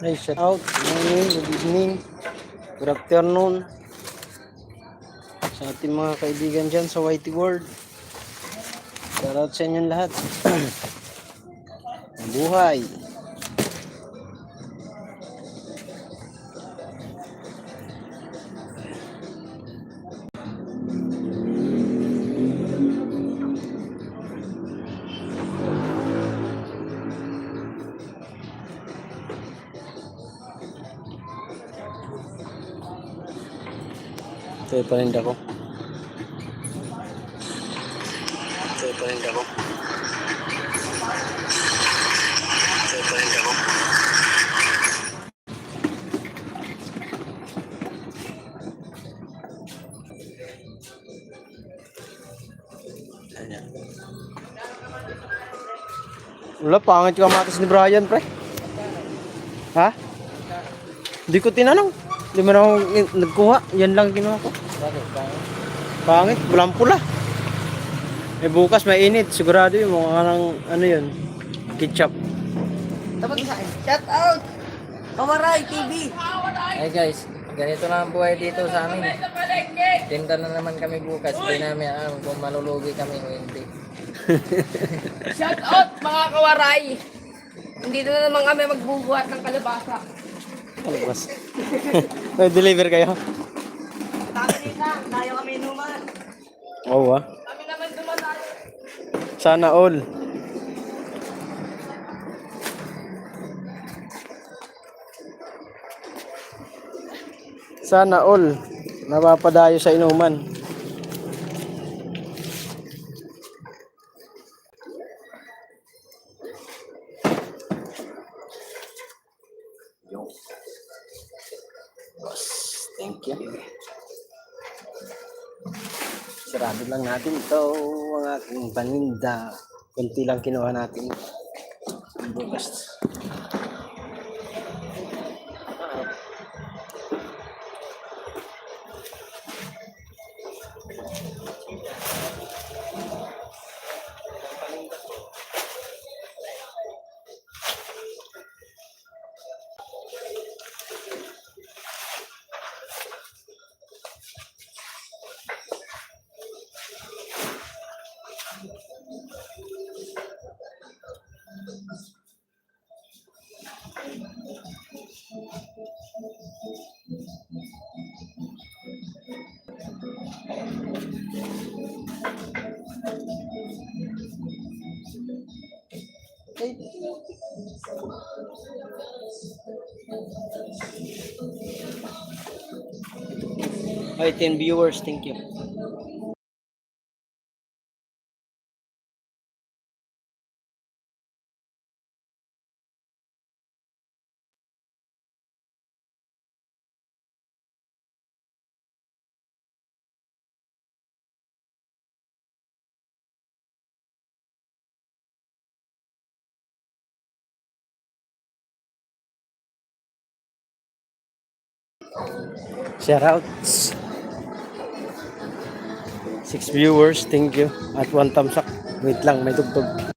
Hey, shout out. Good morning, good evening, good afternoon sa ating mga kaibigan dyan sa Whitey World. Shout out sa inyong lahat. Buhay. Ito yung paninda ko. Ito yung paninda ko. Ito yung paninda ko. Ayan. Wala, pangit yung kamatis ni Brian, pre. Ha? Hindi ko tinanong. Hindi mo na akong nagkuha. Yan lang kinuha ko. Bakit? Pangit, walang pula. Eh bukas mainit, sigurado yung mga ng ano yun, ketchup. Dapat sa akin. Shout out! Pamaray TV! Hey guys, ganito na ang buhay dito sa amin. Tinda na naman kami bukas. Hindi namin alam kung malulugi kami o hindi. Shout out mga kawaray! Hindi na naman kami magbubuhat ng kalabasa. Alabas. May deliver kayo? Tama na, tayo kami inuman. Oo ah. Kami naman dumalayo. Sana all. Sana all. Napapadayo sa inuman. Boss, thank you. Sarado lang natin ito ang aking paninda. Kunti lang kinuha natin. Bukas. Hi, 10 viewers. Thank you. Shoutouts. 6 viewers. Thank you. At 1 thumbs up. Wait lang, may tugtog.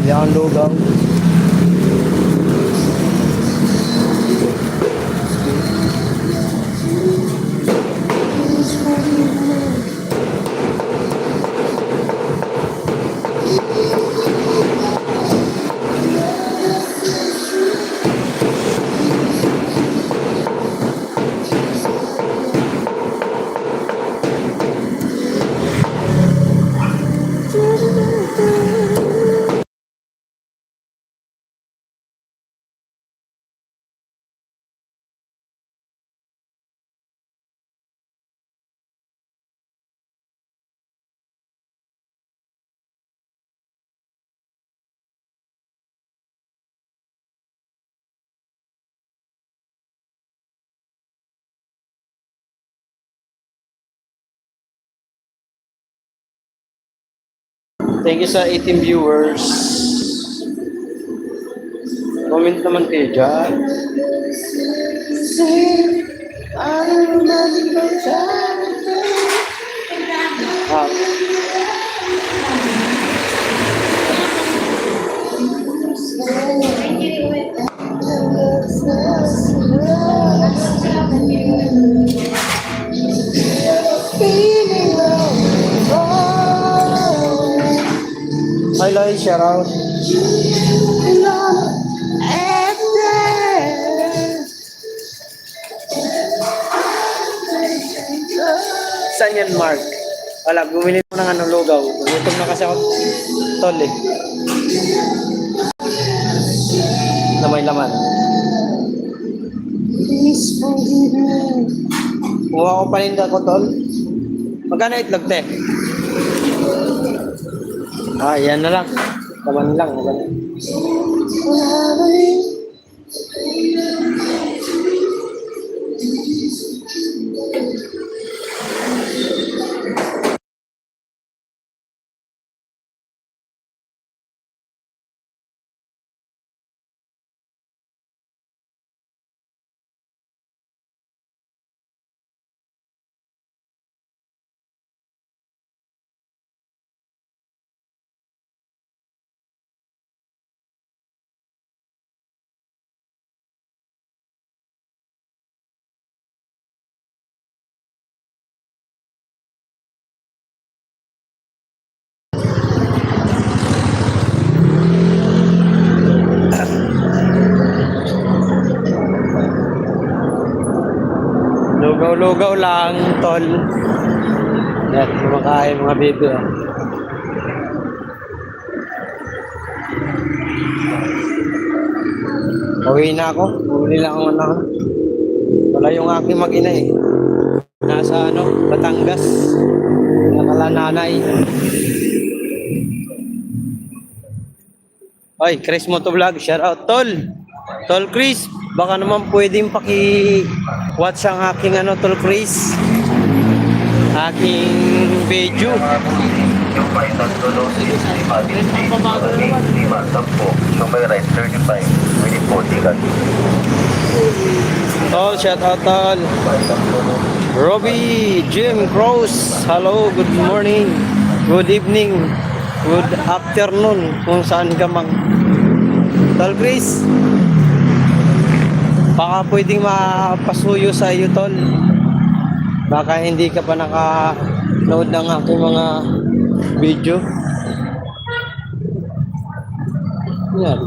Bili akong lugaw. Thank you sa 18 viewers. Comment naman kayo dyan. Ah, hi Lloyd, shout out. Saan yan, Mark? Wala, bumili mo ng lugaw. Gutom na kasi ako, tol eh. Na may laman. Kuha ko paninda ko, tol. Magkano itlog, te? Ah, yan na lang. Laman lang. Magkano. Lugaw-lugaw lang, tol. Yan, kumakain mga baby. Ah. Uwi na ako. Uli lang ako na. Wala yung aking mag-ina eh. Nasa Batangas. Nakala nanay. Oy, Chris Motovlog, shout out, tol. Tol Chris, baka naman pwedeng paki-watch ang aking tol Chris. Aking video. Yung may tatlo si lima, 10. Yung may right 35, within 40 ka. Tol, shout out, tol. Robbie, Jim, Cross, hello, good morning, good evening, good afternoon, kung saan ka mang. Tol Chris, baka pwedeng mapasuyo sa iyo, tol. Baka hindi ka pa naka-load ng aking mga video. Yan.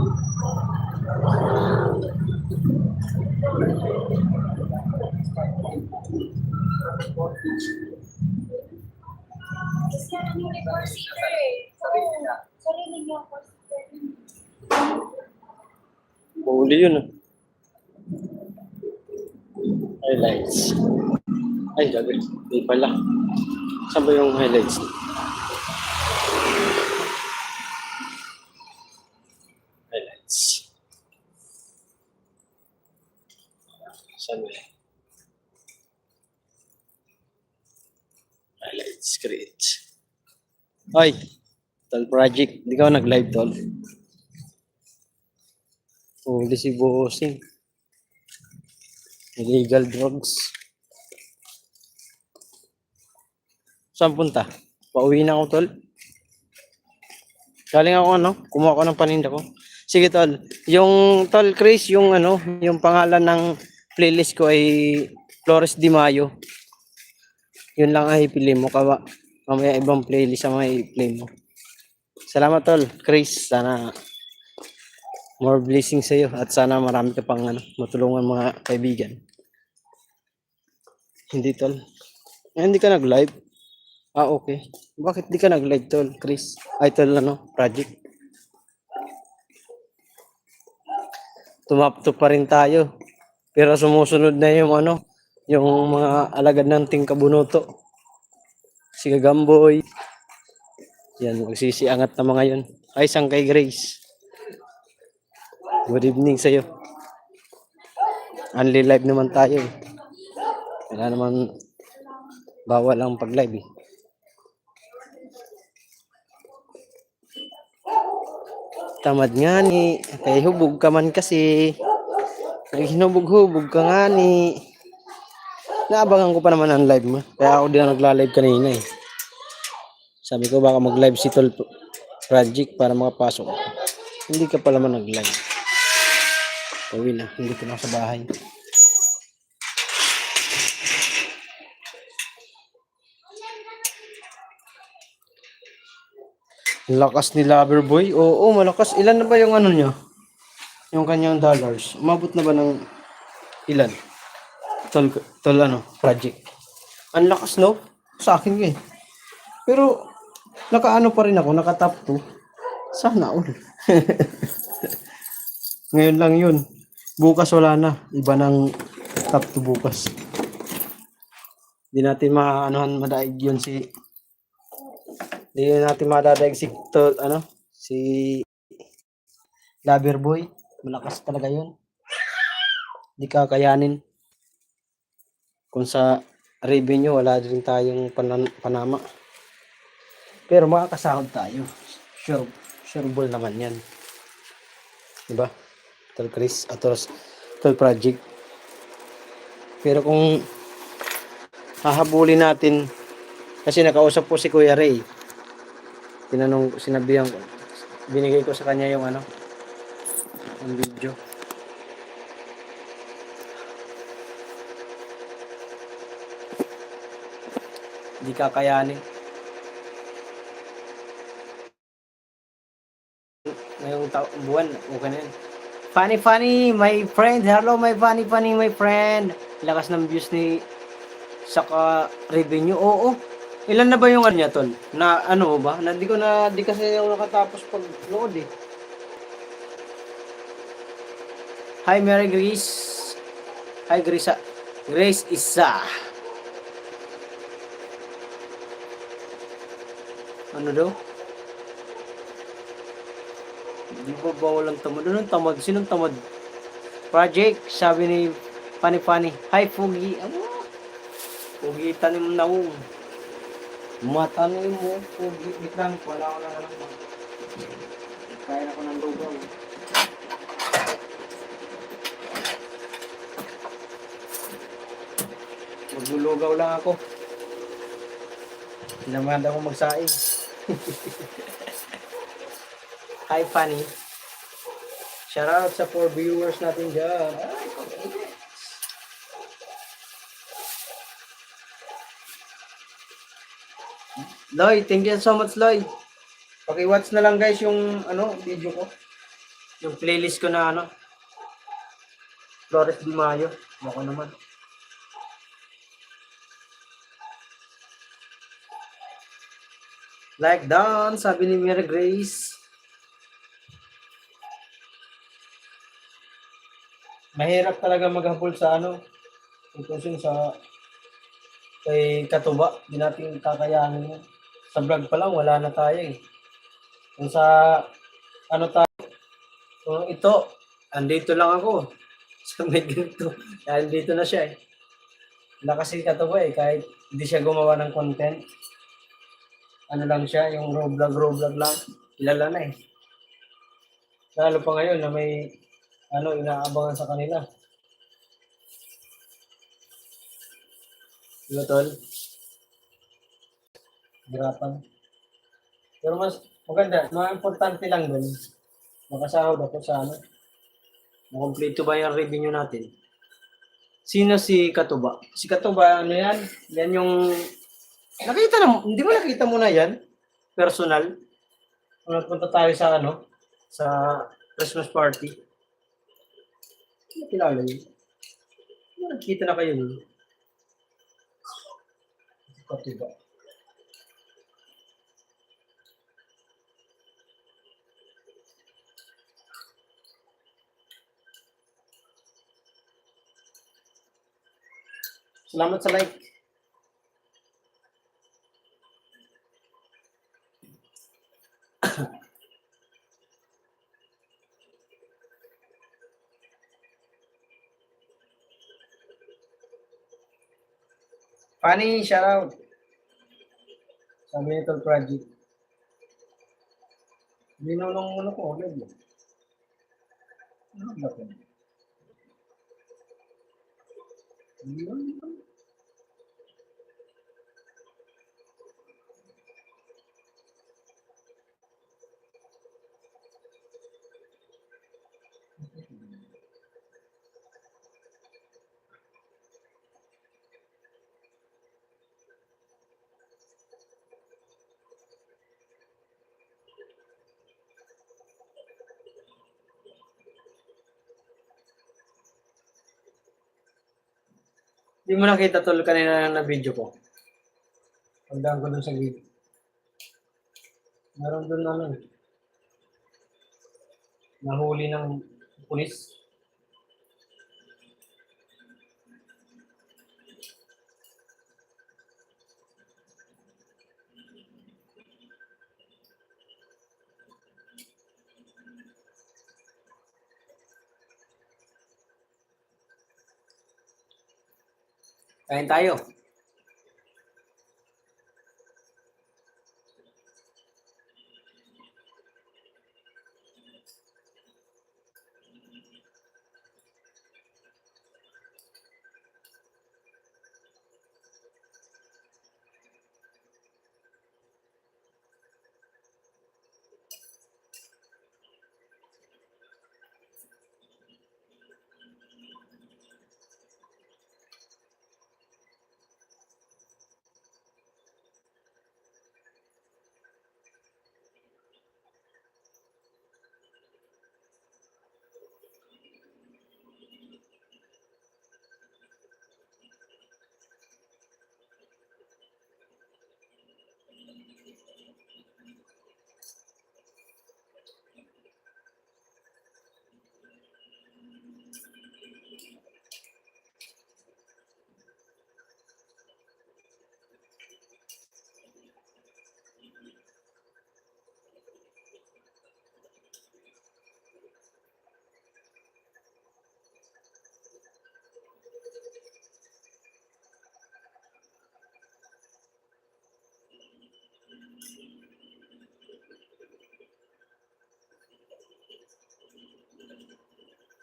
Huli yun. Highlights. Ay, gabi. Hindi pala. Saan ba yung highlights? Highlights. Saan ba? Highlights, create. Ay, tol project. Hindi ka nag-live, tol. Huli si Bossing. Illegal drugs. Saan punta? Pauwi na ako, tol. Galing ako ano, kumuha ko ng paninda ko. Sige tol. Yung tol Chris, yung ano, yung pangalan ng playlist ko ay Flores Di Mayo. Yun lang ay pili mo. Mamaya ibang playlist ang may play mo. Salamat tol Chris. Sana more blessings sa iyo at sana marami ka pang ano, matulungan mga kaibigan. Hindi tol. Hindi ka nag-live? Ah, okay. Bakit di ka nag-live tol Chris? Ay tol ano, project. Tumapto pa rin tayo. Pero sumusunod na yung ano, yung mga alagad ng Team Kabunoto. Si Gagamboy. Yan, magsisiangat na mga yun. Ay, sang kay Grace. Good evening sa'yo. Only live naman tayo. Wala naman, bawal ang pag-live eh. Tamad nga ni. Kay hubog ka man kasi. Naghinubog-hubog ka nga ni. Naabangan ko pa naman ang live mo. Kaya ako din nagla-live kanina eh. Sabi ko baka mag-live si Tol Project para makapasok ako. Hindi ka pala man nag-live. Uwi na. Hindi ko na sa bahay. Lakas ni Loverboy. Oo, malakas. Ilan na ba yung ano niya? Yung kanyang dollars. Umabot na ba ng ilan? Tol ano, project. Ang lakas no? Sa akin eh. Pero nakaano pa rin ako, naka top 2. Sana all. Ngayon lang yun. Bukas wala na. Iba ng top 2 bukas. Hindi natin maanohan madaig yun si Hindi natin madadaig si si Loverboy. Malakas talaga yun. Hindi kakayanin. Kung sa revenue, wala din tayong panama. Pero makakasahod tayo. Sureable naman yan. Diba? Tol Chris, Tol Project. Pero kung hahabulin natin, kasi nakausap po si Kuya Ray. Sinabihan ko, binigay ko sa kanya yung yung video. Hindi kakayanin. Ngayong buwan, okay na yun. Funny, my friend. Hello, my funny, my friend. Lakas ng views ni saka revenue. Oo. Ilan na ba yung ano niya, tol? Na ano ba? Di kasi ako nakatapos pag-load eh. Hi, Mary Grace. Hi, Grace. Grace Isa. Ano daw? Di ba bawal ang tamad? Anong tamad? Sinong tamad? Project, sabi ni Funny. Hi, Fugi. Ano? Fugi, tanim na mo. Matanim mo. Fugi, bitang. Wala ko lang alam mo. Kaya na ko ng lugaw. Maglulugaw lang ako. Hinamad ako magsaing. Hi, Funny. Shoutout sa 4 viewers natin dyan. Ay, Lloyd, thank you so much, Lloyd. Paki-watch na lang guys yung video ko. Yung playlist ko na Flores Di Mayo. Bako naman. Like down, sabi ni Mary Grace. Mahirap talaga maghabol sa conclusion sa kay Katuba. Di natin kakayanin yun. Sa vlog pa lang, wala na tayo eh. Kung sa tayo, kung ito, andito lang ako. Sa may ganito. Dahil dito na siya eh. Wala kasi Katuba eh, kahit hindi siya gumawa ng content. Ano lang siya, yung raw vlog lang. Kilala na eh. Lalo pa ngayon na may inaabangan sa kanila. Diba, tol? Hirapan. Pero mas Maganda. Mga importante lang dun. Makasahod ako sa ano. Makomplete ba yung revenue natin? Sino si Katuba? Si Katuba, ano yan? Yan yung... Nakita na, hindi mo nakita mo na yan? Personal? Kung nagpunta tayo sa ano? Sa Christmas party. Hindi kilala yun. Nakita na kayo yun. Katuba. Salamat sa like. Funny, shout out. Sabi nito project. Binulong mo ko, agad yun. Ano ba ito? Hindi mo nakita tol kanina na video ko. Pagdaan ko dun sa video. Meron dun ano, nahuli ng pulis. Kain tayo.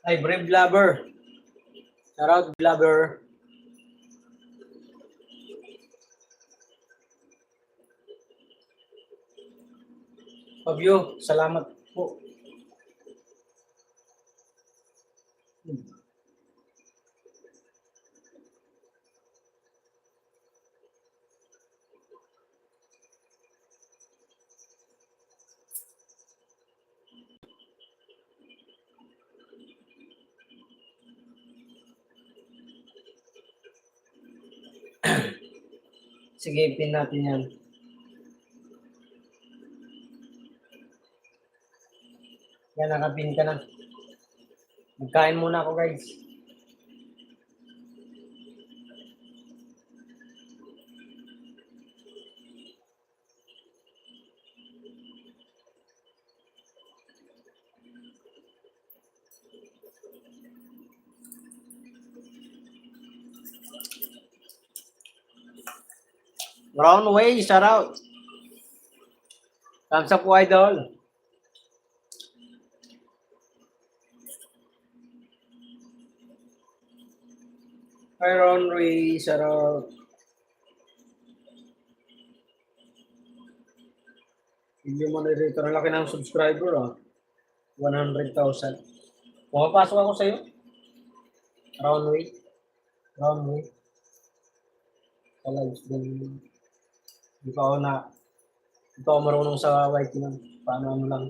Ay, Brave Lover. Shout out, Lover. Fabio, salamat po. Sige, pin natin yan. Yan, nakapin ka na. Magkain muna ako, guys. Brown Way, shout out. Thumbs up po, idol. Brown Way, shout out. Video moderator. Ang laki ng subscriber, 100,000. Pumapasok ako sa'yo. Roundway. Roundway. Sa live stream. Hindi pa ako marunong sa YT nun. Paano ano lang.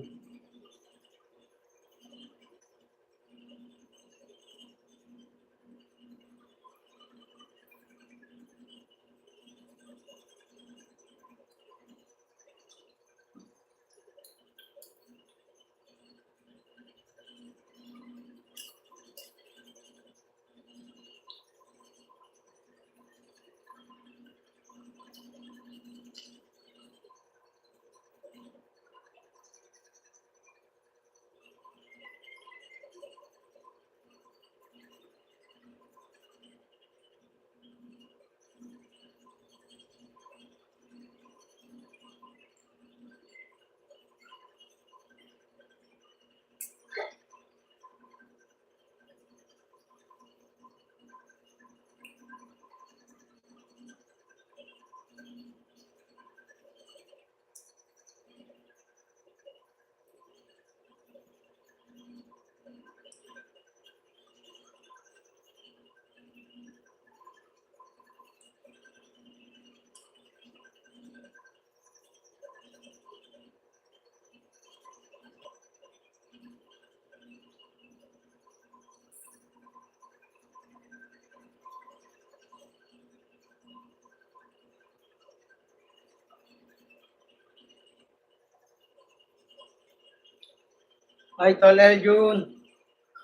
Hi, Tol Eljun.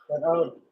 Shout out.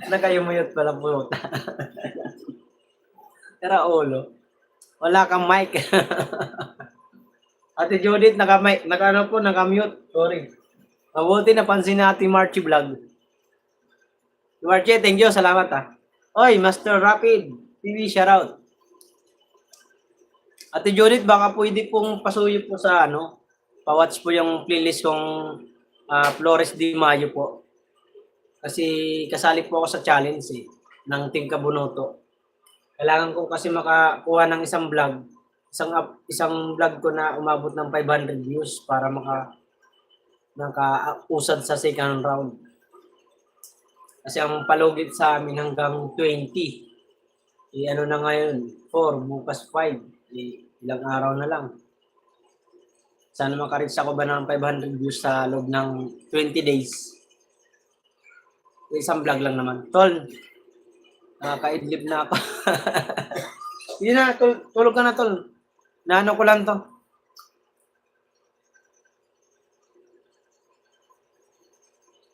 Nakayumuyot pala po. Tara ulo. Wala kang mic. Ate Judith, naka-mic, naka-mute. Sorry. Mabuti napansin na Ate Marchie vlog. Marchie, thank you. Salamat Oy, Master Rapid. TV shoutout. Ate Judith, baka pwede pong pasuyo po sa pa-watch po yung playlist kong Flores de Mayo po. Kasi kasali po ako sa challenge ng Team Kabunoto. Kailangan ko kasi makakuha ng isang vlog. Isang vlog ko na umabot ng 500 views para makausad sa second round. Kasi ang palugit sa amin hanggang 20. Na ngayon? 4, bukas 5. Ilang araw na lang. Sana makareach ako ba ng 500 views sa loob ng 20 days. Isang vlog lang naman. Tol, nakakaidlip na ako. Hindi na, tulog ka na, Tol. Naano ko lang to.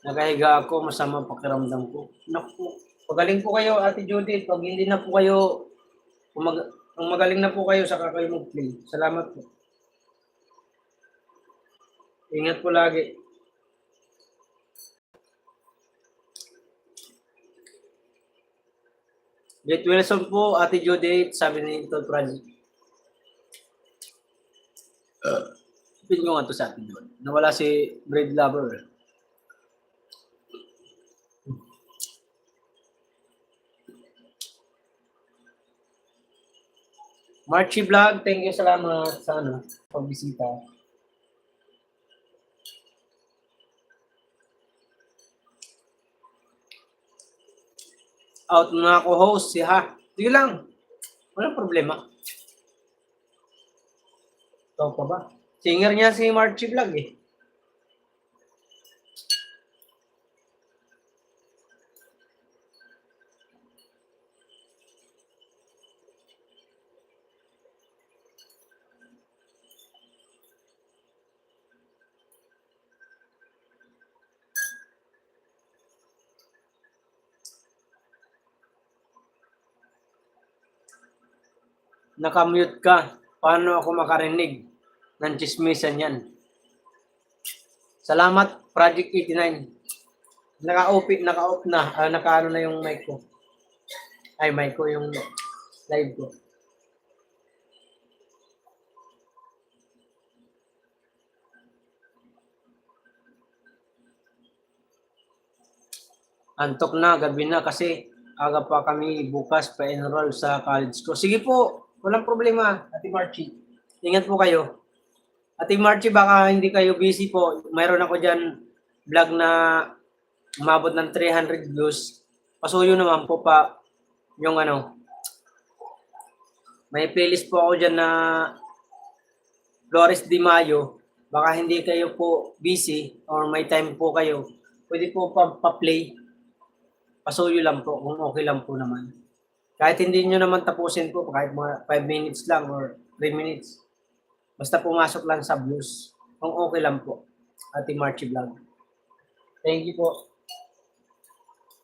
Nakahiga ako, masama pakiramdam ko. Naku, pagaling po kayo, Ate Judith. Pag hindi na po kayo, kung magaling na po kayo, saka kayo mag-play. Salamat po. Ingat po lagi. Jet Wilson po, Ate Judith, sabi ni Tol Project. Pin ko nga to sa atin doon. Nawala si Bread Lover. Marchie Vlog, thank you, salamat sa pagbisita. Out na ako host, Sige lang. Walang problema. Ito pa ba? Singer niya si Marchie Vlog Nakamute ka. Paano ako makarinig ng chismisan yan? Salamat, Project 89. Naka-off na. Naka-ano na yung mic ko. Ay, mic ko yung live ko. Antok na, gabi na kasi aga pa kami bukas pa-enroll sa college ko. Sige po, walang problema, Ate Marchie. Ingat po kayo. Ate Marchie, baka hindi kayo busy po. Mayroon ako dyan vlog na umabot ng 300 views. Pasuyo naman po pa yung may playlist po ako dyan na Flores de Mayo. Baka hindi kayo po busy or may time po kayo. Pwede po pa-play. Pasuyo lang po kung okay lang po naman. Kahit hindi nyo naman tapusin po, kahit mga 5 minutes lang or 3 minutes. Basta pumasok lang sa views. Kung okay lang po. Ate Marchie Vlog. Thank you po.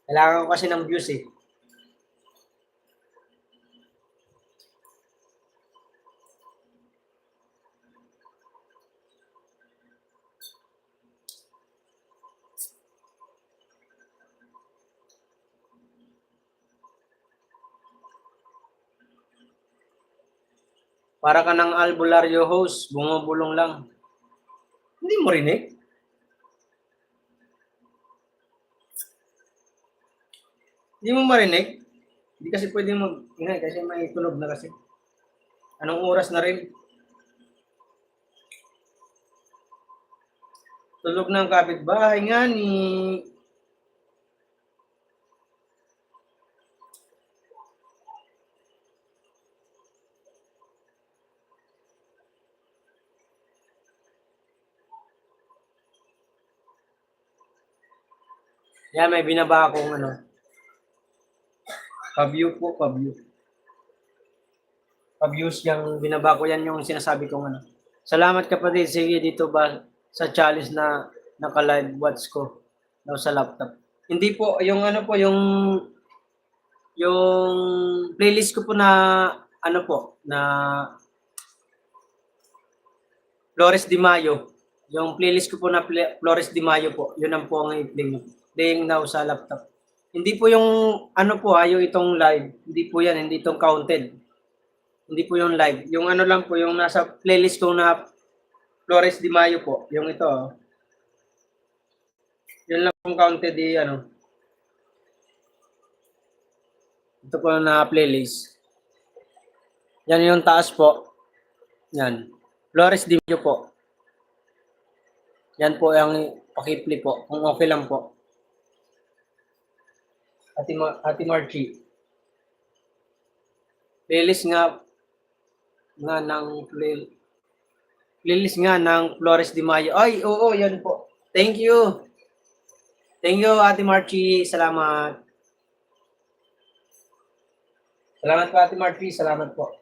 Kailangan ko kasi ng views Para ka ng albularyo host, bumubulong lang. Hindi mo rinig? Hindi mo marinig? Hindi kasi pwede mag-ingay kasi may tunog na kasi. Anong oras na rin? Tulog ng kapitbahay nga ni... Yan, may binaba akong pa-view po, pa-view. Pa-views yung binaba ko, yan yung sinasabi kong Salamat kapatid, sige dito ba sa challenge na naka-live watch ko daw sa laptop. Hindi po, yung ano po, yung playlist ko po na ano po, na Flores de Mayo. Yung playlist ko po na Flores de Mayo po, yun ang po ang playing now sa laptop. Hindi po yung ano po yung itong live. Hindi po yan, hindi itong counted. Hindi po yung live. Yung ano lang po, yung nasa playlist ko na Flores de Mayo po. Yung ito. Yun lang pong counted ano. Ito po na playlist. Yan yung taas po. Yan. Flores de Mayo po. Yan po ang pakipli po. Kung okay lang po. Ate Marchie. Playlist nga ng playlist nga ng Flores de Mayo. Ay, oo, yan po. Thank you. Thank you, Ate Marchie. Salamat. Salamat po, Ate Marchie. Salamat po.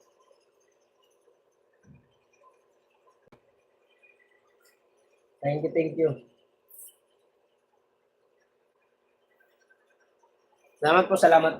Thank you, thank you. Salamat po, salamat.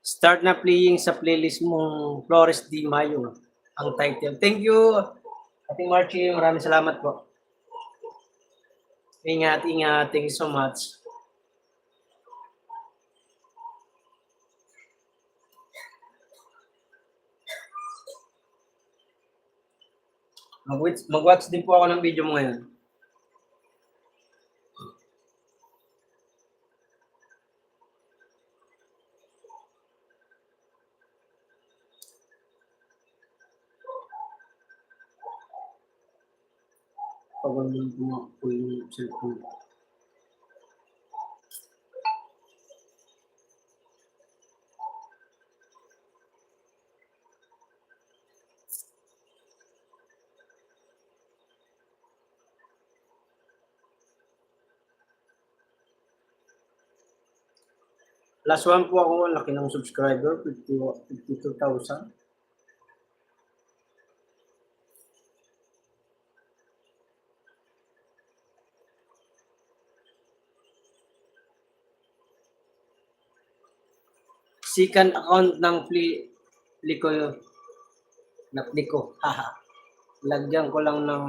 Start na playing sa playlist mong Flores de Mayo ang title. Thank you, Ate Marchie. Maraming salamat po. Ingat, ingat. Thank you so much. Mag-watch din po ako ng video mo ngayon. Pagawin mo po yung cellphone. Last one po ako, laki ng subscriber, 52,000. Second account ng Fliko yun. Napliko. Haha. Lagyan ko lang ng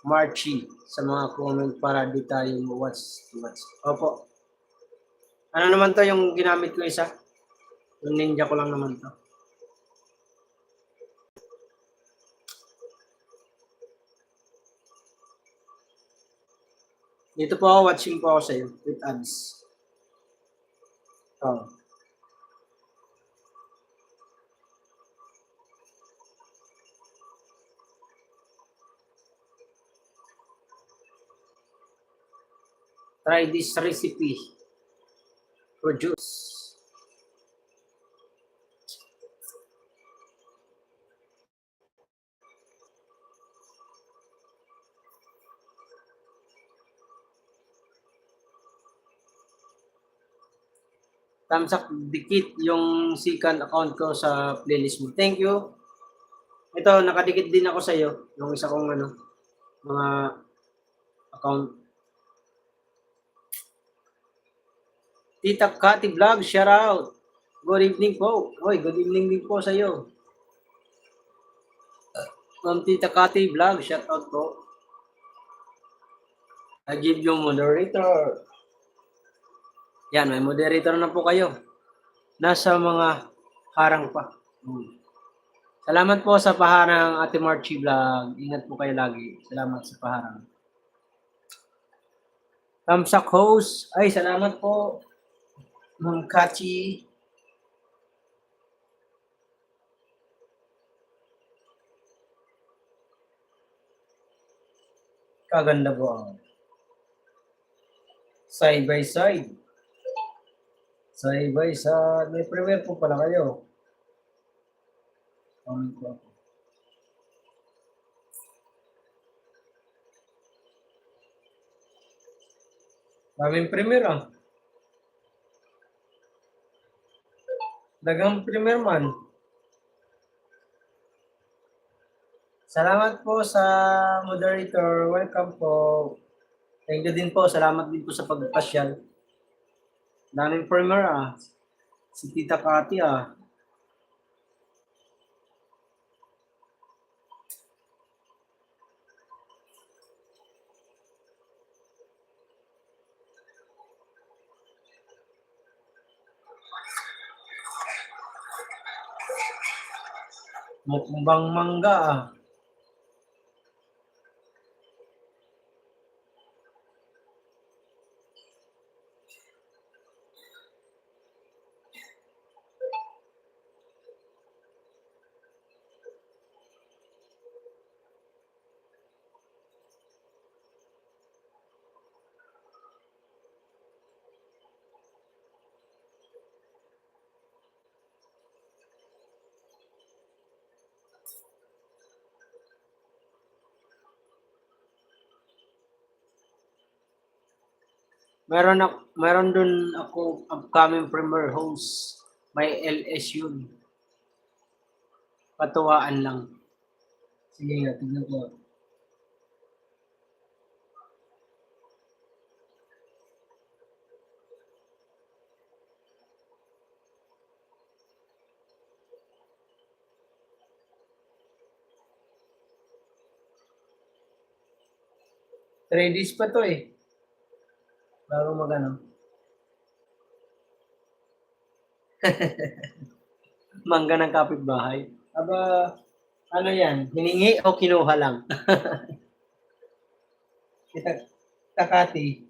Marchi sa mga comment para di tayo watch. Opo. Ano naman to yung ginamit ko isa? Yung ninja ko lang naman to. Dito po ako, watching po ako sa iyo with ads. Oh. Try this recipe. Produce. Thumbs up, dikit yung second account ko sa playlist mo. Thank you. Ito, nakadikit din ako sa iyo. Yung isa kong mga account. Tita Cathy Vlog, shout out. Good evening po. Hoy, good evening din po sa iyo. Tita Cathy Vlog, shout out po. I give you moderator. Yan, may moderator na po kayo. Nasa mga harang pa. Salamat po sa paharang, Ate Marchi Vlog. Ingat po kayo lagi. Salamat sa paharang. Tamsak host. Ay, salamat po. Ma'am Kachi. Kaganda po. Side by side. Side by side. May premiere po pala kayo. Comment po ako. Daming premiere ah. Dagang premiere man. Salamat po sa moderator. Welcome po. Thank you din po. Salamat din po sa pagpasyal. Daming premiere ah. Si Tita Cathy ah. Mukbang mangga ah. Meron dun ako upcoming premiere host. May LS yun. Patuwaan lang. Sige nga, tignan ko. Three days pa to eh. Bago magano. Mangga ng kapitbahay. Aba, ano yan? Hiningi o kinuha lang? Kita Takati.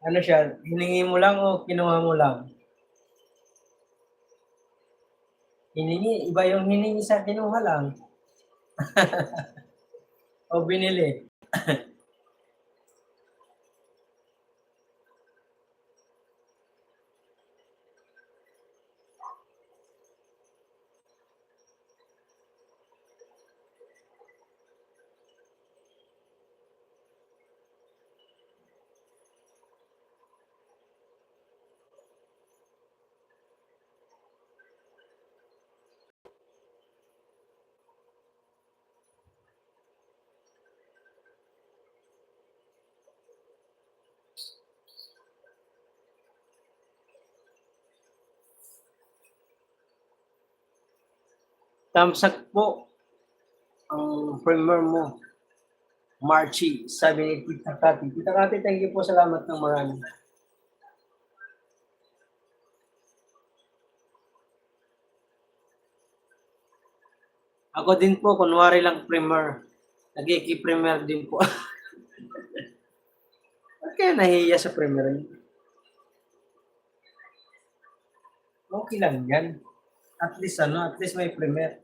Ano siya? Hiningi mo lang o kinuha mo lang? Hiningi. Iba yung hiningi sa kinuha lang. O binili. Thumbs up po. ang premier mo. Marchi, sabi ni Tita Kati. Tita Kati, thank you po. Salamat ng marami. Ako din po, kunwari lang premier. Nagiki-premier din po. Ba't kaya nahihiya sa premier? Okay lang yan. At least may premier.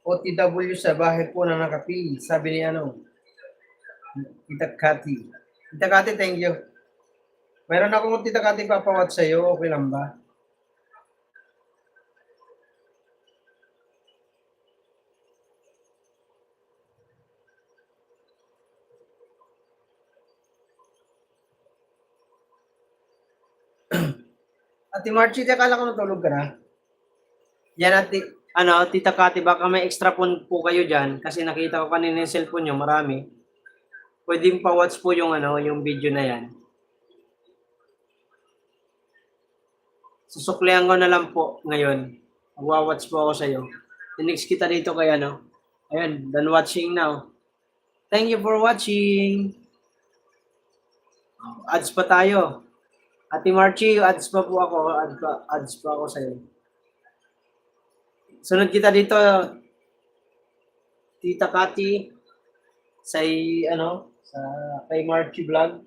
OTW sa bahay po na nakapili. Sabi ni Tita Kati. Tita Kati, thank you. Meron akong Tita Kati papawat sa'yo. Okay lang ba? Ate Marchi, akala ko natulog ka na. Yan, Tita Kati, baka may extra phone po kayo dyan kasi nakita ko kanina yung cellphone nyo, marami. Pwedeng pa-watch po yung yung video na yan. Susuklihan ko na lang po ngayon. Magwa-watch po ako sa iyo. Next kita dito kay Ayun, done watching now. Thank you for watching. Ads pa tayo. Ate Marchi, ads pa po ako. Ads pa ako sa iyo. Sunod kita dito, Tita Kati, sa kay Marchi Vlog.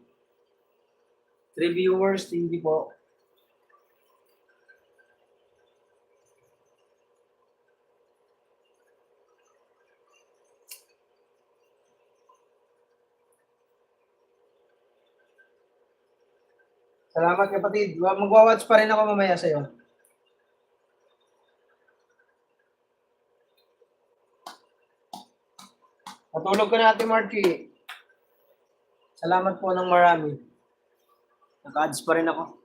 3 viewers, hindi po. Salamat kapatid. Magwa-watch pa rin ako mamaya sa'yo. Matulog ka na, Ate Marchi. Salamat po ng marami. Naka-ads pa rin ako.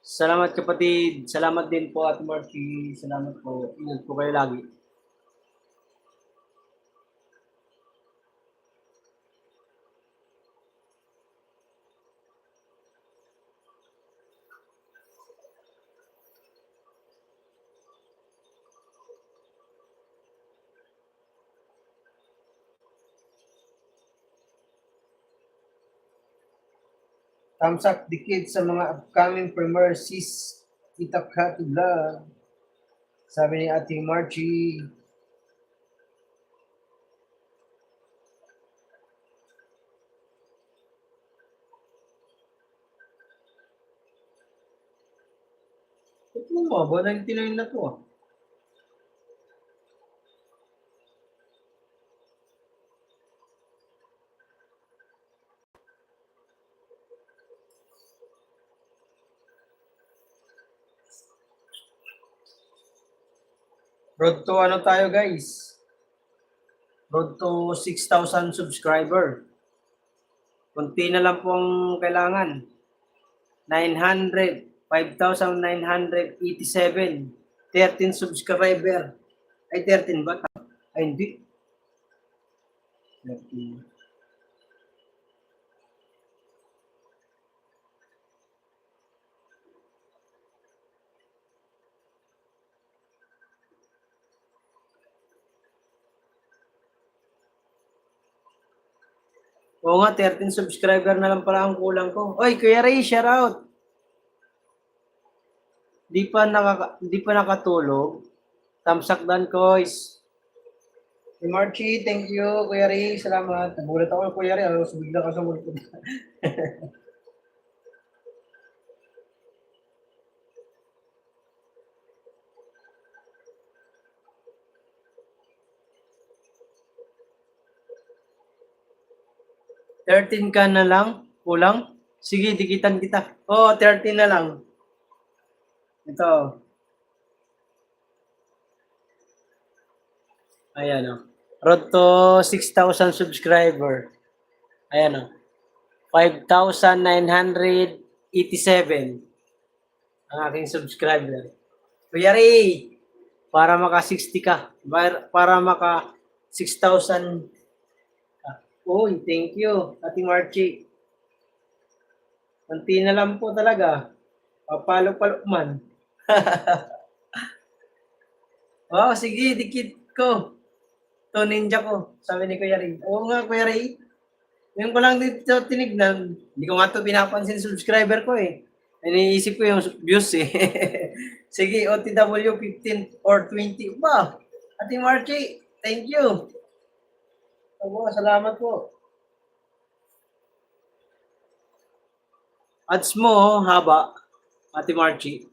Salamat kapatid. Salamat din po, Ate Marchi. Salamat po. Ingat po kayo lagi. Thumbs up dikit sa mga upcoming premier sis Tita Kati Vlog. Sabi ni Ate Marchi. Ito mo, 99 na to. Road to tayo guys? Road to 6,000 subscriber. Kunti na lang pong kailangan. 5,987. 13 subscriber. Ay, 13 ba? Ay, hindi. 13. Oo nga, 13 subscriber na lang pala ang kulang ko. Oy, Kuya Ray, shout out. Di pa nakatulog. Thumbs up dan, guys. Si Marchi, thank you. Kuya Ray, salamat. Nagulat ako, Kuya Ray. Bigla ka sa multo. $13 ka na lang? Kulang? Sige, dikitan kita. Oo, 13 na lang. Ito. Ayan o. Road to 6,000 subscriber. Ayan o. 5,987 ang aking subscriber. Kuya Ray, para maka 60 ka. Para maka 6,000 Uy, thank you, Ate Marchie. Kunti na lang po talaga. Papalo-palo man. Oh, sige, dikit ko. To ninja ko, sabi ni Kuya Ray. Oo nga, Kuya Ray. Yung ko lang dito tinignan, hindi ko nga ito pinapansin subscriber ko eh. Iniisip ko yung views eh. Sige, OTW 15 or 20. Ba, Ate Marchie, thank you. Oo, salamat po. Ads mo, haba, Ate Marchie.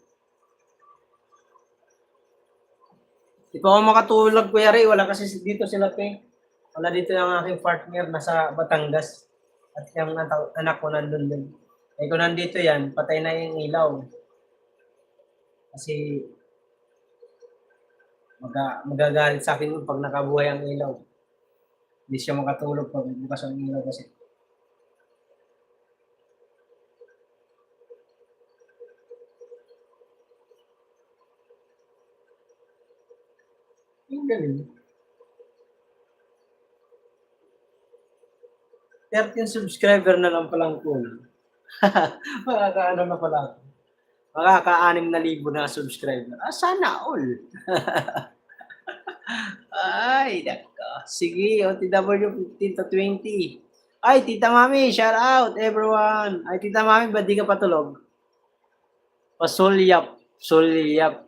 Di pa ako makatulog, Kuya Ray. Wala kasi dito sila, pe. Wala dito yung aking partner nasa Batangas. At yung anak ko nandun din. Eh kung nandito yan, patay na yung ilaw. Kasi magagalit sa akin pag nakabuhay ang ilaw. Hindi siya makatulog pag bukas ang ilaw kasi. Yung galing. 13 subscriber na lang palang po. Makakaano na pala ako. Makaka-6,000 na subscriber. Ah, sana all. Ay, nako. Sige, OTW 15 to 20. Ay, Tita Mami, shout out everyone. Ay, Tita Mami, ba't di ka patulog? Pasulyap. Sulyap.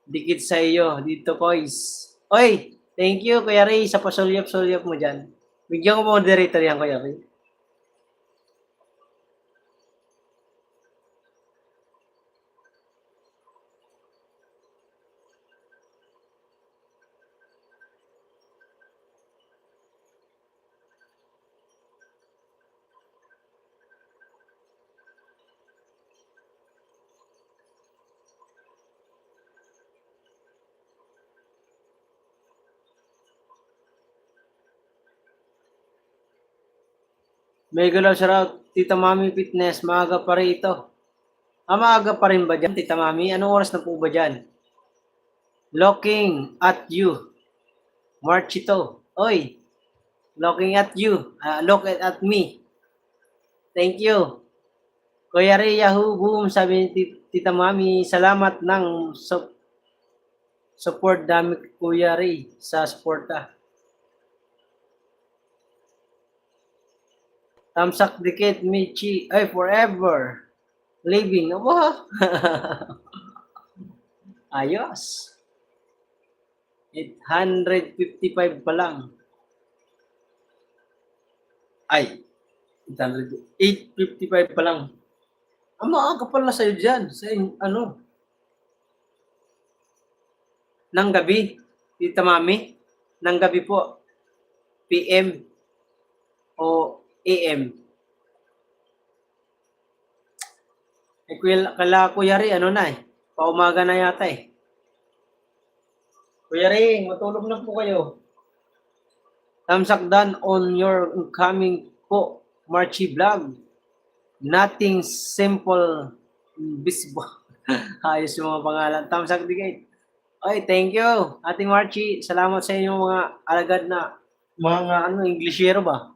Dikit sa iyo. Dito, boys. Oy, thank you, Kuya Ray, sa pasulyap-sulyap mo dyan. Bigyan ko moderator yan, Kuya Ray. May galaw shoutout, Tita Mami Fitness, maaga pa rin ito. Ah, maaga pa rin ba dyan, Tita Mami? Anong oras na po ba dyan? Looking at you. March ito. Oy, looking at you. Look at me. Thank you. Kuya Ray, Yahoo, boom, sabi ni Tita Mami, salamat ng support dami, Kuya Ray, sa suporta. Tamsak dikit, Michi, ay, forever. Living, aba. Ayos. 855 pa lang. Ay, 855 pa lang. Ang maaga pala sa'yo dyan. Sa ano? Nang gabi. Tita Mami. Nang gabi po. PM. O AM. Eh, kala Kuya Ray, ano na eh. Paumaga na yata eh. Kuya Ray, matulog na po kayo. Tamsak done on your incoming po. Marchie vlog. Nothing simple visible. Ayos yung mga pangalan. Tamsak digate. Oy, thank you, Ate Marchie. Salamat sa inyong mga alagad na mga Englishero ba?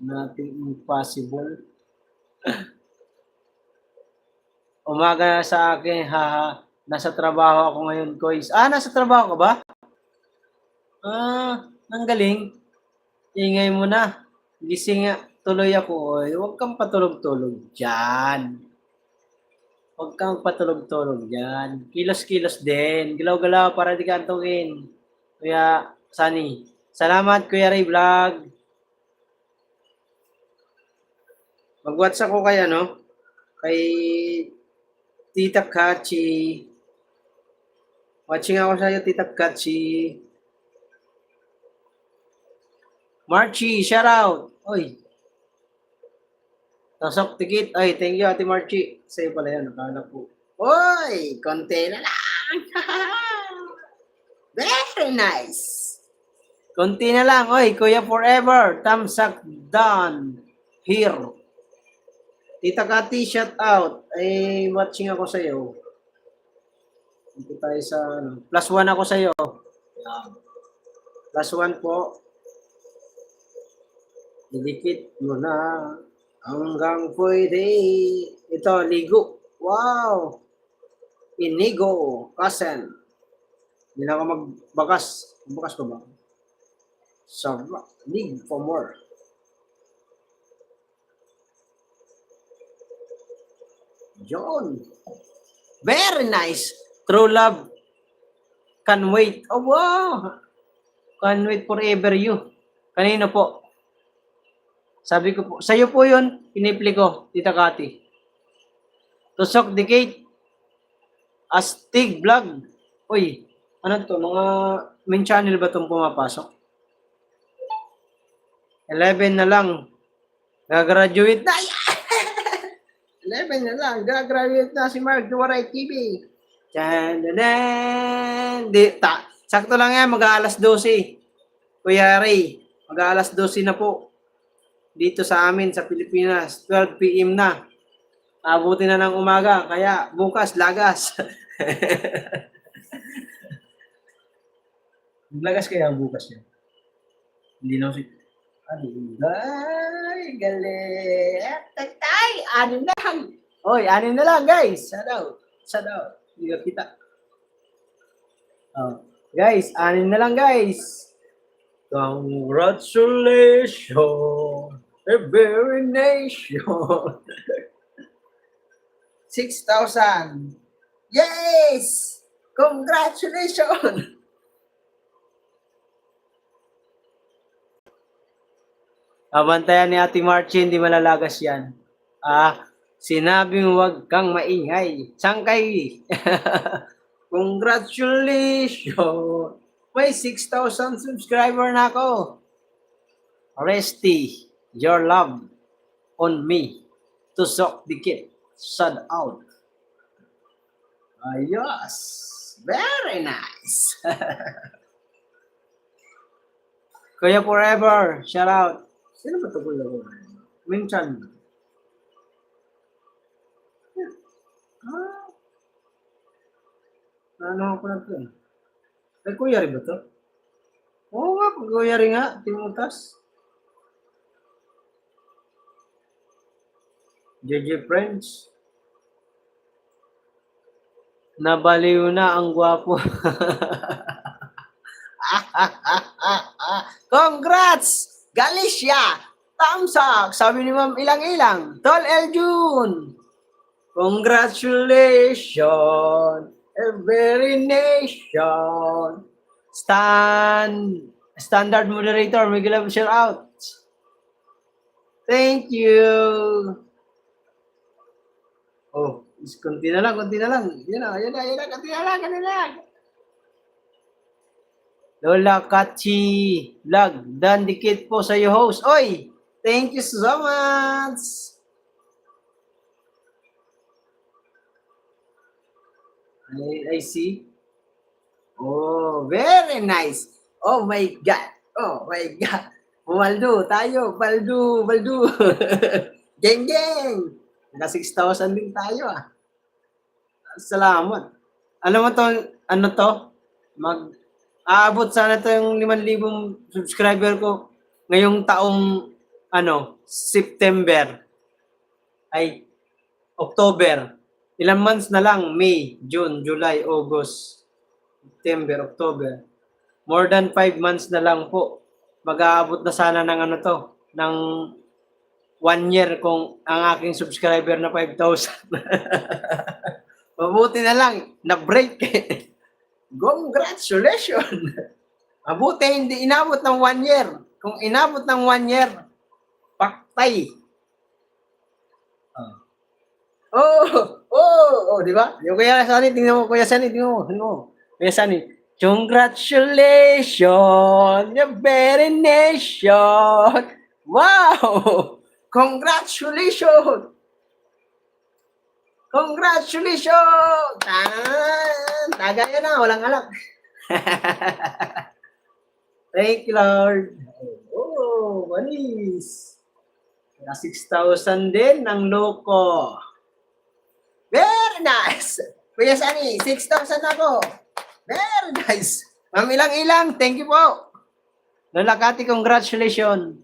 Nothing impossible. Umaga sa akin, haha. Nasa trabaho ako ngayon, Kois. Ah, nasa trabaho ka ba? Ah, ang galing. Ingay mo na. Gising nga, tuloy ako. Oy. Huwag kang patulog-tulog dyan. Huwag kang patulog-tulog dyan. Kilos-kilos din. Galaw-galaw para di ka antungin. Kuya Sunny. Salamat, Kuya Ray Vlog. Mag-WhatsApp ko kay kay Tita Kachi. Watching ako sa iyo, Tita Kachi. Marchie, shout out. Oy. Tasok tikit. Ay, thank you, Ate Marchie. Sa'yo pala yan, nakala po. Oy, konti na lang. Very nice. Konti na lang. Oy, Kuya Forever. Tamsak done. Here. Tita Kati, shout out. Ay, watching ako sa iyo. Dito tayo sa +1 ako sa iyo. Last one po. Idikit mo na hanggang pwede. Ito, ligo. Wow! Inigo, cousin. Hindi na ako magbakas. Magbakas ko ba? Sarap. Need for more. John. Very nice. True love. Can wait. Oh, wow. Can wait forever you. Kanino po? Sabi ko po, sa'yo po yun, pinipli ko, Tita Kati. Tusok Decade. Astig Vlog. Uy, ano to? Mga main channel ba itong pumapasok? 11 na lang. Gagraduate na. 11 na lang. Gagraduate na si Mark Duwaray TV. Sakto lang yan. Mag-aalas 12. Kuya Ray. Mag-aalas 12 na po. Dito sa amin sa Pilipinas. 12 PM na. Abuti na ng umaga. Kaya bukas, lagas. Lagas kaya bukas yan. Hindi na si... Ay, galing. Tay, ano na lang. Hoy, ano na lang, guys. Sa daw. Hindi ka kita. Oh. Guys, ano na lang, guys. Congratulations. A very nation. 6,000. Yes! Congratulations! Abantayan ni Ate Marchin, di malalagas yan. Sinabing huwag kang maingay. Sangkay. Congratulations! May 6,000 subscriber na ako. Resty, your love on me. Tusok Dikit. Shout out. Yes. Very nice. Kuya Forever, shout out. Sino ba ito Kuya Forever? Minchan. Ano ako na ito? Ay, Kuya rin ba ito? Oo nga, Kuya rin nga. Timutas. JJ Friends. Nabaliw na ang gwapo. Congrats! Galicia! Tamsak! Sabi ni Ma'am Ilang-Ilang. Tol Eljun! Congratulations! Every nation! Standard moderator, Miguel shout out. Thank you! Oh, konti na lang. Yan na, konti na lang. Lola Kachi Vlog, Dan Dikit po sa iyo host. Oy, thank you so much. I see. Oh, very nice. Oh my God. Baldo tayo. Baldo. Geng. Naka 6,000 din tayo Salamat. Alam mo to, ano to? Aabot sana to yung 5,000 subscriber ko ngayong taong September. Ay, October. Ilang months na lang, May, June, July, August, September, October. More than 5 months na lang po. Mag-aabot na sana ng ng 1 year kung ang aking subscriber na 5,000. Mabuti na lang, na-break. Congratulations! Mabuti hindi inabot ng 1 year. Kung inabot ng 1 year, paktay. Di ba? Yung Kuya Sani, tingnan mo. Kuya Sani. Congratulations, your very nation. Wow! Congratulations! Tagay na, walang alak. Thank you, Lord. Oh, manis. 6,000 din ang loko. Very nice. Kuya Sani, 6,000 ako. Very nice. Ma'am Ilang-Ilang, thank you po. Lola Cathy, congratulations.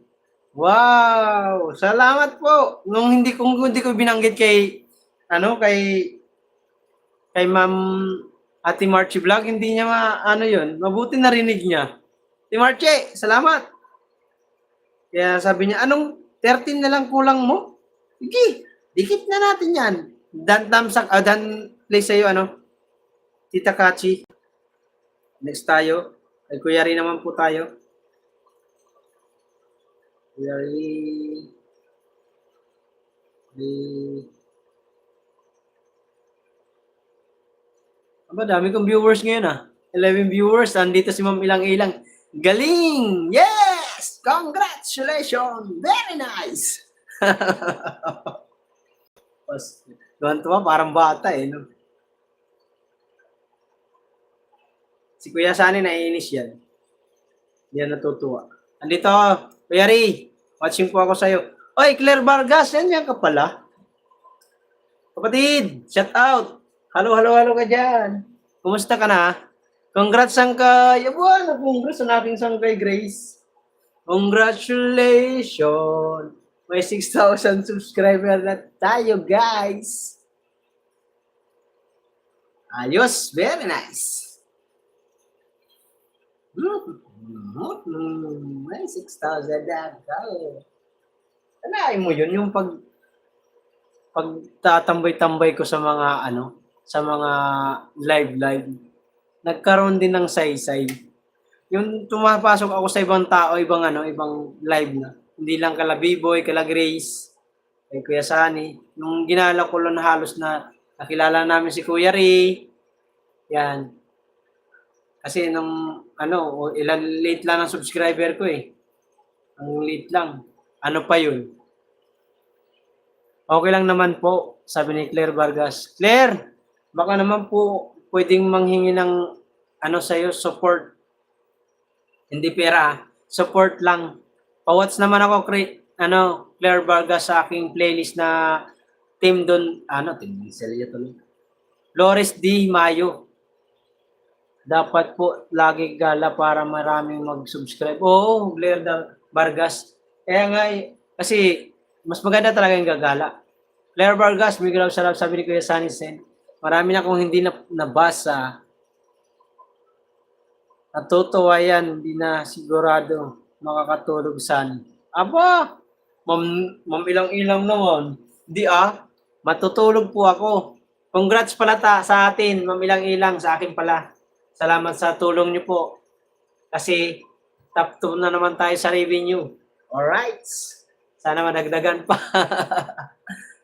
Wow! Salamat po. Kung hindi ko binanggit kay kay Ma'am Ate Marchie Vlog, hindi niya mabuti narinig niya. Ate Marchie, salamat. Kaya sabi niya, anong 13 na lang kulang mo? Sige, dikit na natin yan. Dan play sa'yo, Tita Kachi. Next tayo. Ay Kuya rin naman po tayo. Kuya rin. Aba, dami kong viewers ngayon 11 viewers. Andito si Ma'am Ilang-Ilang. Galing! Yes! Congratulations! Very nice! Tuwan-tuwa, parang bata no? Si Kuya Sani naiinis yan. Hindi yan natutuwa. Andito, Kuya Ri. Watching po ako sa'yo. Oy, Claire Vargas, yan ka pala. Kapatid, shout out. Halo ka dyan. Kumusta ka na? Congrats ang kay... congrats ang aking sangkay Grace. Congratulations. May 6,000 subscriber na tayo, guys. Ayos, very nice. May 6,000 na tayo. Tanahin mo yun, yung pagtatambay-tambay ko sa mga sa mga live, nagkaroon din ng saysay. Yung tumapasok ako sa ibang tao, ibang live na. Hindi lang kala B-Boy, kala Grace, kay Kuya Sani. Nung ginala ko lang halos na nakilala namin si Kuya Ri. Yan. Kasi nung ilan late lang ang subscriber ko Ang late lang. Ano pa yun? Okay lang naman po, sabi ni Claire Vargas. Claire, baka naman po pwedeng manghingi ng sa'yo, support. Hindi pera, support lang. Pa-watch naman ako, Claire Vargas sa aking playlist na Team Don, Team Celia tuloy. Flores D. Mayo. Dapat po lagi gala para maraming mag-subscribe. Oo, Claire Vargas. Kaya nga, kasi mas maganda talaga yung gagala. Claire Vargas, Miguel Sarap, sabi ni Kuya Sunny Sen. Marami na akong hindi nabasa. Natutuwa yan, hindi na sigurado makakatulog san. Aba, ma'am Ilang-Ilang naman. Hindi matutulog po ako. Congrats pala sa atin, Ma'am Ilang-Ilang, sa akin pala. Salamat sa tulong niyo po. Kasi top 2 na naman tayo sa revenue. Alright. Sana madagdagan pa.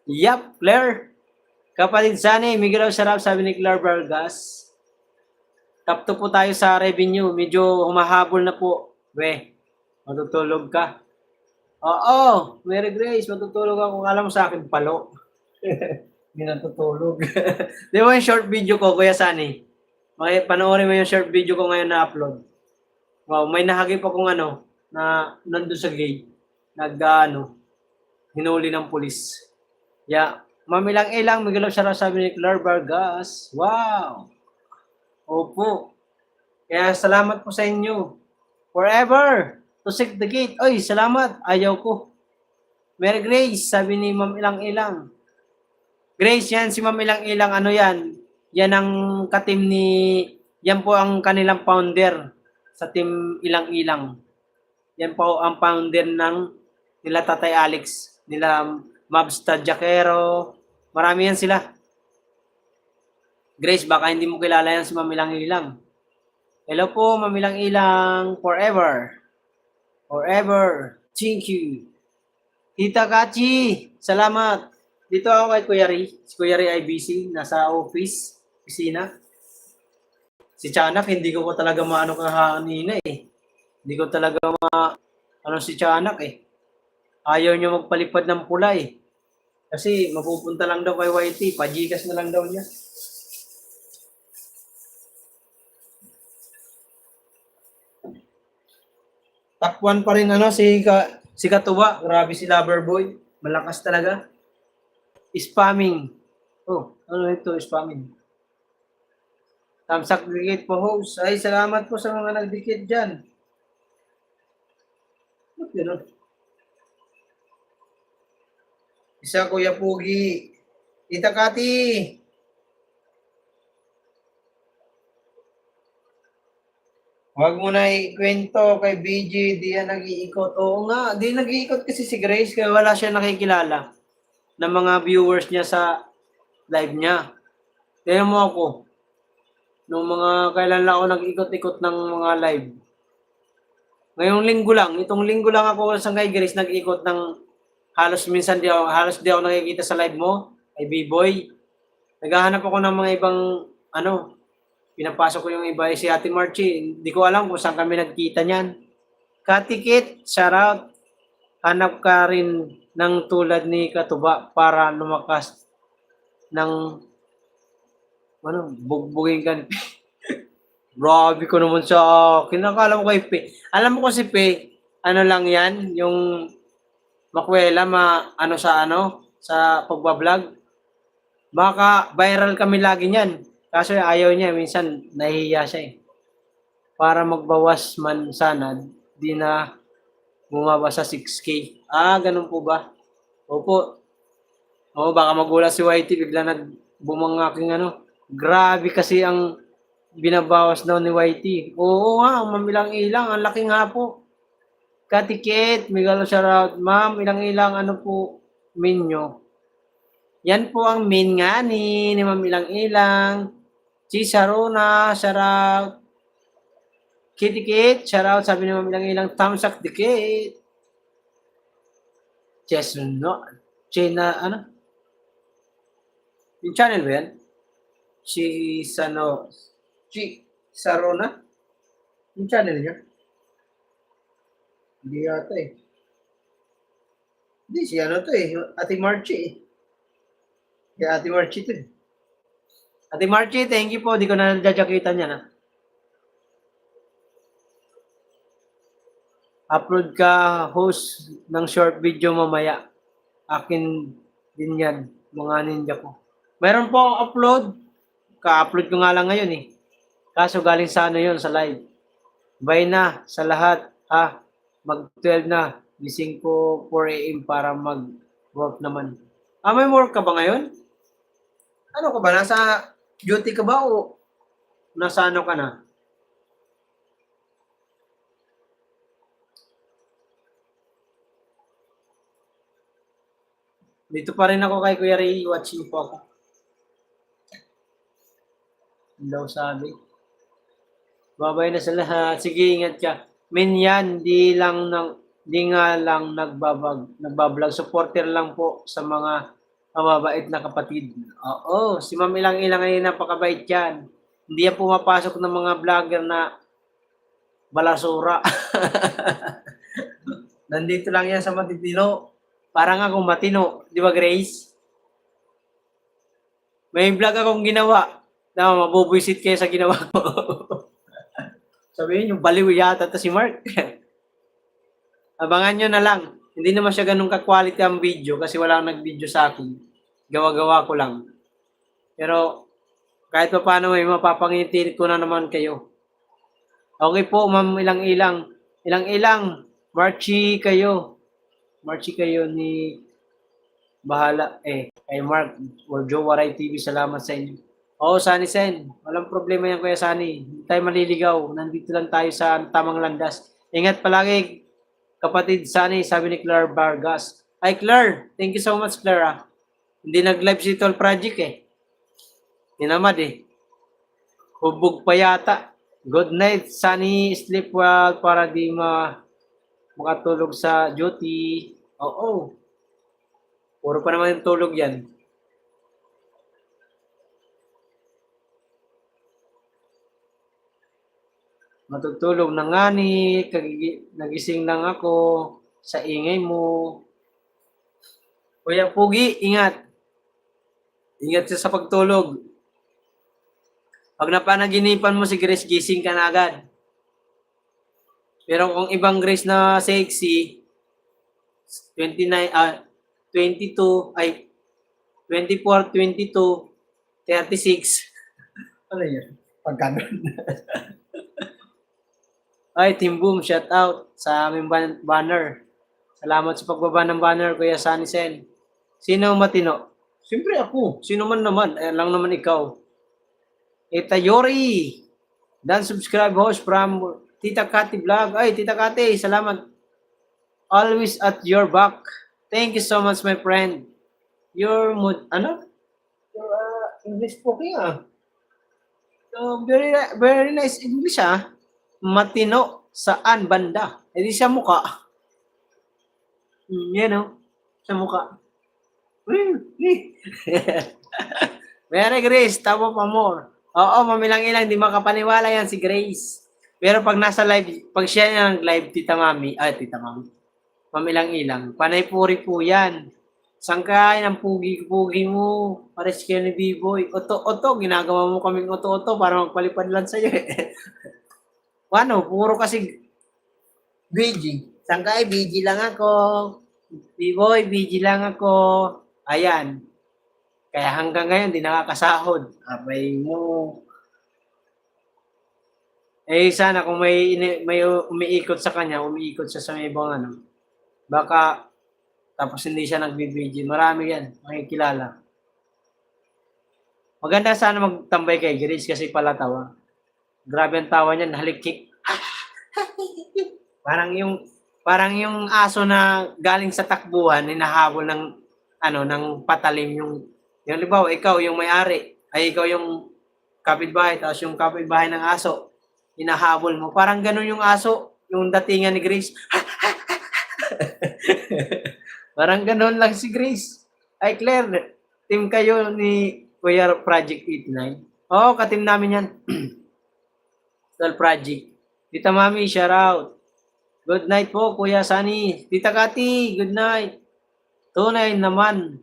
Yup, Claire. Kapatid Sani, Miguel Sarap, sabi ni Claire Vargas. Top 2 po tayo sa revenue. Medyo humahabol na po. Matutulog ka. Oo, Mary Grace, matutulog ako. Kala mo sa akin, palo. Hindi natutulog. Di ba yung short video ko, Kuya Sani? Panoorin mo yung short video ko ngayon na upload. Wow, may nahagip akong na nandun sa gate. Hinuli ng pulis. Yeah. Ma'am Ilang-Ilang, Miguel Sarap, sabi ni Claire Vargas. Wow! Opo. Kaya salamat po sa inyo. Forever to seek the gate. Oy, salamat. Ayaw ko. Mary Grace, sabi ni Ma'am Ilang-Ilang. Grace, yan si Ma'am Ilang-Ilang. Yan? Yan ang ka-team yan po ang kanilang founder sa team Ilang-Ilang. Yan po ang founder nila Tatay Alex, nila Mabsta Jaquero. Marami yan sila. Grace, baka hindi mo kilala yan si Ma'am Ilang-Ilang. Hello po, Ma'am Ilang-Ilang. Forever. Forever. Thank you. Tita Kachi, salamat. Dito ako kay Kuya Ri. Si Kuya Ri IBC, nasa office, opisina. Si Chanak, hindi ko talaga maano kahanina Hindi ko talaga si Chanak Ayaw niya magpalipad ng pula Kasi mapupunta lang daw kay YT, pajigas na lang daw niya. Top 1 pa rin si Katuwa. Grabe si Loverboy. Malakas talaga. Spamming. Oh, ano ito? Spamming. Tamsak dikit po, host. Ay, salamat po sa mga nagdikit dyan. ganun. Isa, Kuya Pugi. Tita Kati. Huwag mo na ikwento kay BG, di yan nag-iikot. Oo nga, di nag-iikot kasi si Grace kaya wala siya nakikilala ng mga viewers niya sa live niya. Tingnan mo ako, nung mga kailan lang ako nag-ikot-ikot ng mga live. Ngayong linggo lang, itong linggo lang ako sa kay Grace nag-ikot ng halos minsan halos di ako nakikita sa live mo, kay B-Boy. Naghahanap ako ng mga ibang, pinapasok ko yung iba, si Ate Marchie. Hindi ko alam kung saan kami nagkita niyan. Katikit, shout out. Hanap ka rin ng tulad ni Katuba para lumakas ng, bugbugin ka. Grabe ko naman sa kinakala mo kay Pe. Alam mo ko si Pe, lang yan, yung makwela, sa pagbablog. Baka viral kami lagi niyan. Kaso ayaw niya, minsan nahihiya siya eh. Para magbawas man sana, di na bumaba sa 6K. Ganun po ba? Opo. Oo, baka magulat si YT, bigla nagbumang aking Grabe kasi ang binabawas daw ni YT. Oo nga, mamilang-ilang, ang laki nga po. Katikit, Miguel shoutout. Ma'am, ilang-ilang po, minyo. Yan po ang min nga ni Ma'am ilang-ilang. Si Sarona, shoutout. Kitikit, shoutout, sabi ni Ma'am ilang-ilang. Tamsak dikit. Chesuno. China, yung channel ba yan? Si Sarona? Yung channel niya? Hindi yata eh. Hindi, si to eh. Ate Marchie eh. Kaya Ate Marchie to eh. Ate Marchie, thank you po. Di ko na nadyajakitan yan Upload ka, host ng short video mamaya. Akin din yan, mga ninja ko. Meron po akong upload. Ka-upload ko nga lang ngayon eh. Kaso galing sa yun, sa live. Bye na sa lahat. Mag-12 na. Gising ko 4 AM para mag-work naman. May work ka ba ngayon? Ano ka ba? Nasa duty ka ba o nasa ka na? Dito pa rin ako kay Kuya Ray. Watching po ako. Ano daw sabi? Babay na sa lahat. Sige, ingat ka. Yan, di nga lang nagbablog. Supporter lang po sa mga mababait na kapatid. Oo, si Ma'am ilang-ilang ay napakabait yan. Hindi yan pumapasok ng mga vlogger na balasura. Nandito lang yan sa matitino. Parang akong matino. Di ba, Grace? May vlog akong ginawa na mabubuisit kayo sa ginawa ko. Sabihin yung baliw yata si Mark. Abangan nyo na lang. Hindi naman siya ganun ka-quality ang video kasi wala nag-video sa akin. Gawa-gawa ko lang. Pero kahit pa paano may mapapangiti ko na naman kayo. Okay po, Ma'am ilang-ilang. Ilang-ilang. Marchie kayo ni bahala kay Mark or Joe Waray TV. Salamat sa inyo. Sunny Sen. Walang problema yan, Kuya Sunny. Hindi tayo maliligaw. Nandito lang tayo sa tamang landas. Ingat palagi, kapatid Sunny, sabi ni Claire Vargas. Ay, Claire. Thank you so much, Claire. Hindi nag-live si Tol Project Tinamad Hubog pa yata. Good night, Sunny. Sleep well para di makatulog sa duty. Oo. Puro pa naman yung tulog yan. Matutulog na nga nagising lang ako sa ingay mo. Kuya Pugi, ingat. Ingat sa pagtulog. Pag napanaginipan mo si Grace, gising ka na agad. Pero kung ibang Grace na sexy, 24, 22, 36. Ano yan? Pagkanon. Ay, Team Boom, shout out sa aming banner. Salamat sa pagbaba ng banner, Kuya Sunny Sen. Sino ang matino? Siyempre ako. Sino man naman. Ayan lang naman ikaw. Eta Yori. Dan subscribe host from Tita Kati Vlog. Ay, Tita Kati, salamat. Always at your back. Thank you so much, my friend. Your mood, ano? Your English speaking, ah. So, very nice English, ah. Matino. Saan banda? Eh di sa mukha. Yan, oh. Sa mukha. Very Grace, top of more. Oo, mamilang ilang, di makapaniwala yan si Grace. Pero pag nasa live, pag siya yung live, Tita Mami, mamilang ilang, panay puri po yan. Saan ka ng pugi-pugi mo? Pares kayo ni B-Boy. Oto, ginagawa mo kaming oto-oto para magpalipad lang sa'yo. Ano, puro kasi BG. Saan ka? BG lang ako. B-Boy, BG lang ako. Ayan. Kaya hanggang ngayon, di nakakasahod. Abay mo. Eh, sana kung may umiikot sa kanya, umiikot siya sa may ibang ano, baka tapos hindi siya nagbibigay. Marami yan, makikilala. Maganda sana magtambay kay Grace kasi pala tawa. Grabe ang tawa niya, halikik. parang yung aso na galing sa takbuhan, hinahabol ng ng patalim yung halimbawa, ikaw yung may-ari, ay ikaw yung kapitbahay, tapos yung kapitbahay ng aso, hinahabol mo. Parang ganun yung aso, yung datingan ni Grace. Parang ganun lang si Grace. Ay, Claire, team kayo ni Kuya Project 89. Oo, ka-team namin yan. Sol Project. Tita Mami, shout out. Good night po, Kuya Sunny. Tita Kati, good night. Tunay naman.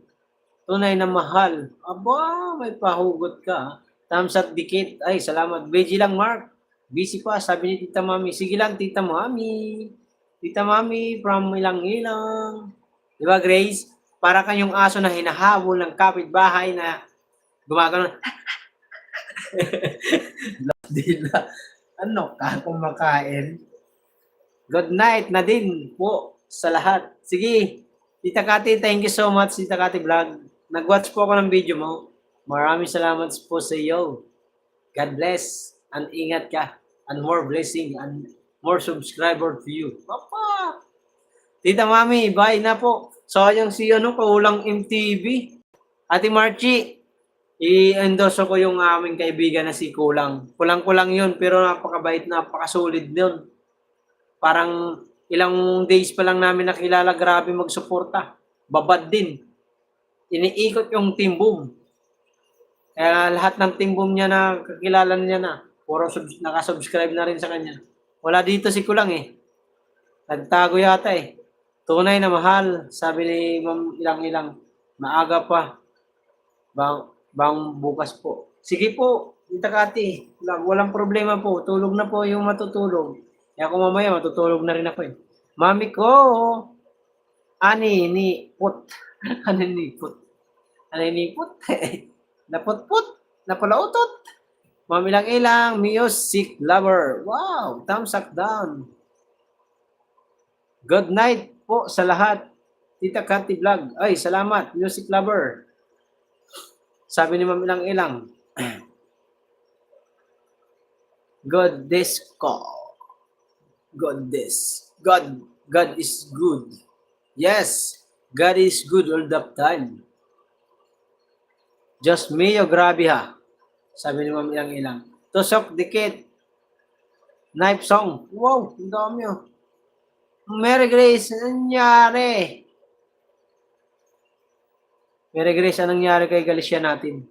Tunay na mahal. Aba, may pahugot ka. Thumbs up dikit. Ay, salamat. Beji lang, Mark. Busy pa, sabi ni Tita Mami. Sige lang, Tita Mami. Tita Mami, from ilang-ilang. Di ba, Grace? Para kayong aso na hinahabol ng kapitbahay na gumagano. Dila. Ano ka kumakain? Good night na din po sa lahat. Sige, Tita Kati, thank you so much, Tita Kati Vlog. Nag-watch po ako ng video mo. Maraming salamat po sa iyo. God bless and ingat ka and more blessing and more subscriber to you. Papa! Tita Mami, bye na po. Sayang si kaulang MTV. Ate Marchi, i-endorse ko yung aming kaibigan na si Kulang. Kulang-kulang yun, pero napakabait, napakasulit yun. Parang ilang days pa lang namin nakilala, grabe magsuporta. Babad din. Iniikot yung Team Boom. Kaya lahat ng Team Boom niya na kakilala niya na, puro nakasubscribe na rin sa kanya. Wala dito si Kulang eh. Nagtago yata eh. Tunay na mahal, sabi ni Ma'am ilang-ilang. Maaga pa. Bang bukas po. Sige po, Tita Kati. Walang problema po. Tulog na po yung matutulog. Kaya kung mamaya matutulog na rin ako eh. Mami ko, ani ni put. Ani ni put. Ani ni put. Naput-put. Napalautot. Mami lang ilang. Music lover. Wow. Thumbs up down. Good night po sa lahat. Tita Kati Vlog. Ay, salamat. Music lover. Sabi ni Ma'am ilang-ilang. God is good. Yes, God is good all the time. Just Mio, grabe ha. Sabi ni Ma'am ilang-ilang. Tusok, dikit. Knife song. Wow, ang dami oh. Mary Grace, anong nangyari? Mary Grace, anong nangyari kay Galicia natin?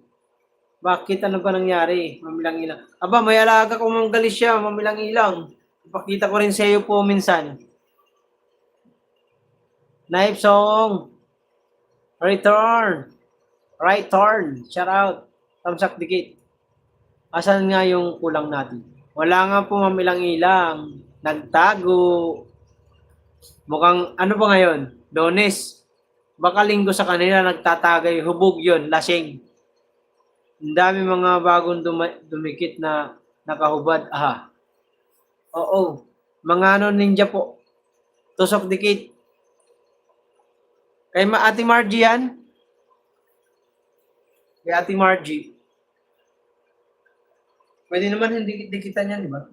Bakit ano ba nangyari? Mamilang-ilang. Aba, may alaga ko mga Galicia, mamilang-ilang. Ipakita ko rin sa iyo po minsan. Knife song. Return. Right turn. Shout out. Tamsak dikit. Asan nga yung kulang natin? Wala nga po mamilang-ilang. Nagtago. Mukhang, ano ba ngayon? Lunes. Baka linggo sa kanila nagtatagay. Hubog yun, lasing. Ang dami mga bagong dumikit na nakahubad. Aha. Oo. Mga ninja po. Tusok dikit. Kay Ate Margie yan. Kay Ate Margie. Pwede naman hindi dikitan yan, di ba?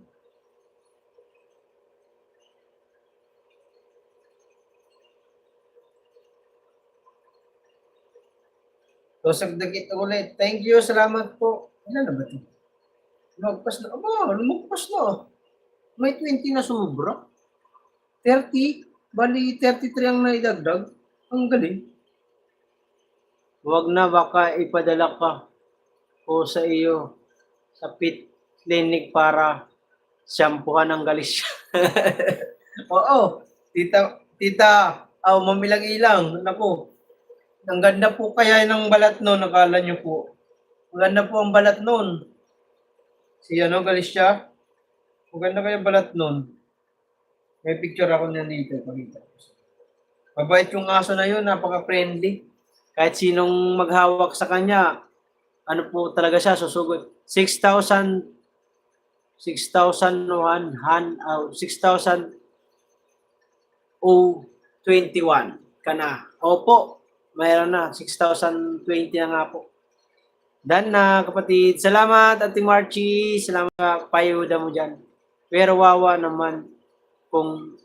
So, sagdagit ulit. Thank you, salamat po. Ilan na ba ito? Lumagpas na. Aba, lumagpas na. May 20 na sumubra. 30. Bali, 33 ang naidagdag. Ang galing. Huwag na, baka ipadala ka po sa iyo sa pit clinic para shampoohan ng galis. Oo. Tita, mamilang ilang. Naku. Ang ganda po kaya ng balat noon, nakala nyo po. Ang ganda po ang balat noon. Si Galicia. Ang ganda kaya balat noon. May picture ako niyan dito. Pakita. Mabait yung aso na yun, napaka-friendly. Kahit sinong maghawak sa kanya, ano po talaga siya, susugod. 6,000 6,021 ka na. Opo, mayroon na. 6,020 na nga po. Dan na, kapatid. Salamat, Ate Marchie. Salamat ka, payuda mo dyan. Pero wawa naman kung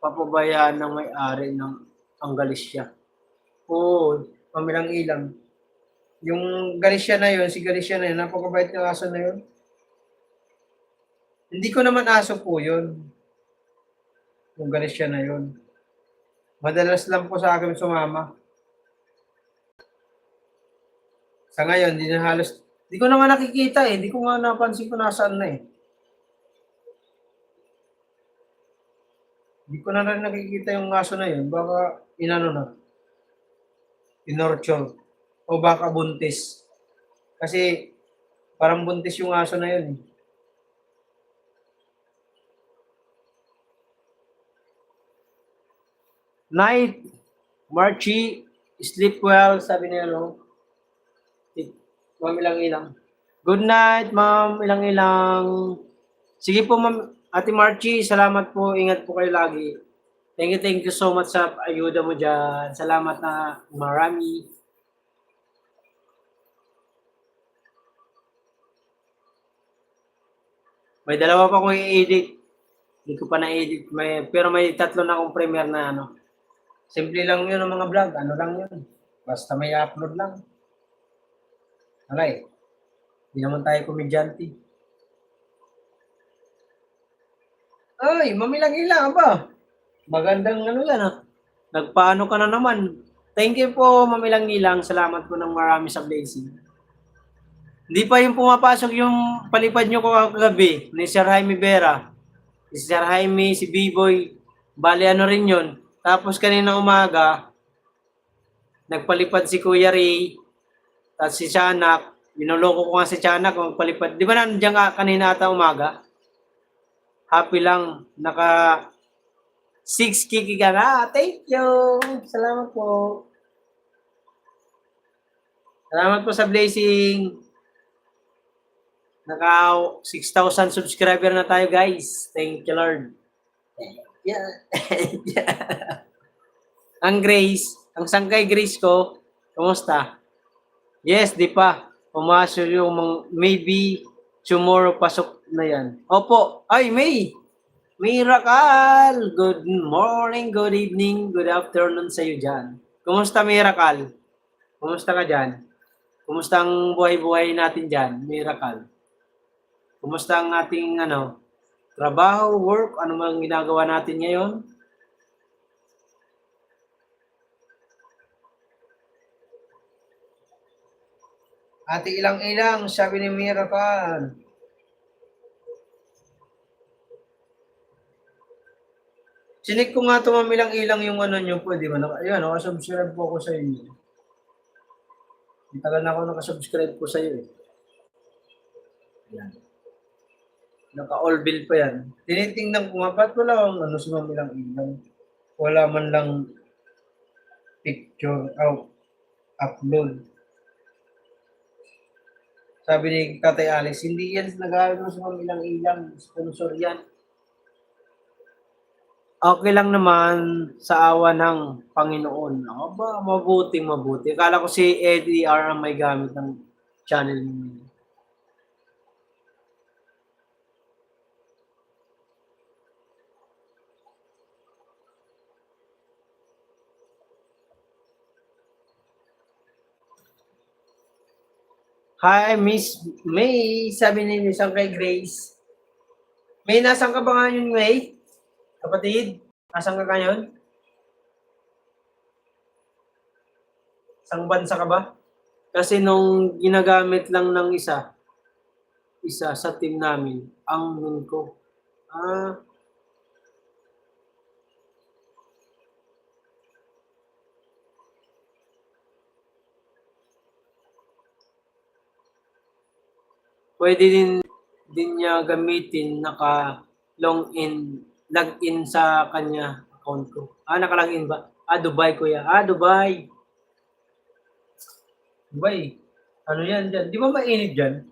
papabayaan ng may-ari ng ang Galicia. Oo, pamilang ilang. Yung Galicia na yun, si Galicia na yun, napakabait ng aso na yun. Hindi ko naman aso po yun. Yung Galicia na yun. Madalas lang po sa akin sumama. Sa ngayon, di na halos, di ko naman nakikita eh. Di ko nga napansin ko nasaan na eh. Di ko na rin nakikita yung aso na yun. Baka inano na. Inorture. O baka buntis. Kasi parang buntis yung aso na yun. Night, Marchie, sleep well, sabi niya, no? Ma'am, ilang-ilang. Good night, ma'am, ilang-ilang. Sige po, ma'am, Ate Marchie, salamat po, ingat po kayo lagi. Thank you so much sa ayuda mo dyan. Salamat na marami. May dalawa pa akong i-edit. Hindi ko pa na-edit. Pero may 3 na akong premiere na ano. Simple lang yun ang mga vlog. Ano lang yun. Basta may upload lang. Alay. Hindi naman tayo komedyante. Ay, mamilang-ilang ba? Magandang ano yan ha. Nagpaano ka na naman. Thank you po, mamilang-ilang. Salamat po ng marami sa blessing. Hindi pa yung pumapasok yung palipad nyo ko kagabi ni Sir Jaime Vera. Si Sir Jaime, si B-Boy. Bali ano rin yun. Tapos kanina umaga, nagpalipad si Kuya Ray. Tapos si Tiyanak. Binuloko ko nga si Tiyanak magpalipad. Di ba nandiyan ka kanina ata umaga? Happy lang. Naka 6 kiki ka na. Thank you. Salamat po. Salamat po sa blessing. Naka 6,000 subscriber na tayo, guys. Thank you, Lord. Yeah. Ang Grace, ang sangkay Grace ko, kumusta? Yes, di pa. Pumasok yung maybe tomorrow pasok na yan. Opo. Ay, May. Miracle. Good morning, good evening, good afternoon sa iyo dyan. Kumusta, Miracle? Kumusta ka dyan? Kumusta ang buhay-buhay natin dyan, Miracle? Kumusta ang ating trabaho, work, ano mang ginagawa natin ngayon? Ate ilang-ilang, sabi ni Miracle. Sinik ko nga ito mamilang-ilang yung ano nyo po, di ba? Ayan, nakasubscribe po ako sa inyo. Tagal na ako nakasubscribe po sa iyo eh. Ayan. Naka-all bill pa yan. Tinitingnan ko nga, ba't wala akong sa mamilang-ilang? Wala man lang picture, upload. Sabi ni Tatay Alex, hindi yan nag-aaral sa mamilang-ilang. Sponsor yan. Okay lang naman sa awa ng Panginoon. Aba, mabuting mabuti. Akala ko si Eddie R ang may gamit ng channel mo. Hi, Miss May. Sabi ni isang kay Grace. May, nasan ka ba ngayon, May? Kapatid, nasan ka ngayon? Sang bansa ka ba? Kasi nung ginagamit lang ng isa sa team namin, ang nun ko. Ah, pwede din niya gamitin login sa kanya account ko. Naka-login ba? Dubai kuya. Dubai. Dubai. Ano yan dyan? Di ba mainit dyan?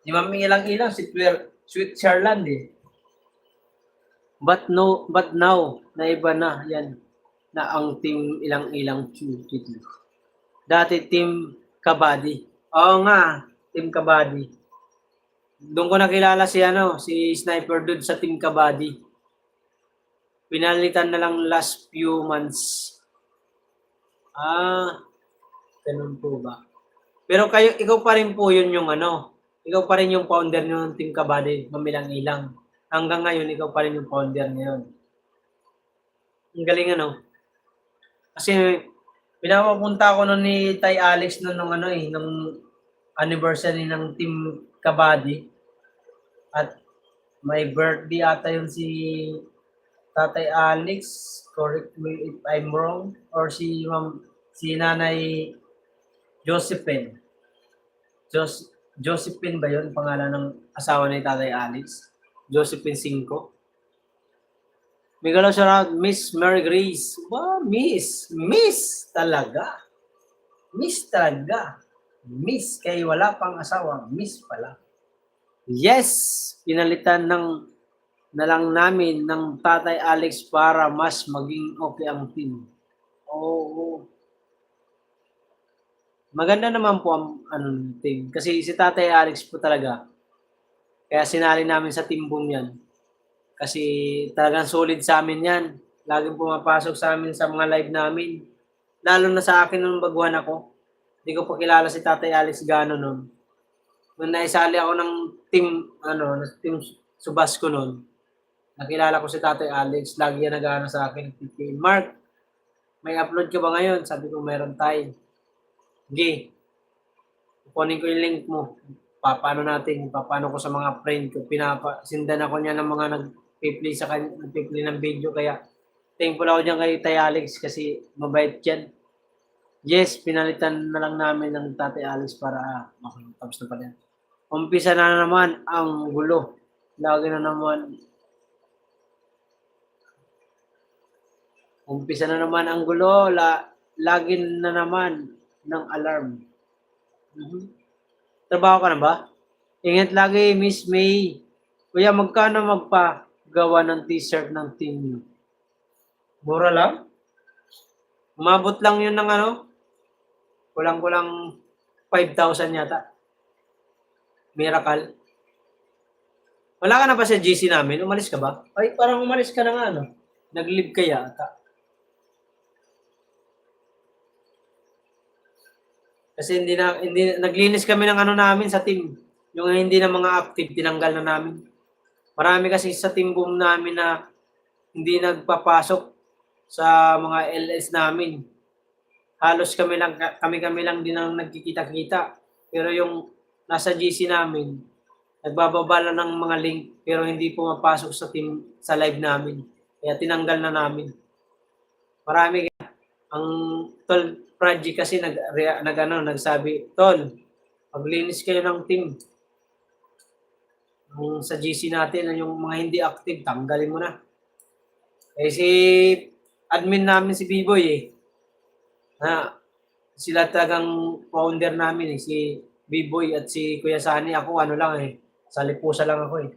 Di ba may ilang-ilang Switzerland eh. But now, na iba na yan. Na ang team ilang-ilang QTT. Dati team Kabady. Oo nga, team Kabady. Doon ko nakilala si Sniper Dude sa team Kabady. Pinalitan na lang last few months. Ganun po ba? Pero ikaw pa rin po yun yung ikaw pa rin yung founder ng team Kabady, mamilang-ilang. Hanggang ngayon, ikaw pa rin yung founder ngayon. Ang galing Kasi pinapapunta ako nun ni Tay Alex nung anniversary ng Team Kabady. At may birthday ata yun si Tatay Alex, correct me if I'm wrong, or si Nanay Josephine. Josephine ba yun, pangalan ng asawa ni Tatay Alex? Josephine 5. May galaw siya Miss Mary Grace. Miss talaga. Miss talaga. Miss, kay wala pang asawa. Miss pala. Yes! Pinalitan na lang namin ng Tatay Alex para mas maging okay ang team. Oo. Maganda naman po ang team. Kasi si Tatay Alex po talaga. Kaya sinali namin sa team boom yan. Kasi talagang solid sa amin yan. Laging pumapasok sa amin sa mga live namin. Lalo na sa akin nung baguhan ako. Hindi ko pa kilala si Tatay Alex Gano nun. Nung naisali ako ng team Subasco nun, nakilala ko si Tatay Alex. Lagi yan nag-ano sa akin. Mark, may upload ka ba ngayon? Sabi ko, meron tayo. Sige. Kunin ko yung link mo. Paano ko sa mga friend ko. Sindan ako niya ng mga nag-play ng video. Kaya, thankful ako dyan kay Tay Alex kasi mabait yan. Yes, pinalitan na lang namin ng Tatay Alex para tapos na pala yan. Umpisa na naman ang gulo. Lagi na naman ang gulo. Lagi na naman ng alarm. Trabaho ka na ba? Ingat lagi, Miss May. Kuya, magkano magpagawa ng t-shirt ng team? Mura lang? Umabot lang yun ng kulang-kulang 5,000 yata. Miracle. Wala ka na ba sa GC namin? Umalis ka ba? Ay, parang umalis ka na nga, Nag-leave ka yata. Kasi hindi naglinis kami ng namin sa team. Yung hindi na mga active, tinanggal na namin. Marami kasi sa team boom namin na hindi nagpapasok sa mga LS namin. Halos kami lang din ang nagkikita-kita. Pero yung nasa GC namin, nagbababa lang ng mga link pero hindi pumapasok sa live namin. Kaya tinanggal na namin. Marami ang Tol Project kasi nagsabi, Tol, maglinis kayo ng team. Sa GC natin, yung mga hindi active, tanggalin mo na. Si admin namin si B-Boy sila talagang founder namin si B-Boy at si Kuya Sani. Ako sa lipusa lang ako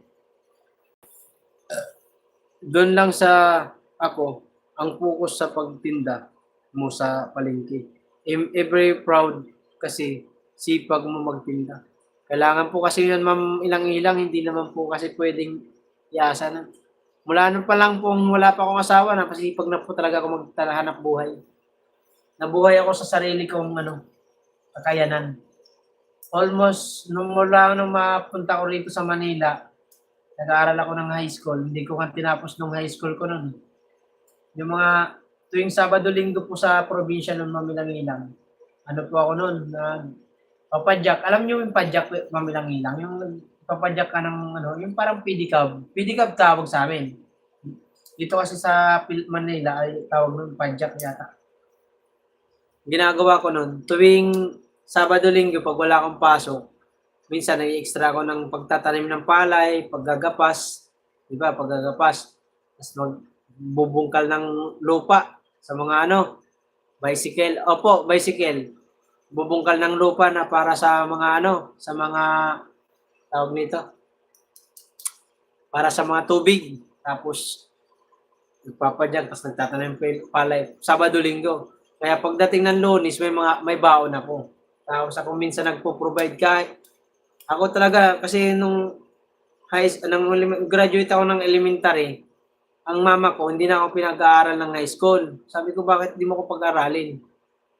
doon lang sa ako, ang focus sa pagtinda mo sa palengke. Every proud kasi sipag mo magtinda. Kailangan po kasi yun, ma'am, ilang-ilang, hindi naman po kasi pwedeng iasa na. Mula nung pa lang po, wala pa akong asawa, napasipag na po talaga ako maghanap buhay. Nabuhay ako sa sarili kong kakayanan. Almost, nung mapunta ko rito sa Manila, nag-aaral ako ng high school. Hindi ko nga tinapos nung high school ko nun. Yung mga tuwing Sabado-Linggo po sa probinsya ng Mamilangilang, ano po ako nun, papadyak. Alam niyo yung padyak, Mamilangilang? Yung papadyak ka ng yung parang pedicab. Pedicab tawag sa amin. Dito kasi sa Manila ay tawag nun padyak yata. Ginagawa ko nun, tuwing Sabado-Linggo pag wala akong pasok, minsan nag-extra ako ng pagtatanim ng palay, paggagapas, di ba, paggagapas, tapos magbubungkal ng lupa sa mga bicycle. Opo, bicycle. Bubungkal ng lupa na para sa mga sa mga tawag nito, para sa mga tubig. Tapos nagpapadyak, tapos nagtatanim palay, Sabado-Linggo. Kaya pagdating ng Lunes, may baon ako. Tapos ako minsan nagpo-provide ako talaga kasi nung graduate ako ng elementary, ang mama ko hindi na ako pinag-aaral ng high school. Sabi ko, bakit di mo ko pag-aralin?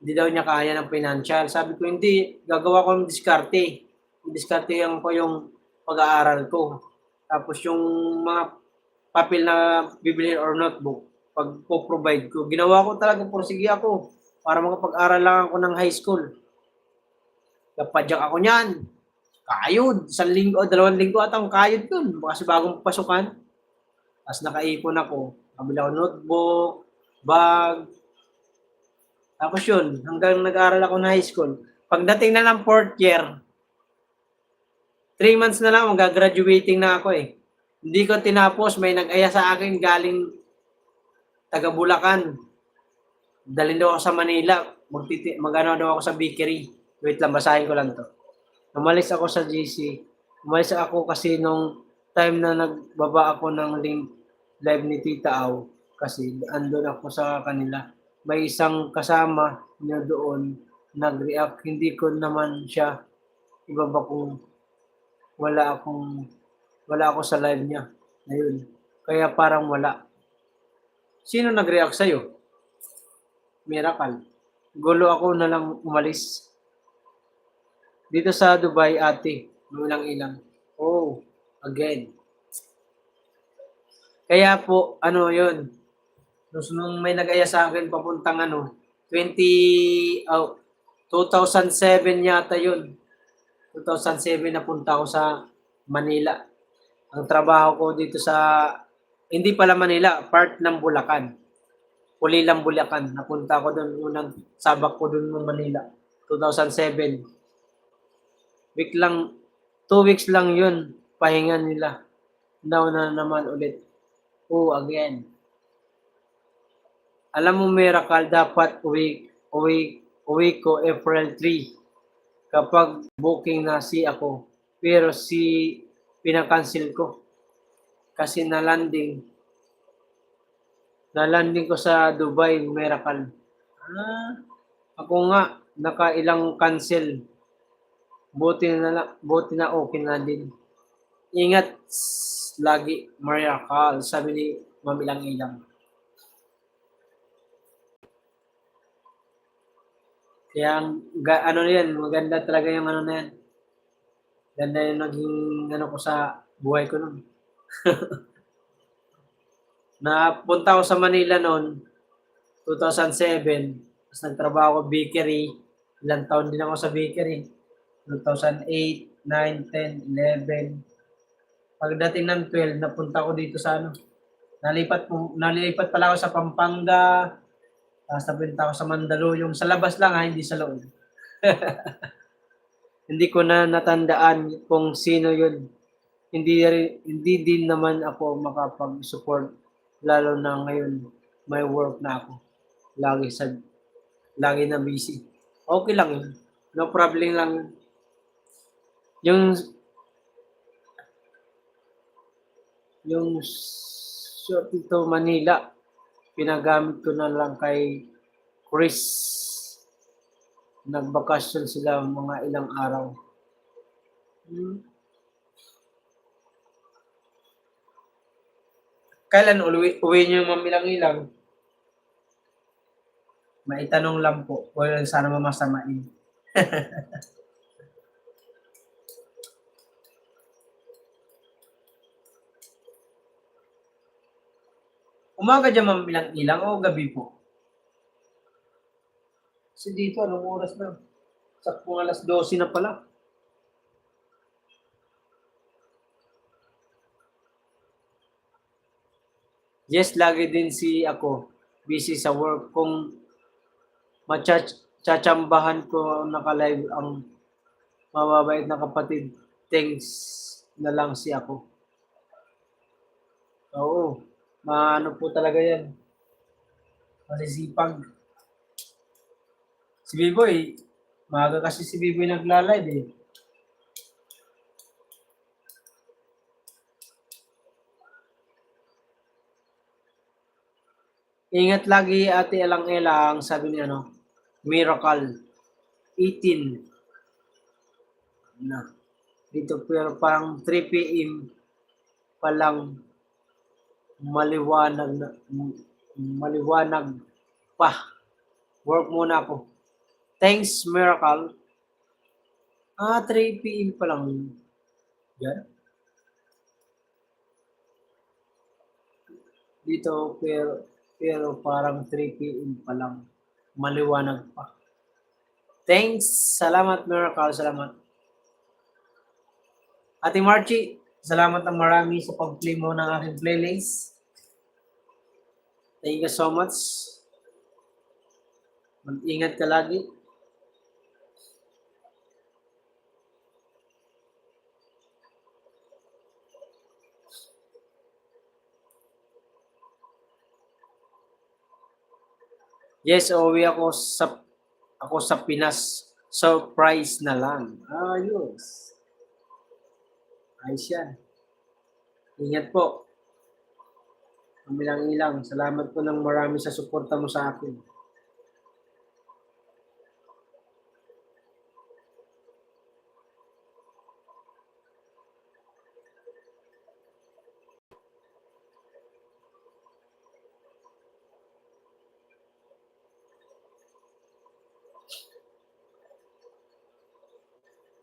Hindi daw niya kaya ng financial. Sabi ko, hindi, gagawa ko ng diskarte. Diskartehan ko yung pag-aaral ko. Tapos yung mga papel na bibili or notebook, pag po-provide ko, ginawa ko talaga, pursige ako para makapag-aral lang ako ng high school. Napadyak ako niyan. Kayod. 1 linggo, 2 linggo at ang kayod dun. Kasi bagong pasukan. Tapos nakaipon ako. Kabila ako notebook, bag. Tapos yun, hanggang nag-aaral ako na high school. Pagdating na ng 4th year, 3 months na lang, mag-graduating na ako eh. Hindi ko tinapos, may nag-aya sa akin galing taga Bulacan. Dalhin daw ako sa Manila. Mag-ano daw ako sa bakery. Wait lang, basahin ko lang to. Umalis ako sa GC. Umalis ako kasi nung time na nagbaba ako ng link live ni Tita Au. Kasi andun ako sa kanila. May isang kasama niya doon nag-react. Hindi ko naman siya ibaba kung wala ako sa live niya. Ayun. Kaya parang wala. Sino nag-react sa'yo? Miracle. Gulo ako na lang umalis. Dito sa Dubai, ate. Ilang-ilang. Oh, again. Kaya po, yun. Nung may nag-aya sa akin papuntang 2007 yata yun. 2007 napunta ako sa Manila. Ang trabaho ko dito hindi pala Manila, part ng Bulacan. Pulilang Bulacan. Napunta ko doon, unang sabak ko doon ng Manila. 2007. 2 weeks lang yun, pahinga nila. Now na naman ulit. Oh, again. Alam mo, Miracle, dapat uwi ko April 3 kapag booking na ako. Pero pinakancel ko. Kasi nalanding ko sa Dubai, Miracle. Ako nga, nakailang cancel. Buti na okay na din. Ingat lagi, Miracle, sabi ni Mamilang-ilang. Kaya, yan, maganda talaga yung na yan. Ganda yung naging ko sa buhay ko nun. Napunta ako sa Manila noon, 2007. Tapos nagtrabaho ako bakery. Ilang taon din ako sa bakery. 2008, 9, 10, 11. Pagdating ng 12, napunta ako dito sa nalipat pala ako sa Pampanga. Tapos napunta ako sa Mandaluyong. Sa labas lang hindi sa loob. Hindi ko na natandaan kung sino yun. Hindi din naman ako makapag-support. Lalo na ngayon, may work na ako. Lagi na busy. Okay lang yun. No problem lang yun. Yung Short ito Manila. Pinagamit ko na lang kay Chris. Nagbakasyon sila mga ilang araw. Kailan uwi niyo mamilang-ilang? Maitanong lang po. Wala sana mamasamain. Umaga dyan mamilang-ilang o gabi po? Kasi dito, anong oras na? Saktong alas 12 na pala. Yes, lagi din si ako busy sa work. Kung chachambahan ko naka-live ang mababait na kapatid, thanks na lang si ako. Oo, maano po talaga yan. Masisipag. Si Biboy, maaga kasi si Biboy nagla-live eh. Ingat lagi ate elang-elang, sabi ni ano, Miracle 18 na. Dito pero parang 3 p.m. pa lang maliwanag pa. Work muna ako. Thanks, Miracle. 3 p.m. pa lang. Yan. Dito pero parang 3 p.m. pa lang. Maliwanag pa. Thanks. Salamat, Miracle. Salamat. Ate Marchie, salamat ng marami sa pag-play mo ng aking playlist. Thank you so much. Mag-ingat ka lagi. Yes, uwi ako sa Pinas. Surprise na lang. Ayos. Ayos yan. Ingat po. Kamilang-ilang. Salamat po ng marami sa suporta mo sa akin.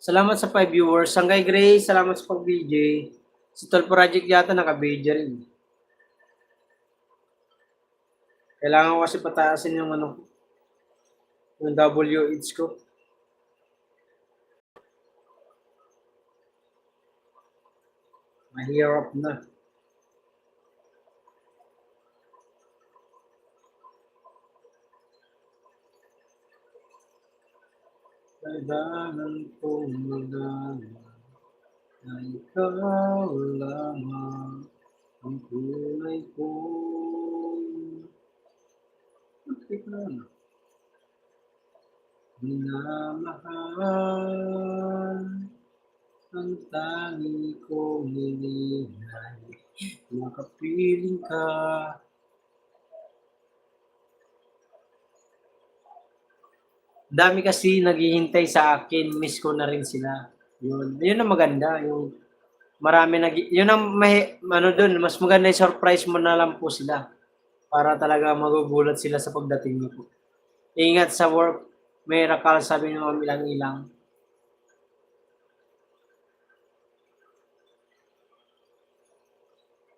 Salamat sa 5 viewers. Sanggay Grace, salamat sa pag-BJ. Si Tol Project yata naka-BJ rin. Kailangan ko kasi pataasin yung yung WH ko. Mahirap na. Kailangan kong magana na ikaw lamang ang tunay kong minamahal. Ang tangi kong hininay, makapiling ka. Dami kasi naghihintay sa akin, miss ko na rin sila. Yun ang maganda, yung marami yun ang doon, mas maganda yung surprise mo na lang po sila para talaga magugulat sila sa pagdating niyo po. Ingat sa work, Miracle, sabi ng mga ilang-ilang.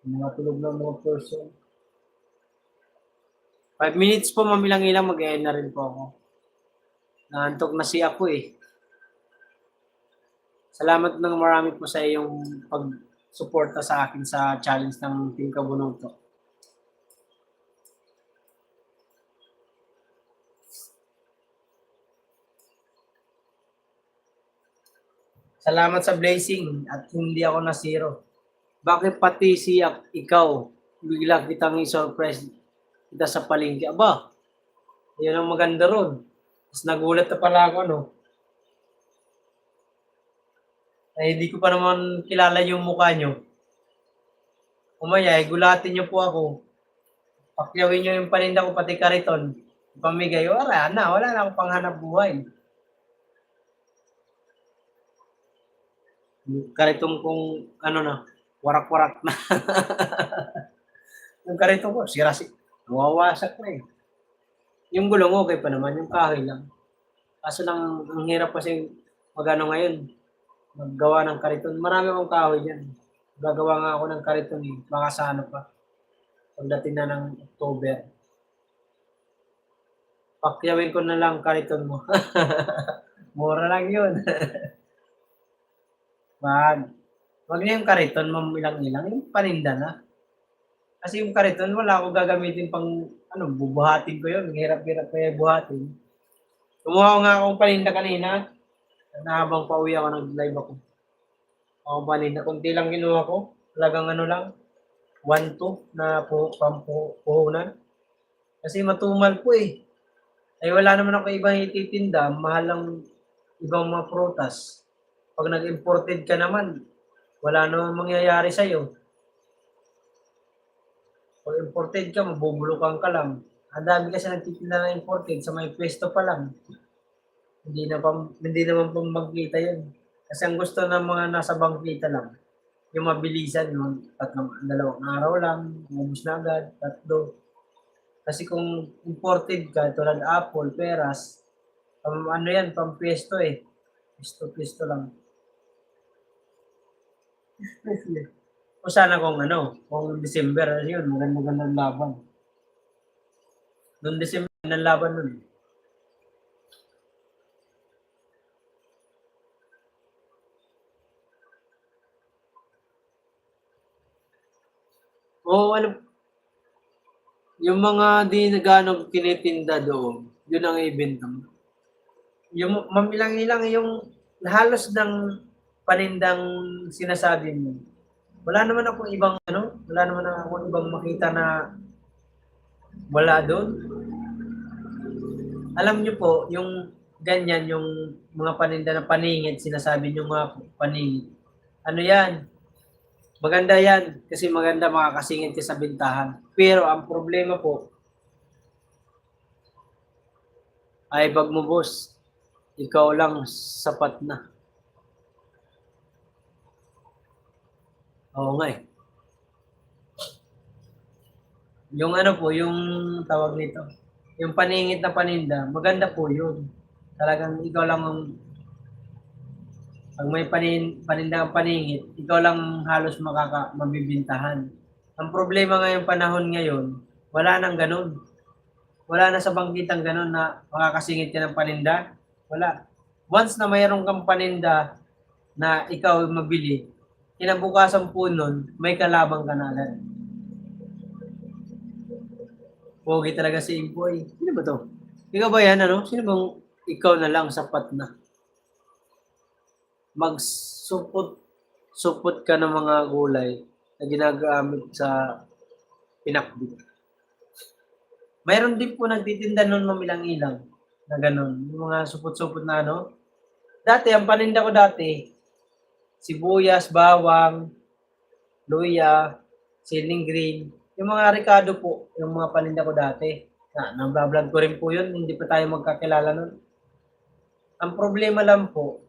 Mga tulog ng mga person. 5 minutes po mamilang-ilang, mag-end na rin po ako. Naantok na si ako eh. Salamat ng marami po sa iyong pag-suporta sa akin sa challenge ng Team Kabunoto. Salamat sa blessing at hindi ako na zero. Bakit pati ikaw, bigla kitang i-surprise kita sa palengke? Aba, yan ang maganda ron. Tapos nagulat na pala ako, Ay, hindi ko pa naman kilala yung mukha nyo. Umaya, gulatin niyo po ako. Pakyawin niyo yung paninda ko pati kariton. Pamigay, wala na akong panghanap buhay. Yung kariton kong, ano na, warak-warak na. Yung kariton ko, nawawasak na eh. Yung gulong okay pa naman, yung kahoy lang. Kaso lang, ang hirap kasi magano ngayon, maggawa ng kariton. Marami akong kahoy dyan. Gagawa nga ako ng kariton eh. Baka sa ano pa. Pagdating na ng October. Pakyawin ko na lang kariton mo. Mura lang yun. Wag na yung kariton, mamilang-ilang. Yung paninda na. Kasi yung kariton, wala ako gagamitin pang, bubuhatin ko yun. Hirap-hirap kaya buhatin. Kumuha ko nga akong paninda kanina. Na habang pauwi ako, nag-live ako. Ako paninda. Kunti lang kinuha ko. Talagang ano lang. 1-2 na pampuhunan. Kasi matumal po eh. Ay wala naman ako ibang ititinda. Mahal ang ibang mga prutas. Pag nag-imported ka naman, wala namang mangyayari sa'yo. Pag imported ka, mabubulukan ka lang. Ang dami kasi nagtitinda ng imported sa may pwesto pa lang. Hindi naman pambangkita yun. Kasi ang gusto ng mga nasa bangkita lang, yung mabilisan, yung 2 araw lang, ubus na agad, 3. Kasi kung imported ka, tulad apple, peras, pang pwesto eh. Pwesto lang. O sana kung December, yun, magandang laban. Noong December, ng laban nun. Oo, yung mga di na gaano kinitinda doon, yun ang ibenta mo. Yung mamilang-ilang yung halos ng panindang sinasabi mo. Wala naman akong ibang makita na wala doon. Alam niyo po, yung ganyan, yung mga paninda na paningit, sinasabi niyo mga paningit. Ano yan? Maganda yan kasi maganda makakasingit ka sa bintahan. Pero ang problema po ay bag mo boss, ikaw lang sapat na. Oo nga eh. Yung yung tawag nito, yung paningit na paninda, maganda po yun. Talagang ikaw lang pag may paninda ang paningit, ikaw lang halos mabibintahan. Ang problema ngayong panahon ngayon, wala nang ganun. Wala na sa bangkitang ganun na makakasingit ka ng paninda. Wala. Once na mayroon kang paninda na ikaw mabili, kinabukasan po nun, may kalabang ka na agad. Pogi talaga si Impoy. Sino ba to? Ikaw ba yan, Sino bang ikaw na lang sapat na? Supot ka ng mga gulay na ginagamit sa pinakbit. Mayroon din po nagtitinda nun mamilang-ilang na gano'n. Yung mga supot-supot na Dati, ang paninda ko dati, sibuyas, bawang, luya, siling green, yung mga Ricardo po, yung mga paninda ko dati. Nang-vlog ko rin po yun, hindi pa tayo magkakilala nun. Ang problema lang po,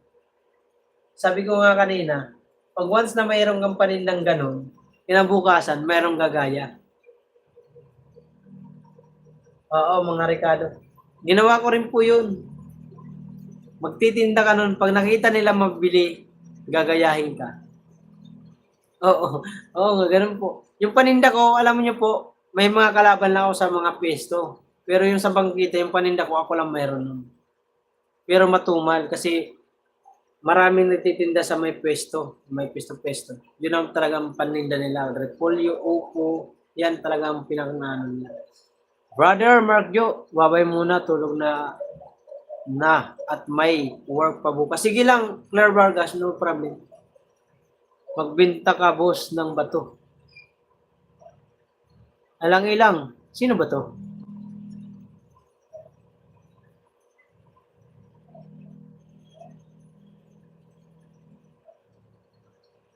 sabi ko nga kanina, pag once na mayroong kang panindang ganon, kinabukasan, mayroong gagaya. Oo, mga Ricardo. Ginawa ko rin po yun. Magtitinda ka nun, pag nakita nila mabili, gagayahin ka. Oo, ganun po. Yung paninda ko, alam niyo po, may mga kalaban lang ako sa mga pwesto. Pero yung sa bangkita, yung paninda ko, ako lang mayroon nun. Pero matumal kasi maraming nagtitinda sa may pwesto. May pwesto. Yun ang talagang paninda nila. Repolyo, upo, yan talagang pinakanaano nila. Brother Mark Jo, babay muna, tulog na at may work pa bukas. Sige lang, Claire Vargas, no problem. Magbenta ka, boss, ng bato. Alang-ilang. Sino ba to?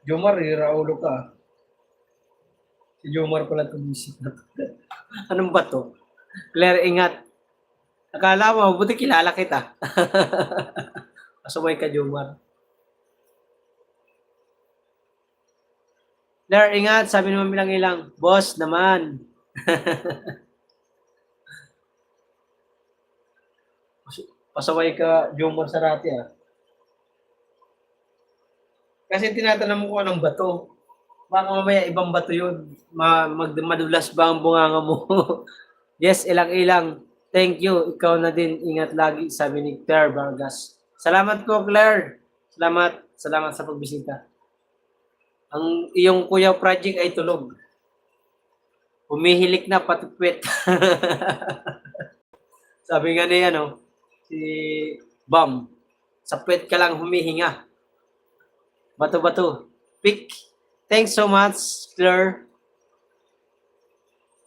Jomar, Raulo ka. Si Jomar pala ito visit na to. Anong ba to? Claire, ingat. Akala mo, buti kilala kita. Pasumay ka, Jomar. Claire, ingat. Sabi naman bilang ilang, boss naman. Pasaway ka, Jomar Sarati ah. Kasi tinatanong mo kung anong bato. Baka mamaya ibang bato yun. Madulas ba ang bunganga mo? Yes, ilang-ilang. Thank you. Ikaw na din. Ingat lagi, sabi ni Claire Vargas. Salamat po, Claire. Salamat sa pagbisita. Ang iyong kuya project ay tulog. Humihilik na patupwet. Sabi nga ni si Bam, sa puwet ka lang humihinga. Bato-bato. Pick. Thanks so much, Claire.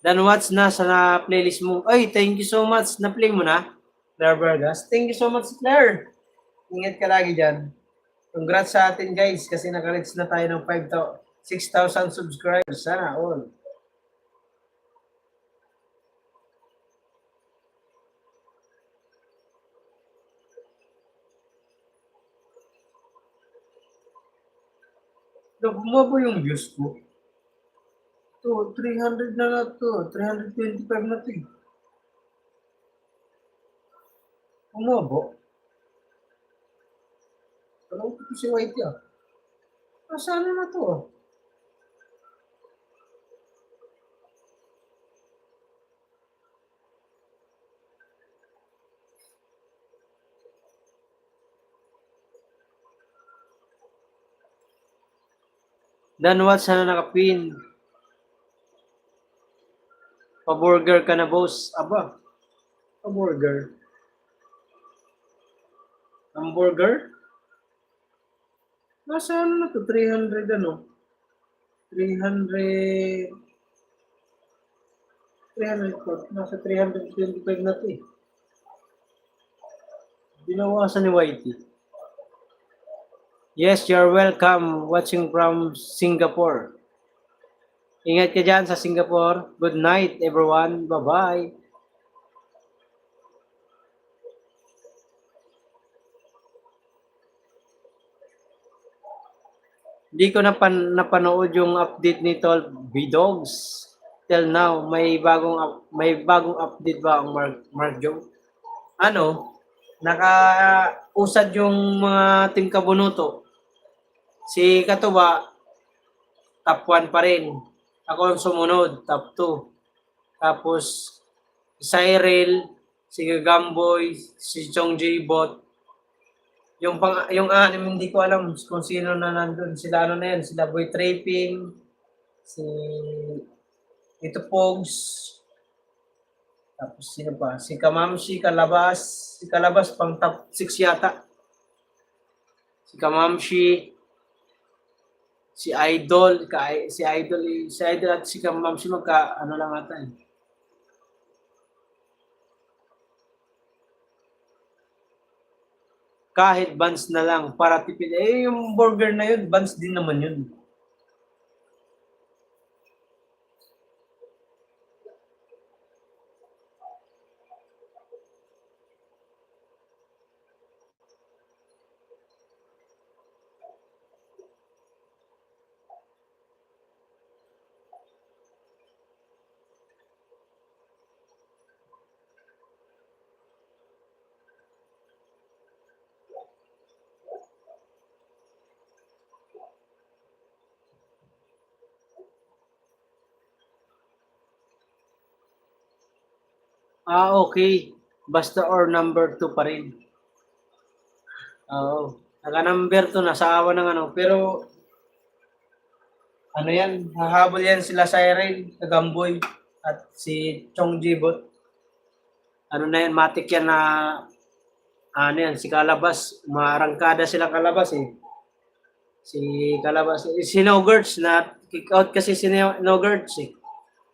Dan what's na sa playlist mo? Ay, thank you so much. Na-play mo na, Claire Vargas. Thank you so much, Claire. Ingat ka lagi dyan. Congrats sa atin, guys, kasi naka-reach na tayo ng 6,000 subscribers. Sana all. Bumaba yung views ko. Ito, 300 na to. 325 na to. Bumaba. Parang ito si Whitey ah. Sana na to. Dan what sana nakapin. Pa-burger ka na, boss. Aba. Pa-burger. Hamburger? Nasa na to? 300 ano? 300... 300 nasa 325 na to eh. Binawasan ni Whitey. Yes, you're welcome watching from Singapore. Ingat ka dyan sa Singapore. Good night, everyone. Bye-bye. Hindi ko napanood yung update ni Tol B-Dogs. Till now, may bagong update ba ang Mark Joe? Nakausad yung mga Team Kabunuto. Si Katuba, top 1 pa rin. Ako ang sumunod, top 2. Tapos, si Cyril, si Gagamboy, si Chong J-Bot. Yung anim, hindi ko alam kung sino na nandun. Sila na yan, sila Boy Tripping, si Ito Pogs, tapos sino pa? Si Kamamshi, Kalabas. Si Kalabas, pang top 6 yata. Si Kamamshi, si Idol at si Kamamshi lang ata eh. Kahit buns na lang para tipid. Yung burger na yun, buns din naman yun. Okay. Basta or number 2 pa rin. Oo. Naka-number 2 na sa awa ng Pero, yan, hahabol yan sila Cyril, Kagamboy, at si Chong Jibot. Na yan, matik yan na, si Kalabas. Maarangkada sila Kalabas eh. Si Kalabas, si Nogerts na, kick out kasi si Nogerts eh.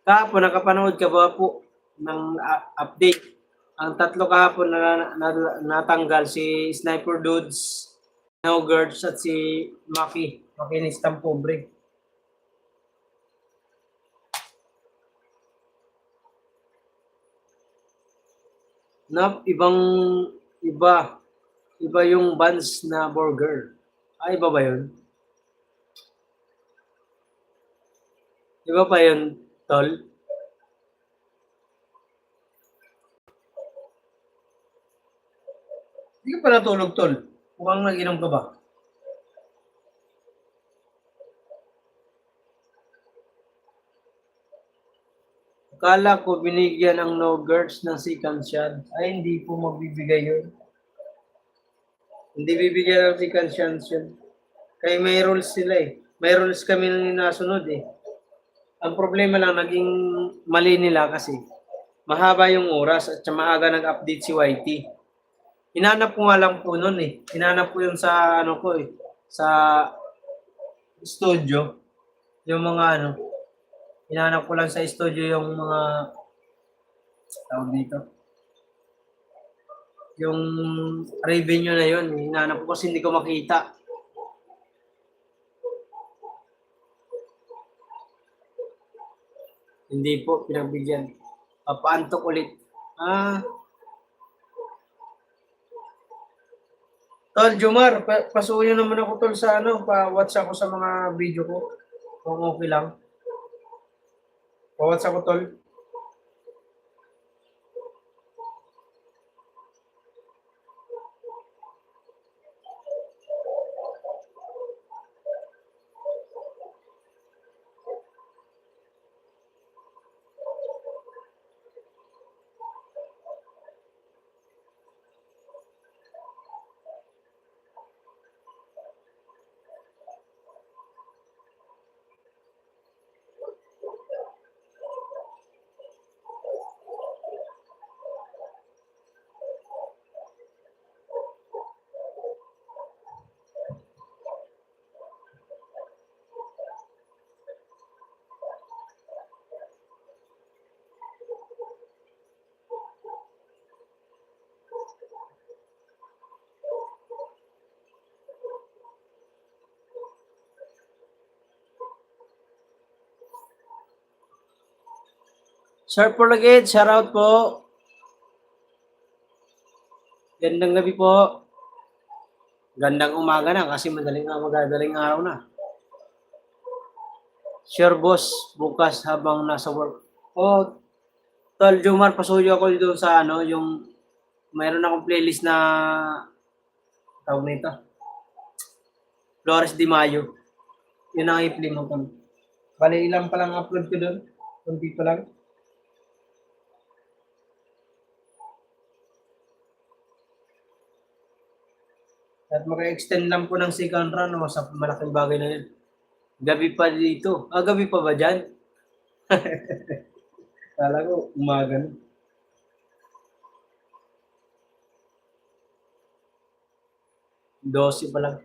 Kahapon, nakapanood ka ba po ng update? Ang tatlo kahapon na natanggal, si Sniper Dudes, Nogerts, at si Maki ni Stampobre. Na ibang iba. Iba yung buns na burger. Ah, iba ba yun? Iba pa yun, tol? Hindi ka pa natulog, tol. Mukhang nag-inom ka ba? Akala ko binigyan ang no-girls ng second shot. Ay, hindi po magbibigay yun. Hindi bibigyan ng second chance yun. Kaya may rules sila eh. May rules kami na nasunod eh. Ang problema lang, naging mali nila kasi mahaba yung oras at maaga nag-update si YT. Hinanap ko nga lang po nun eh. Hinanap ko yun sa ano ko eh. Sa studio. Yung mga ano. Hinanap ko lang sa studio yung mga tawag dito. Yung revenue na yun. Hinanap ko kasi hindi ko makita. Hindi po pinagbigyan. Papaantok ulit. Ah. Tol, Jomar, pasuyo naman ako tol sa ano, pa-watch ako sa mga video ko. Kung okay lang. Pa-watch ako tol. Sir Polagate, shout out po. Gandang gabi po. Gandang umaga na kasi magadaling araw na. Sure boss, bukas habang nasa work. Oh, Tol Jomar, pasuyo ako doon sa ano, yung mayroon akong playlist na tawag nito. Flores de Mayo. Yun ang i-play mo tol. Bali ilang pa lang upload ko doon. Kunti pa lang. At maka-extend lang po ng second run o sa malaking bagay na yun. Gabi pa dito. Ah, gabi pa ba dyan? Kala ko, umaga na. Dosi pa lang.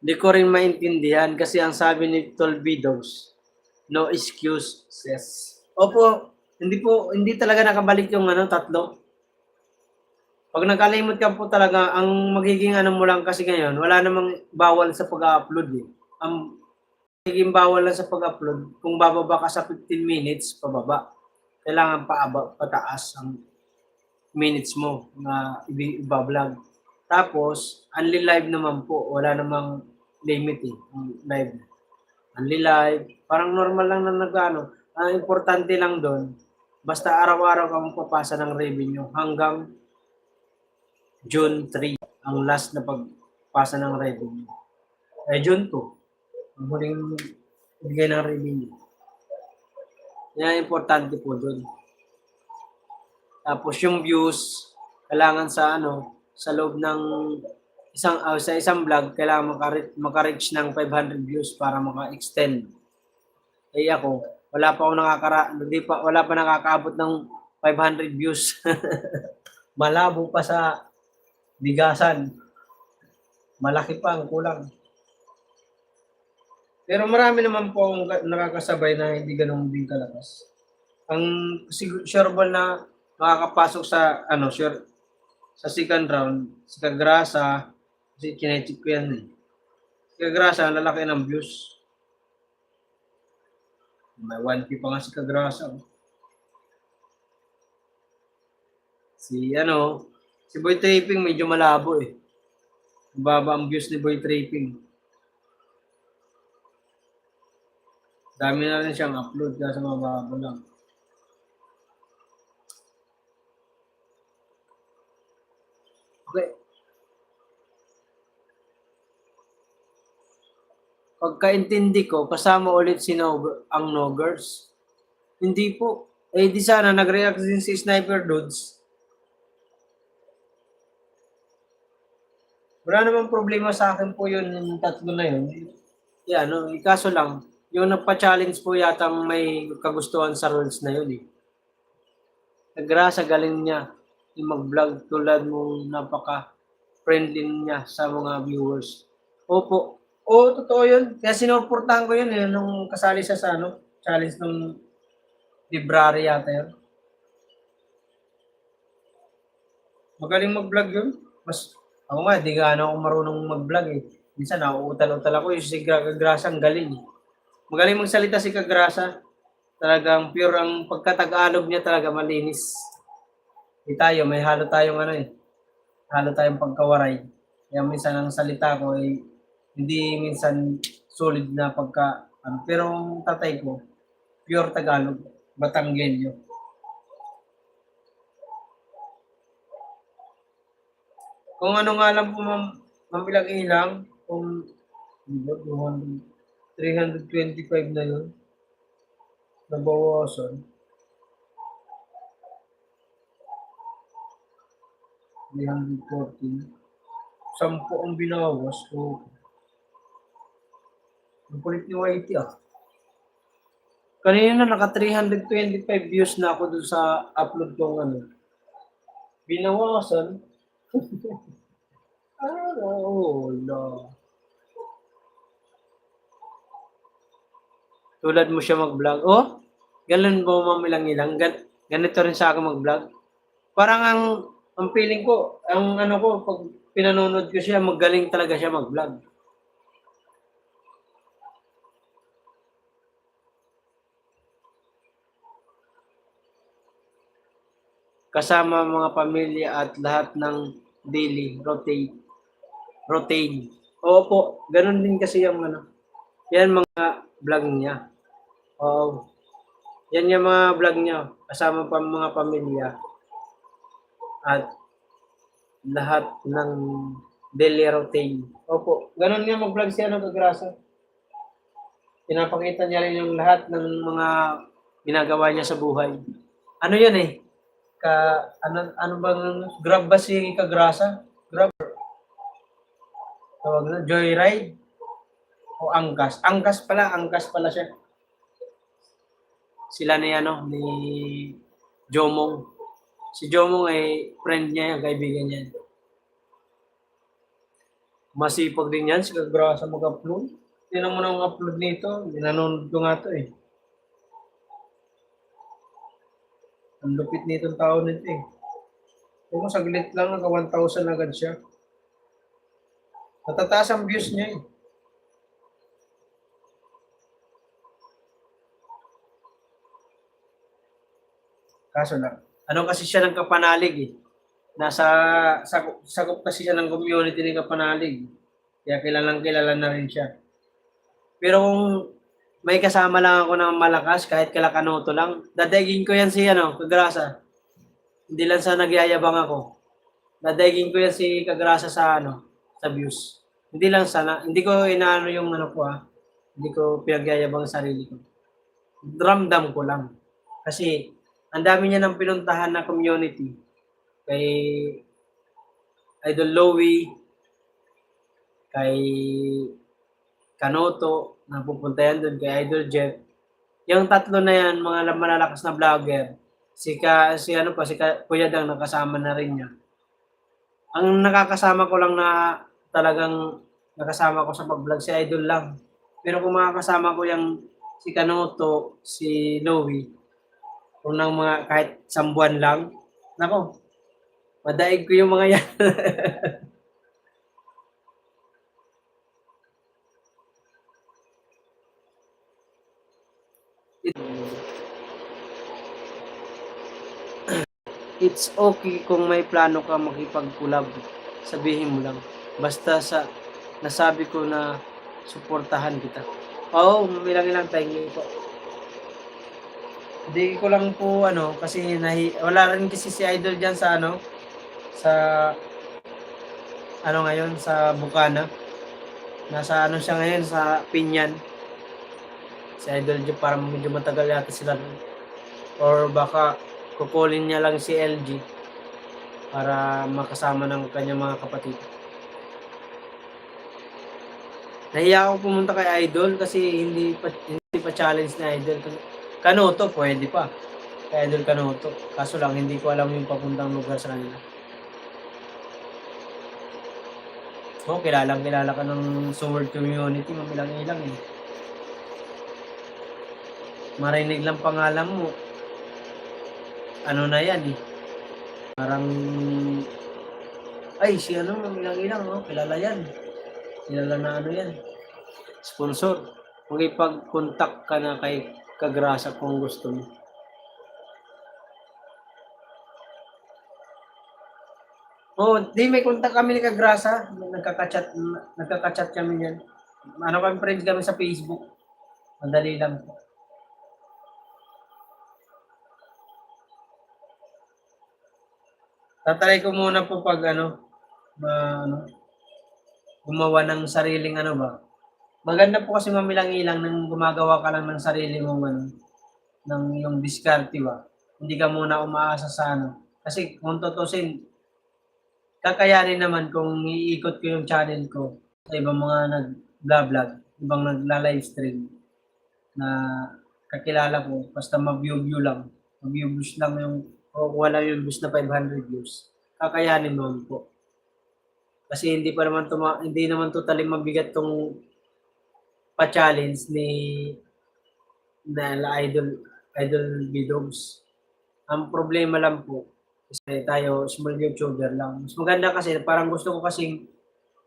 Hindi ko rin maintindihan kasi ang sabi ni Tolbidos, no excuses. Opo, hindi talaga nakabalik yung ano, tatlo. Pag nakalimot ka po talaga, ang magiging ano mo lang kasi ngayon, wala namang bawal sa pag-upload eh. Ang magiging bawal lang sa pag-upload, kung bababa ka sa 15 minutes, pababa. Kailangan pataas ang minutes mo na i-vlog. Tapos, only live naman po. Wala namang limit eh. Live. Only live. Parang normal lang na nag-ano. Ang importante lang doon, basta araw-araw ka magpapasa ng revenue hanggang June 3, ang last na pagpasa ng revenue. June 2, ang huling bigay ng revenue. Yan importante po doon. Tapos yung views, kailangan sa ano, sa loob ng sa isang vlog, kailangan maka-reach ng 500 views para maka-extend. Eh ako, wala pa nakakaabot ng 500 views. Malabo pa sa bigasan. Malaki pa ang kulang. Pero marami naman po akong nakakasabay na hindi ganun din kalakas. Ang sureable na makakapasok sa ano, sa second round, si Kagrasa, Kasi kinetic ko yan eh. Si Kagrasa, ang lalaki ng views. May 1K pa nga si Kagrasa. Si Boy Tripping medyo malabo eh. Baba ang views ni Boy Tripping. Dami na rin siyang upload kasi mababa lang. Okay. Pagkaintindi ko, kasama ulit ang Noggers. Hindi po. Eh di sana nag-react din si Sniper Dudes. Wala namang problema sa akin po yun, yung tatlo na yun. Yan, kaso lang, yung nagpa-challenge po yata may kagustuhan sa rules na yun eh. Nagrasa galing niya yung mag-vlog tulad mong napaka-friendly niya sa mga viewers. Opo. Oo, totoo yun. Kaya sinuportahan ko yun nung kasali siya sa challenge ng library yata yun. Magaling mag-vlog yun. Ako nga, di gaano ako marunong mag-vlog eh. Minsan nauutal-utal ako yung si Kagrasa ang galing eh. Magaling magsalita si Kagrasa. Talagang pure ang pagkatagalog niya talaga malinis. Di tayo, may halo tayong halo tayong pagkawaray. Kaya minsan ang salita ko ay hindi minsan solid na pero ang tatay ko, pure Tagalog, Batanggenyo. Kung ano nga lang po mambilang ilang, kung 325 na yun, nabawasan. 314. 10 ang binawas. So, ang kulit ni Whitey ah. Kanina naka 325 views na ako dun sa upload kong Binawasan. Wala. Tulad mo siya mag-vlog. Oh, ganun ba mamilang ilang? Ganito rin sa akin mag-vlog. Parang ang feeling ko, pag pinanonood ko siya, magaling talaga siya mag-vlog. Kasama mga pamilya at lahat ng daily routine. Opo, ganun din kasi yung yan mga vlog niya. Oo. Yan yung mga vlog niya, kasama pa mga pamilya at lahat ng daily routine. Opo, ganun nga mag-vlog siya Kagrasa. Pinapakita niya rin yung lahat ng mga ginagawa niya sa buhay. Ano yan eh? Ano bang Grab ba si Kagrasa? Grab. Tawag na Joyride o Angkas. Angkas pala siya. Sila ni ni Jomong. Si Jomong ay friend niya yan, kaibigan niya. Masipag din yan si Kagrasa mag-upload. Tinan mo nang upload nito. Nanonood ko nga to eh. Ang lupit nitong tao nito eh. Kung saglit lang, naka 1,000 agad siya. Matataas ang views niya eh. Kaso lang, kasi siya ng Kapanalig eh. Sakop kasi siya ng community ni Kapanalig. Kaya kilala na rin siya. Pero kung may kasama lang ako ng malakas, kahit kalakanoto lang, dadaigin ko yan si Kagrasa. Hindi lang sa nagyayabang ako. Dadaigin ko yan si Kagrasa sa views. Hindi ko inaano yung hindi ko pinagyayabang sa sarili ko. Ramdam ko lang. Kasi, ang dami niya ng pinuntahan na community. Kay Idol Lowy, kay Kanoto, napupunta yan doon kay Idol Jeff. Yung tatlo na yan, mga malalakas na vlogger, si Kuya Dang nakasama na rin niya. Ang nakakasama ko lang na talagang nakasama ko sa pag-vlog si Idol lang. Pero kung makakasama ko yung si Kanoto, si Lowy, kung nang mga kahit sambuan lang, nako, madaig ko yung mga yan. It's okay kung may plano ka makipag-collab. Sabihin mo lang. Basta sa nasabi ko na suportahan kita. Oo, ilang thank you po. Hindi ko lang po kasi wala rin kasi si Idol diyan sa sa ngayon sa Bukana. Nasa siya ngayon sa Pinyan. Si Idol diyan parang medyo matagal yata sila. Or baka kukulin niya lang si LG para makasama ng kanyang mga kapatid. Nahiya ako pumunta kay Idol kasi hindi pa challenge na Idol. Kanoto, pwede pa. Kay Idol Kanoto. Kaso lang, hindi ko alam yung papuntang lugar sa kanila. Kilala ka ng Sword Community, mamilang-ilang eh. Marinig lang pangalan mo. Ano na yan eh. Parang, ay, si mamilang-ilang, kilala yan. Kilala na yan. Sponsor. Magipag-contact ka na kay Kagrasa kung gusto mo. Di may contact kami ni Kagrasa. Nagkaka-chat kami yan. Kami friends kami sa Facebook. Madali lang po. Tatry ko muna po pag gumawa ng sariling Maganda po kasi mamilang-ilang nang gumagawa ka lang ng sarili mong ng yung diskarte ba. Hindi ka muna umaasa sa Kasi kung tutusin, kakayanin naman kung iikot ko yung channel ko sa ibang mga nag-vlog, ibang nagla-live stream na kakilala ko, basta mag-view lang. Mag-view views lang o wala yung views na 500 views. Kakayanin naman po. Kasi hindi naman totally mabigat tong pa-challenge na Idol Bidogs. Ang problema lang po, kasi tayo small YouTuber lang. Mas maganda kasi, parang gusto ko kasing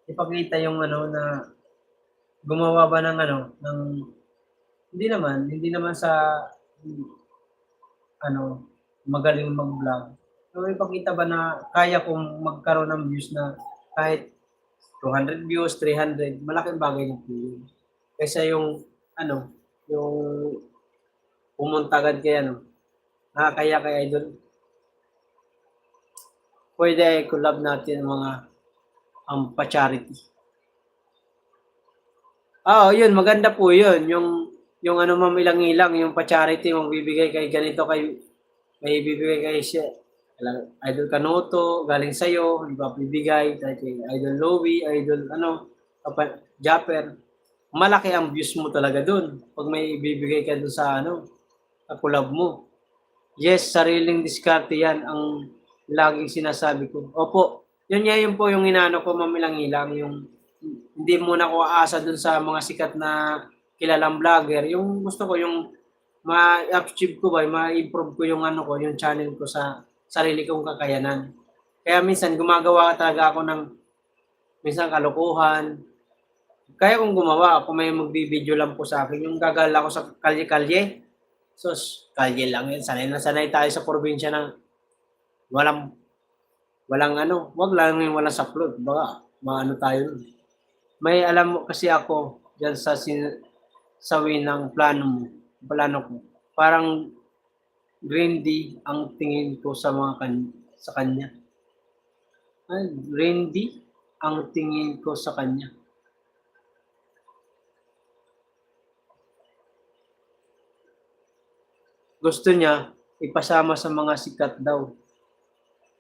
ipakita yung na gumawa ba ng hindi naman sa magaling mag-vlog. So, ipakita ba na kaya kong magkaroon ng views na kahit 200 views, 300, malaking bagay na po yun. Kaysa yung pumunta agad kay nakakaya kay Idol. Pwede collab natin ang pa-charity. Yun, maganda po yun. Yung mamilang-ilang, yung pa-charity, mong bibigay kay ganito, may bibigay kay siya. Idol Kanoto, galing sa'yo, di ba, bibigay, kay Idol Lowy, Idol Japper. Malaki ang views mo talaga dun pag may bibigay ka dun sa collab mo. Yes, sariling diskarte yan ang laging sinasabi ko. Opo, yun po yung inaano ko mamilang-ilang, yung hindi muna ko aasa dun sa mga sikat na kilalang vlogger. Yung gusto ko yung ma-achieve ko ma-improve ko yung yung channel ko sa sarili kong kakayanan. Kaya minsan gumagawa talaga ako ng minsan kalokohan. Kaya kung gumawa, ako may magbibideo lang po sa akin, yung gagala ko sa kalye-kalye. So, kalye lang yun. Sanay tayo sa probinsya ng walang wag lang yung walang saplot. Baka, tayo. May alam mo kasi ako, dyan sa sawi ng plano ko. Parang green D ang tingin ko sa sa kanya. Green D ang tingin ko sa kanya. Gusto niya ipasama sa mga sikat daw.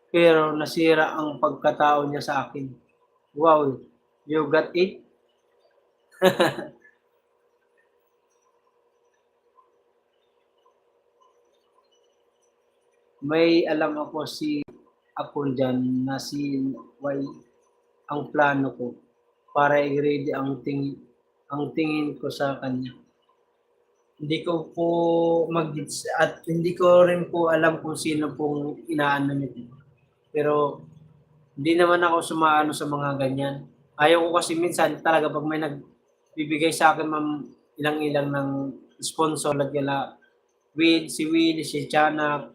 Pero nasira ang pagkatao niya sa akin. Wow, you got it? May alam ako dyan na si Y ang plano ko para i-ready ang tingin ko sa kanya. Hindi ko po at hindi ko rin po alam kung sino pong inaano nito. Pero hindi naman ako sumaano sa mga ganyan. Ayaw ko kasi minsan talaga pag may nagbibigay sa akin ilang ng sponsor Si Will, si Chanak,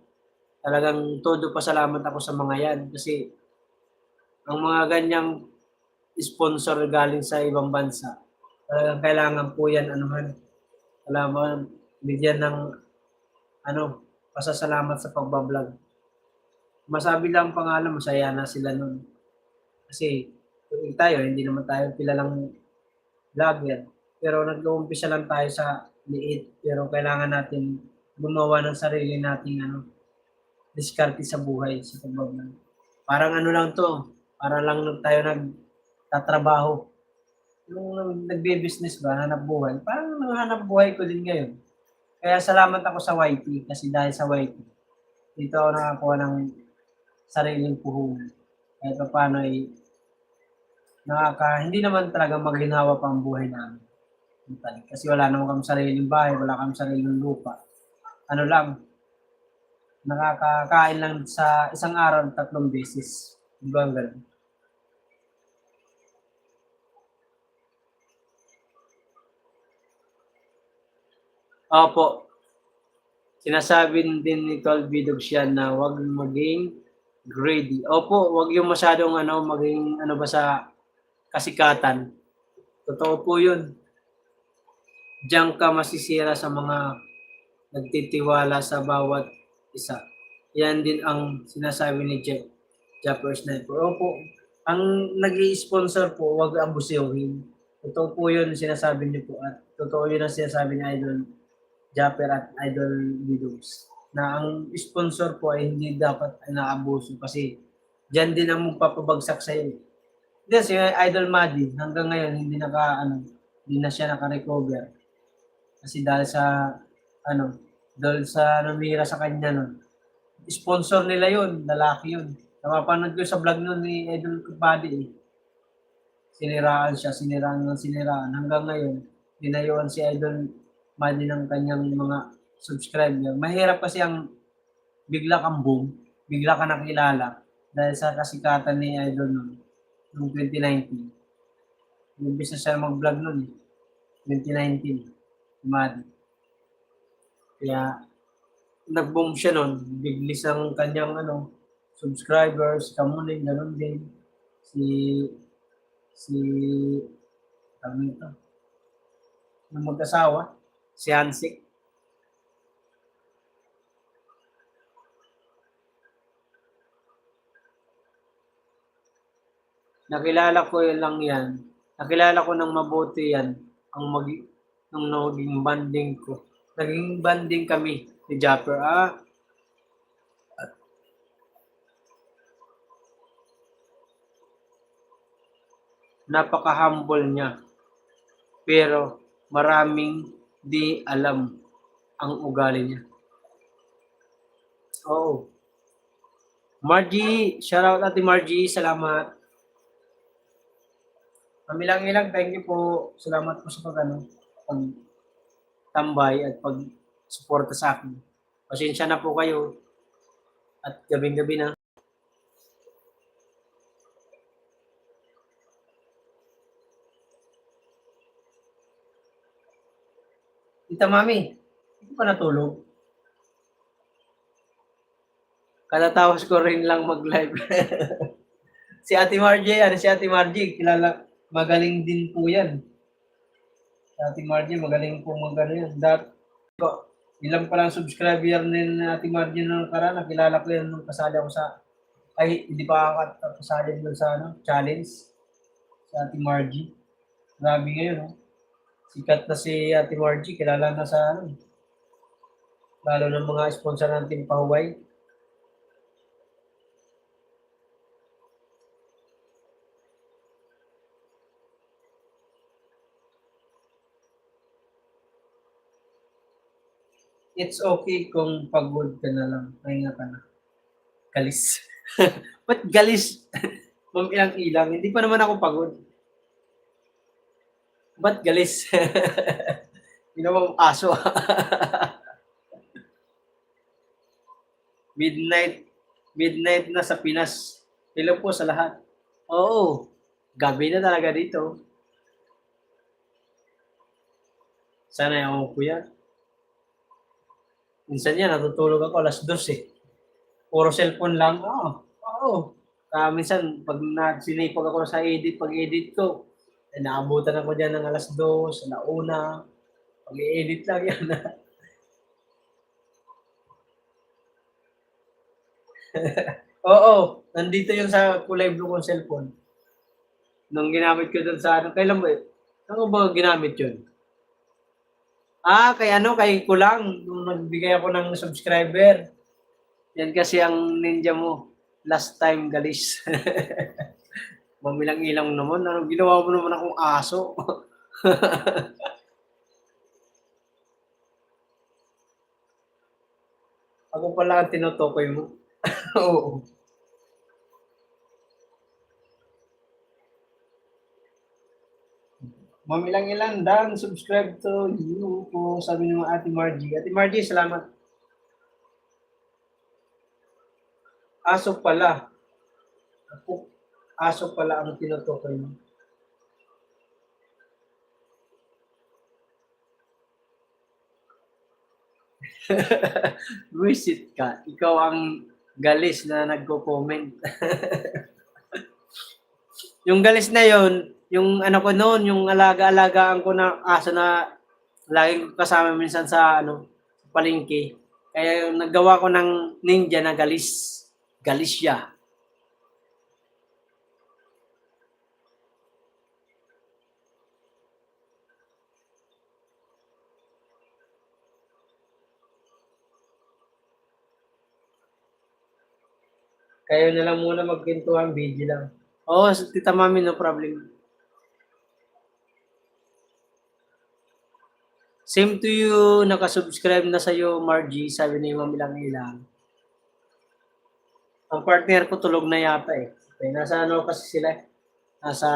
talagang todo pasalamat ako sa mga yan kasi ang mga ganyang sponsor galing sa ibang bansa, talagang kailangan po yan, kailangan bigyan ng, ano, pasasalamat sa pagbablog. Masabi lang pangalan, masaya na sila nun. Kasi, tayo, hindi naman tayo kilalang vlogger. Pero nag-uumpisa lang tayo sa liit. Pero kailangan natin gumawa ng sarili nating diskarte sa buhay, sa pagbablog. Parang lang to, para lang tayo nagtatrabaho. Yung nagbe-business ba, hanap buhay, parang hanap buhay ko din ngayon. Kaya salamat ako sa YT kasi dahil sa YT, dito ako nakakuha ng sariling puhunan. Kahit pa paano ay hindi naman talaga maginhawa pa ang buhay namin. Kasi wala naman kami sariling bahay, wala kami sariling lupa. Ano lang, nakakakain lang sa isang araw 3 beses. Di ba ang ganun? Opo. Sinasabi din ni Tol Bidog siya na wag maging greedy. Opo, wag yung masyadong maging ba sa kasikatan. Totoo po yun. Diyan ka masisira sa mga nagtitiwala sa bawat isa. Yan din ang sinasabi ni Japper Sniper. Opo, ang nag-i-sponsor po, wag abusuhin. Totoo po yun sinasabi niyo po at totoo yun ang sinasabi ni Idol Japper at Idol Videos na ang sponsor po ay hindi dapat naabuso kasi diyan din ang magpapabagsak sa iyo. Hindi si Idol Madi hanggang ngayon hindi na siya naka-recover. Kasi dahil sa namira sa kanya nun. Sponsor nila yun, lalaki yun. Napapanood ko sa vlog nun ni Idol Madi eh. Siniraan hanggang ngayon dinayuan si Idol Madi ng kanyang mga subscriber. Mahirap kasi ang bigla kang boom, bigla ka nakilala dahil sa kasikatan ni Idol noong 2019. Umpisa siya mag-vlog noon 2019, Madi. Kaya nag-boom siya noon, biglis ang kanyang subscribers, kamuning, ganun din. Yung mag-asawa, si Hansik. Nakilala ko lang yan. Nakilala ko ng mabuti yan nung naging banding ko. Naging banding kami ni Japper. Napaka-humble niya. Pero maraming di alam ang ugali niya. Oo. Margie, shoutout Ate Margie, salamat. Pamilang-ilang, thank you po. Salamat po sa pag-tambay at pag-suporta sa akin. Pasensya na po kayo. At gabing-gabi na. Tita Mami, hindi pa natulog. Katatawas ko rin lang mag-live. Si Ate Margie, kilala, magaling din po yan. Si Ate Margie, magaling po yan. Ilang pa lang subscriber ni Ate Margie nung nakaraan, nakilala ko yan nung kasali ako hindi pa ako kasali doon sa challenge. Si Ate Margie. Grabe ngayon, Sikat na si Ate Margie, kilala na sa lalo ng mga sponsor ng Team Pahuway. It's okay kung pagod ka na lang. Pahinga ka na. Galis. Ba't galis? Ma'am ilang-ilang. Hindi pa naman ako pagod. Ba't galis? Ginawang aso. Midnight na sa Pinas. Hello po sa lahat. Oo. Gabi na talaga dito. Sana yung po yan. Minsan yan, natutulog ako alas 2 eh. Puro cellphone lang. Oo. Minsan, pag sinipag ako sa pag-edit ko, naabutan ako dyan ng alas 2, alauna. Pag-i-edit lang yan. Oo, nandito yun sa kulay blue kong cellphone. Nung ginamit ko dun sa kailan ba eh? Ano ba ginamit yun? Kay Kulang, nung nagbigay ako ng subscriber. Yan kasi ang ninja mo. Last time, galis. Mamilang-ilang naman. Ano, ginawa mo naman akong aso. Ako pala ang tinutukoy mo. Oo. Mamilang-ilang dan subscribe to you po, sabi ng Ate Margie. Ate Margie, salamat. Aso pala. Aso pala ang tinutukoy mo. Visit ka. Ikaw ang galis na nagko-comment. Yung galis na yon, yung ano ko noon, yung alaga-alagaan ko na aso na laging kasama minsan sa palengke. Kaya yung naggawa ko ng ninja na galis. Galis siya. Kayo na lang muna magkwentuhan, video lang. Oo, Tita Mami, no problem. Same to you, nakasubscribe na sa'yo, Margie, sabi ni Mami lang ilang. Ang partner ko tulog na yata eh. Okay, nasa kasi sila? Nasa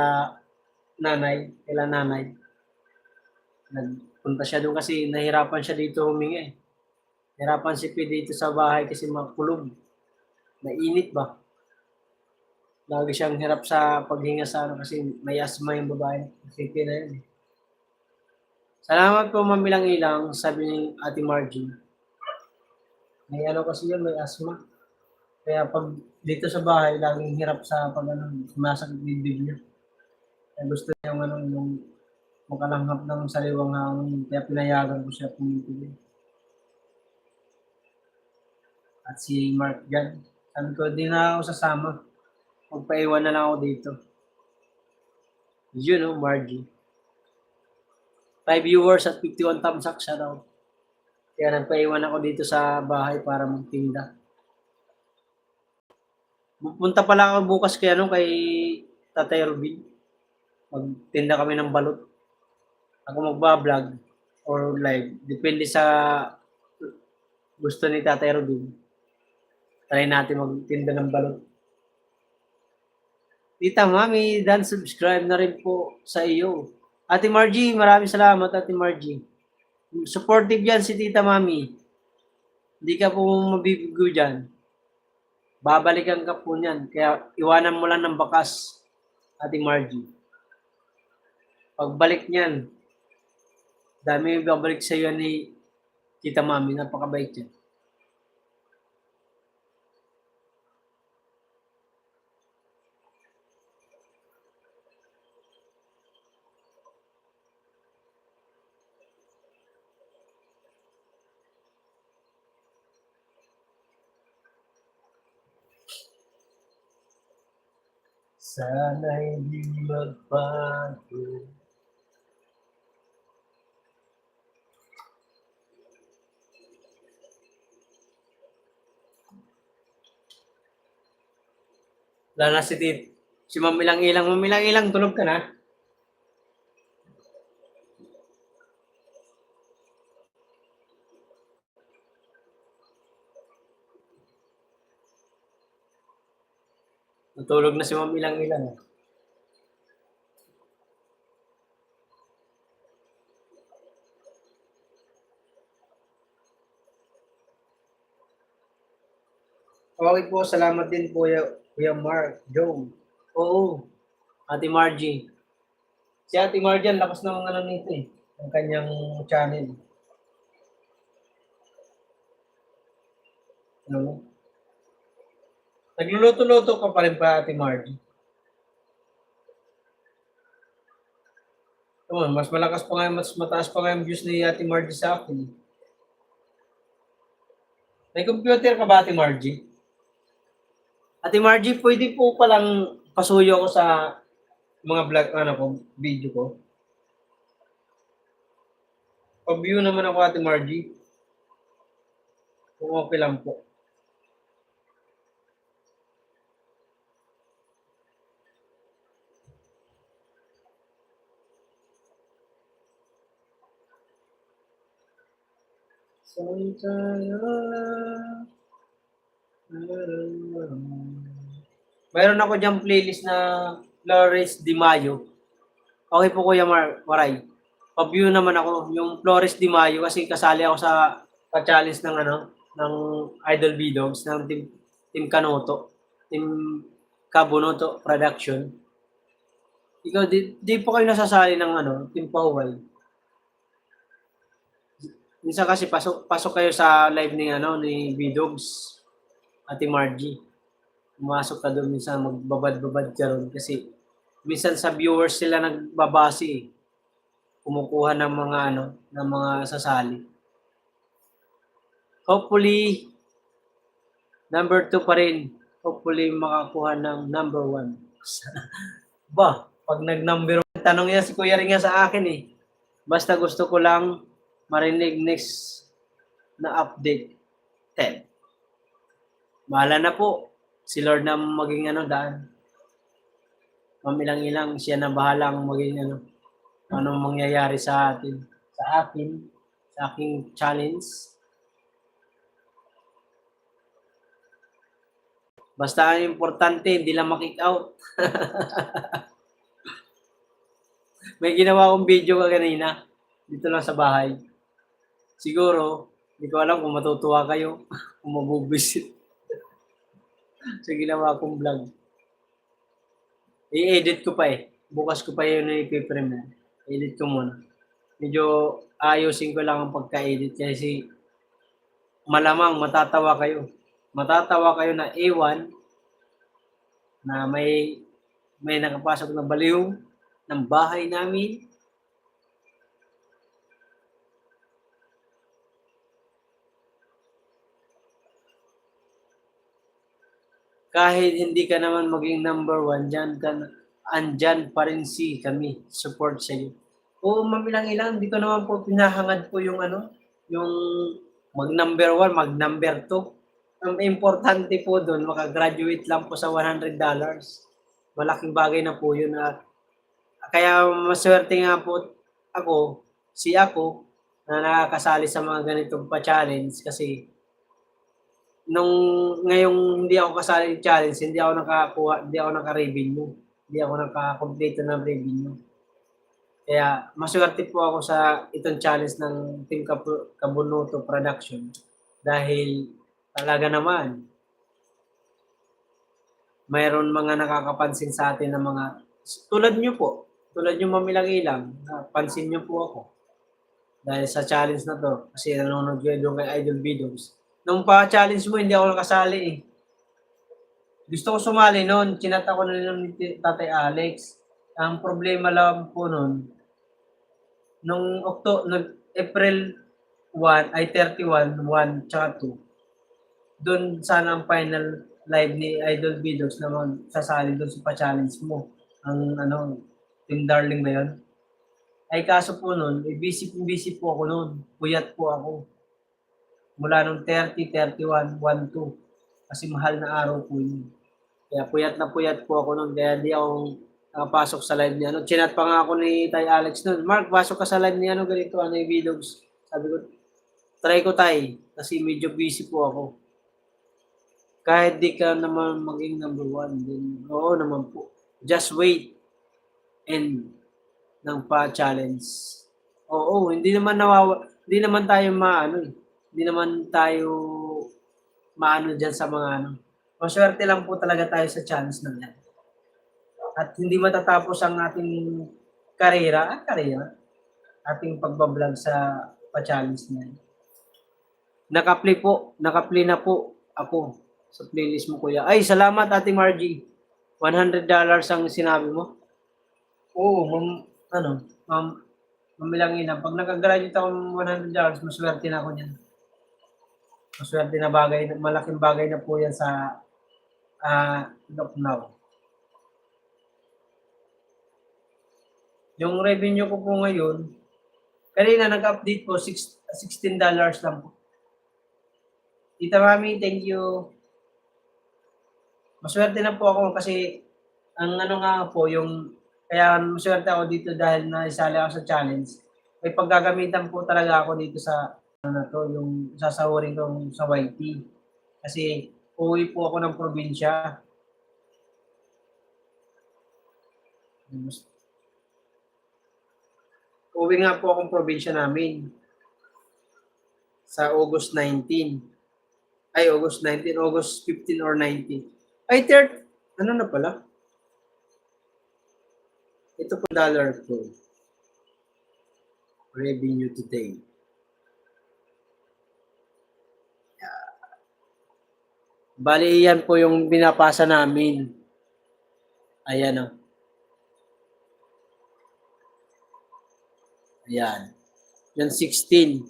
kila nanay. Nagpunta siya doon kasi nahirapan siya dito huminga eh. Nahirapan si P dito sa bahay kasi makulog. Mainit ba? Lagi siyang hirap sa paghinga sa kasi may asthma yung babae. Kasi na yun eh. Salamat po mamilang ilang, sabi ni Ate Margie. May kasi yun, may asthma. Kaya pag dito sa bahay, laging hirap sa sumasakit bibig niya. Kaya gusto niya yung makalanghap ng saliwang hangin. Kaya pinayagan ko siya pumipili. At si Mark dyan. Sabi ko, di na ako sasama. Magpaiwan na lang ako dito. Yun, Margie. 5 viewers at 51 thumbs up siya daw. Kaya nagpaiwan ako dito sa bahay para magtinda. Pupunta pala ako bukas kay Tatay Rubin. Magtinda kami ng balot. Ako magba-vlog or live. Depende sa gusto ni Tatay Rubin. Try natin magtinda ng balot. Tita Mami, dan subscribe na rin po sa iyo. Ate Margie, maraming salamat Ate Margie. Supportive yan si Tita Mami. Hindi ka po mabibigo dyan. Babalikan ka po niyan. Kaya iwanan mo lang ng bakas, Ate Margie. Pagbalik niyan, dami yung babalik sa iyo ni Tita Mami. Napakabait yan. Sana hindi magbago. Wala na si Mamilang Ilang. Mamilang Ilang, tulog ka na? Natulog na si Mamilang Ilang. Okay po, salamat din po Kuya Mark, Joe. Oo, Ate Margie. Si Ate Margie, lakas ng nito eh. Ang kanyang channel. Ano? Nagluluto-luto ka pa rin pa, Ate Margie. Mas malakas pa nga, mas mataas pa nga yung views ni Ate Margie sa akin. May computer ka ba, Ate Margie? Ate Margie, pwede po palang pasuyo ako sa mga vlog, video ko. Pa-view naman ako, Ate Margie. Kung okay lang po. Mayroon ako diyang playlist na Flores de Mayo. Okay po, Kuya Waray. Pa-view naman ako yung Flores de Mayo kasi kasali ako sa pa-challenge ng ng Idol Vidogs ng Team Kanoto, Team Kabunoto Production. Ikaw, di po kayo nasasali ng Team Poway. Minsan kasi pasok kayo sa live ni Vidogs, Ate Margie. Pumasok ka doon minsan, magbabad-babad ka ron kasi minsan sa viewers sila nagbabase eh. Kumukuha ng mga ng mga sasali. Hopefully number 2 pa rin. Hopefully makakuha ng number 1. Ba, pag nag-number 1, tanong yan si Kuya Ringa sa akin eh. Basta gusto ko lang marinig next na update 10. Mahala na po. Si Lord na maging daan. Mamilang-ilang siya na bahalang maging anong mangyayari sa atin. Sa aking challenge. Basta ang importante, hindi lang makick out. May ginawa akong video kanina. Dito lang sa bahay. Siguro, hindi ko alam kung matutuwa kayo. Kung mabubisit. So, ginawa akong vlog. I-edit ko pa eh. Bukas ko pa yun na ipipremiere. Edit ko muna. Medyo ayusin ko lang ang pagka-edit kasi malamang matatawa kayo. Matatawa kayo na A1 na may nakapasok na baliw ng bahay namin. Kahit hindi ka naman maging number 1, andyan pa rin kami, support sa iyo. Oo, mamilang-ilang, hindi ko naman po pinahangad po yung yung mag-number 1, mag-number 2. Ang importante po doon, makagraduate lang po sa $100. Malaking bagay na po yun. Kaya maswerte nga po ako na nakakasali sa mga ganitong pa-challenge kasi ngayong hindi ako kasali sa challenge, hindi ako naka-revenue. Hindi ako naka-complete ng revenue. Kaya maswerte po ako sa itong challenge ng Team Kabunoto Production dahil talaga naman mayroon mga nakakapansin sa atin na mga tulad nyo mamilang-ilang, pansin nyo po ako dahil sa challenge na to kasi nanonood kayo doon kay Idol Vidogs. Nung pa-challenge mo, hindi ako nakasali eh. Gusto ko sumali noon. Chinat ako na ni Tatay Alex. Ang problema lang po noon, nung April 1, ay 31, 1, tsaka 2, doon sana ang final live ni Idol Vidogs na sasali doon sa pa-challenge mo. Ang Team Darling na yun. Ay kaso po noon, busy po ako noon. Puyat po ako. Mula nung 30, 31, 1, 2. Kasi mahal na araw po yun. Kaya puyat po ako noon. Kaya di ako nakapasok sa live ni Chinat pa nga ako ni Tay Alex noon. Mark, pasok ka sa live ni ganito, yung Vidogs. Sabi ko, try ko Tay. Kasi medyo busy po ako. Kahit di ka naman maging number 1. Then, oo naman po. Just wait. And ng pa-challenge. Oo, hindi naman tayo hindi naman tayo dyan sa mga Maswerte lang po talaga tayo sa challenge na yan. At hindi matatapos ang ating karera, ating pagbablog sa pa-challenge na yan. Naka-play na po ako sa playlist mo, kuya. Ay, salamat, Ate Margie. $100 ang sinabi mo. Oo, ma'am, mamilangin na. Pag nag-graduate ako ng $100, maswerte na ako niyan. Maswerte na bagay, malaking bagay na po yan sa look now. Yung revenue ko po ngayon, kanina nag-update po, $16 lang po. Tita Mami, thank you. Maswerte na po ako kasi ang ano nga po, yung kaya maswerte ako dito dahil naisali ako sa challenge. May paggagamitan po talaga ako dito sa ano na to, yung sasahurin ko sa YT. Kasi uwi po ako ng probinsya. Uwi nga po akong probinsya namin sa August 19. Ay, August 19, August 15 or 19. Ay, third, ano na pala? Ito po dollar ko. Revenue today. Bali, yan po yung binapasa namin. Ayan o. Ayan. Yan 16.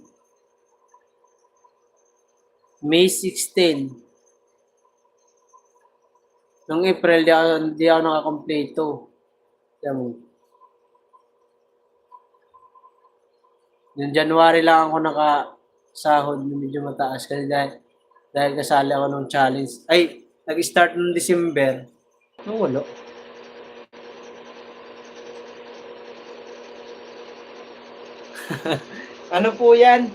May 16. Noong April, di ako nakakompleto. Ayan mo. Yung January lang ako nakasahod, medyo mataas kasi dahil kasali ako ng challenge. Ay, nag-start ng December. Wala. Ano po yan?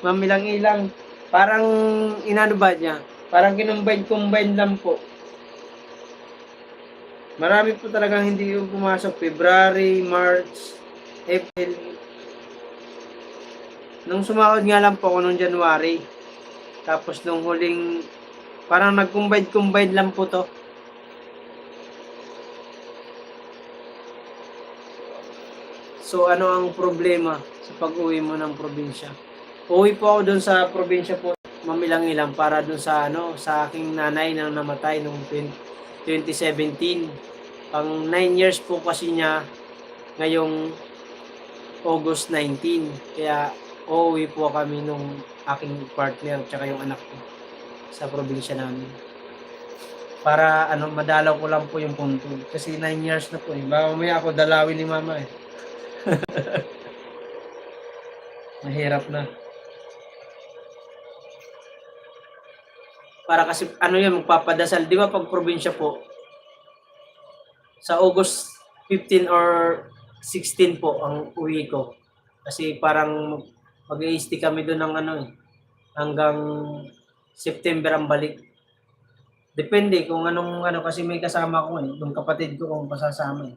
Mamilang-ilang. Parang inano ba niya? Parang kinumbine lang po. Marami po talagang hindi yung pumasok. February, March, April. Nung sumahod nga lang po ako nung January. Tapos nung huling, parang nag-combine lang po to. So ano ang problema sa pag-uwi mo ng probinsya? Uwi po ako dun sa probinsya po, mamilang-ilang para dun sa sa aking nanay na namatay noong 2017. Pang 9 years po kasi niya ngayong August 19. Kaya uuwi po kami nung aking partner tsaka yung anak ko sa probinsya namin. Para madalaw ko lang po yung punto. Kasi 9 years na po eh. Baka mamaya ako dalawin ni mama eh. Mahirap na. Para kasi magpapadasal. Di ba pag probinsya po, sa August 15 or 16 po ang uwi ko. Kasi parang mag-i-stay kami doon ng hanggang September ang balik. Depende kung anong kasi may kasama ko yung kapatid ko kung pasasama eh.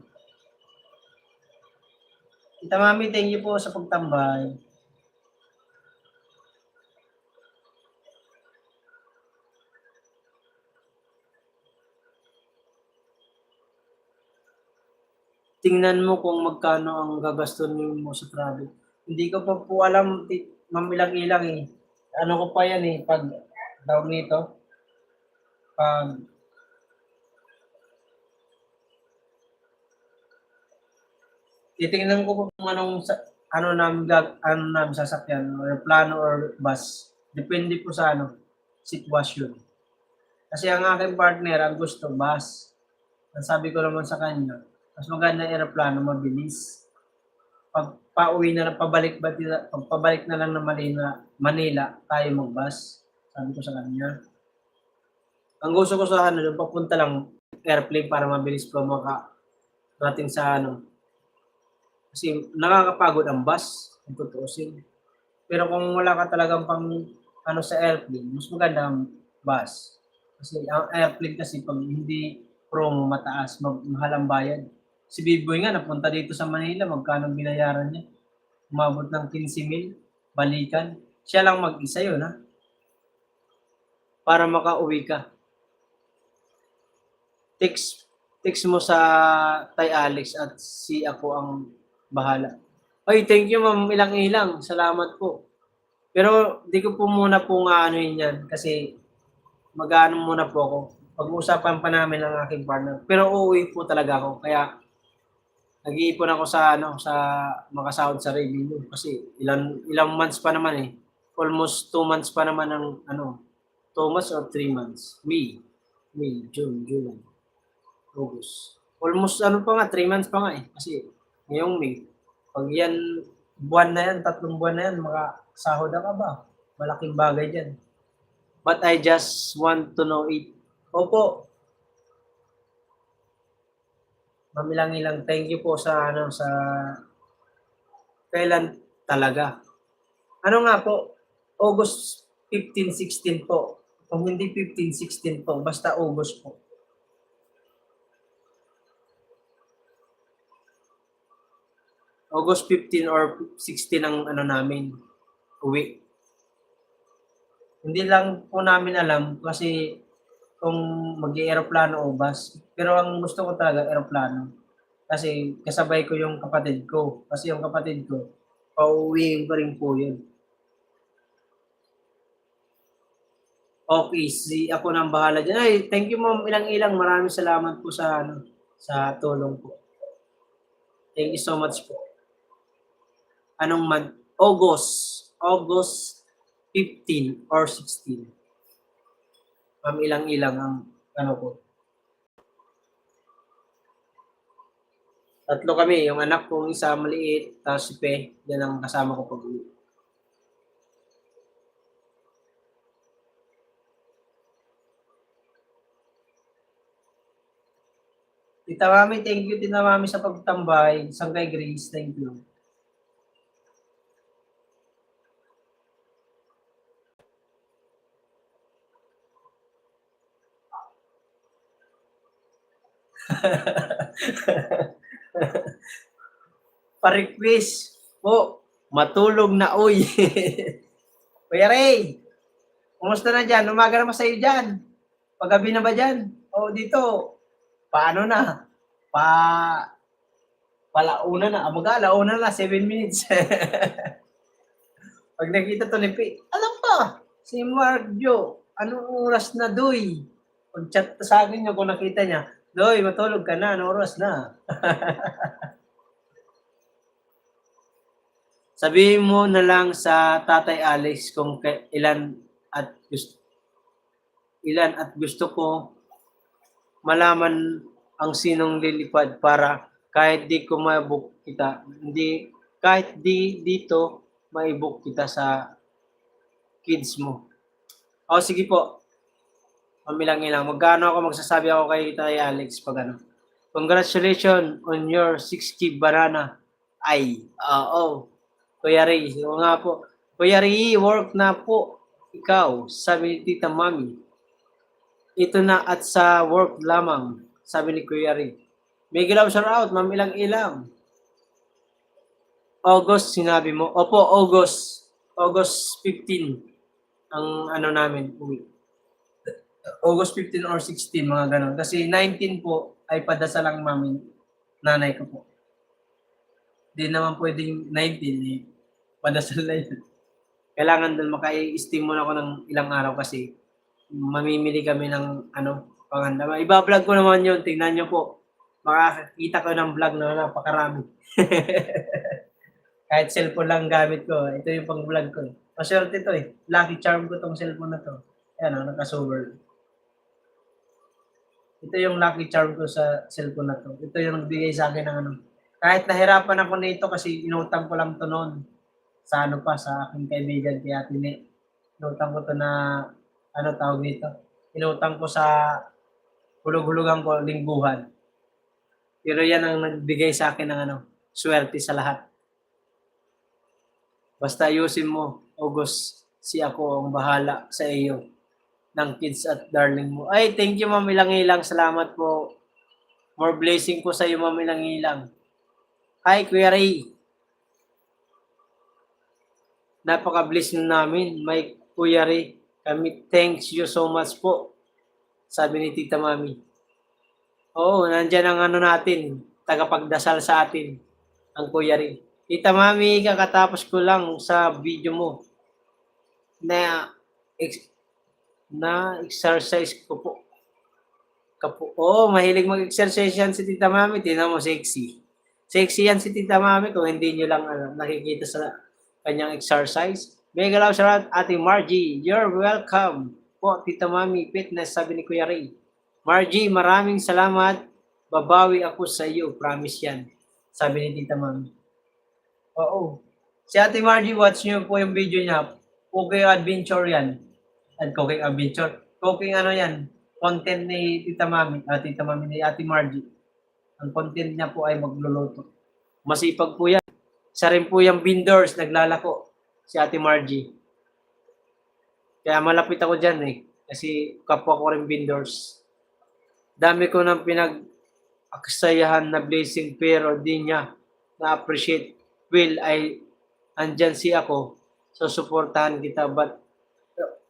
Tita Mami, thank you po sa pagtambay. Tingnan mo kung magkano ang gagastunin mo sa travel. Hindi ko pa po alam, mamilang-ilang eh. Ano ko pa yan eh, pag daw nito, pag titingnan ko kung ano namin sasakyan, or plano or bus. Depende po sa sitwasyon. Kasi ang aking partner, ang gusto bus. Ang sabi ko naman sa kanya, mas maganda aeroplano, mabilis. Pag pauwi na lang, pabalik na lang ng Manila, tayo mag-bus. Sabi ko sa kanya. Ang gusto ko sa yung papunta lang airplane para mabilis ko makarating sa Kasi nakakapagod ang bus, kung tutuusin. Pero kung wala ka talagang sa airplane, mas maganda ang bus. Kasi ang airplane kasi pag hindi promo mataas, mahal ang bayad. Si Biboy nga napunta dito sa Manila, magkano binayaran niya? Umabot ng 15,000, balikan. Siya lang mag-isa yun, ha? Para makauwi ka. Text mo sa Tay Alex at si ako ang bahala. Ay, thank you ma'am, ilang-ilang. Salamat po. Pero di ko po muna yan kasi mag-aano muna po ako. Pag-uusapan pa namin ng aking partner. Pero uuwi po talaga ako. Kaya nag-iipon ako sa makasahod sa revenue kasi ilang months pa naman eh. Almost 2 months pa naman ang 2 months or 3 months. May, June, July, August. Almost 3 months pa nga eh. Kasi ngayong May. Pag yan, buwan na yan, 3 buwan na yan, makasahod na ka ba? Malaking bagay dyan. But I just want to know it. Opo. Mamilang-ilang thank you po sa kailan talaga. Ano nga po? August 15, 16 po. Kung hindi 15, 16 po, basta August po. August 15 or 16 ang namin, uwi. Hindi lang po namin alam kasi kung mag-eroplano o bus. Pero ang gusto ko talaga, eroplano. Kasi kasabay ko yung kapatid ko. Kasi yung kapatid ko, pauwiin ko rin po yun. Okay, ako nang bahala dyan. Ay, thank you ma'am, ilang-ilang. Maraming salamat po sa tulong po. Thank you so much po. Anong month? August 15 or 16. Ma'am, ilang-ilang ang ko. Tatlo kami, yung anak kong isa maliit, tapos si Pe, yan ang kasama ko pag-uwi. Tita Mami, thank you Tita Mami sa pagtambay. Sanggay Grace, thank you. Pa-request po, matulog na uy. Kuya Ray, kumusta na dyan? Umaga naman sa'yo dyan. Paggabi na ba dyan? O dito, paano na? Palauna na. Mag-alauna na, 7 minutes. Pag nakita to ni P, alam pa, si Mark Jo, anong oras na, Doy? Pag chat sa akin nyo kung nakita niya, Doy, matulog ka na, anong oras na? Sabihin mo na lang sa Tatay Alex kung ilan at gusto ko malaman ang sinong lilipad para kahit di ko ma-book kita, kahit di dito ma-book kita sa kids mo. O sige po. Mamilang-ilang. Magkano ako magsasabi ako kay Tatay Alex pag Congratulations on your 6K banana. Ay, oo. Kuya Ray, o nga po. Kuya Ray, work na po. Ikaw, sabi ni Tita Mami. Ito na at sa work lamang, sabi ni Kuya Ray. May gilaw shout out, mamilang-ilang. August, sinabi mo. Opo, August 15 ang namin, uwi. August 15 or 16, mga ganun. Kasi 19 po ay padasal lang mami, nanay ko po. Di naman pwedeng 19 eh. Padasal na yun. Kailangan doon maka-steam muna ako ng ilang araw kasi mamimili kami ng panganda. Iba-vlog ko naman yun. Tingnan nyo po. Makakita ko ng vlog na napakarami. Kahit cellphone lang gamit ko. Ito yung pang-vlog ko. Maswerte ito eh. Lucky charm ko tong cellphone na to. Ayan naka-sober. Ito yung lucky charm ko sa cellphone na to. Ito yung nagbigay sa akin ng Kahit nahirapan ako nito kasi inutang ko lang to noon. Sa sa aking kaibigan kay Ate Ne. Inutang ko to na, tawag nito. Inutang ko sa hulog-hulugan ko lingguhan. Pero yan ang nagbigay sa akin ng swerte sa lahat. Basta ayusin mo, August, si ako ang bahala sa iyo ng kids at darling mo. Ay, thank you, Ma'am Ilang-Ilang. Salamat po. More blessing po sa iyo, Ma'am Ilang-Ilang. Hi, Kuya Ray. Napaka-bless namin, may Kuya Ray. Kami, thanks you so much po. Sabi ni Tita Mami. Oo, nandyan ang natin, tagapagdasal sa atin, ang Kuya Ray. Tita Mami, kakatapos ko lang sa video mo na na exercise ko po. Oh, mahilig mag-exercise yan si Tita Mami. Tingnan mo, sexy. Sexy yan si Tita Mami kung hindi nyo lang nakikita sa kanyang exercise. Mega love shout Ate Margie. You're welcome po, Tita Mami Fitness, sabi ni Kuya Ray. Margie, maraming salamat. Babawi ako sa iyo. Promise yan. Sabi ni Tita Mami. Oo. Si Ate Margie, watch nyo po yung video niya. Cooking Adventure yan. At Cooking Adventure. Cooking ano yan. Content ni Tita Mami. Tita Mami ni Ate Margie. Ang content niya po ay magluluto. Masipag po yan. Isa rin po yung vendors, naglalako. Si Ate Margie. Kaya malapit ako dyan eh. Kasi kapwa ko rin vendors. Dami ko nang pinag-aksayahan na blessing pero di niya na-appreciate. Will ay andyan si ako. So suportahan kita but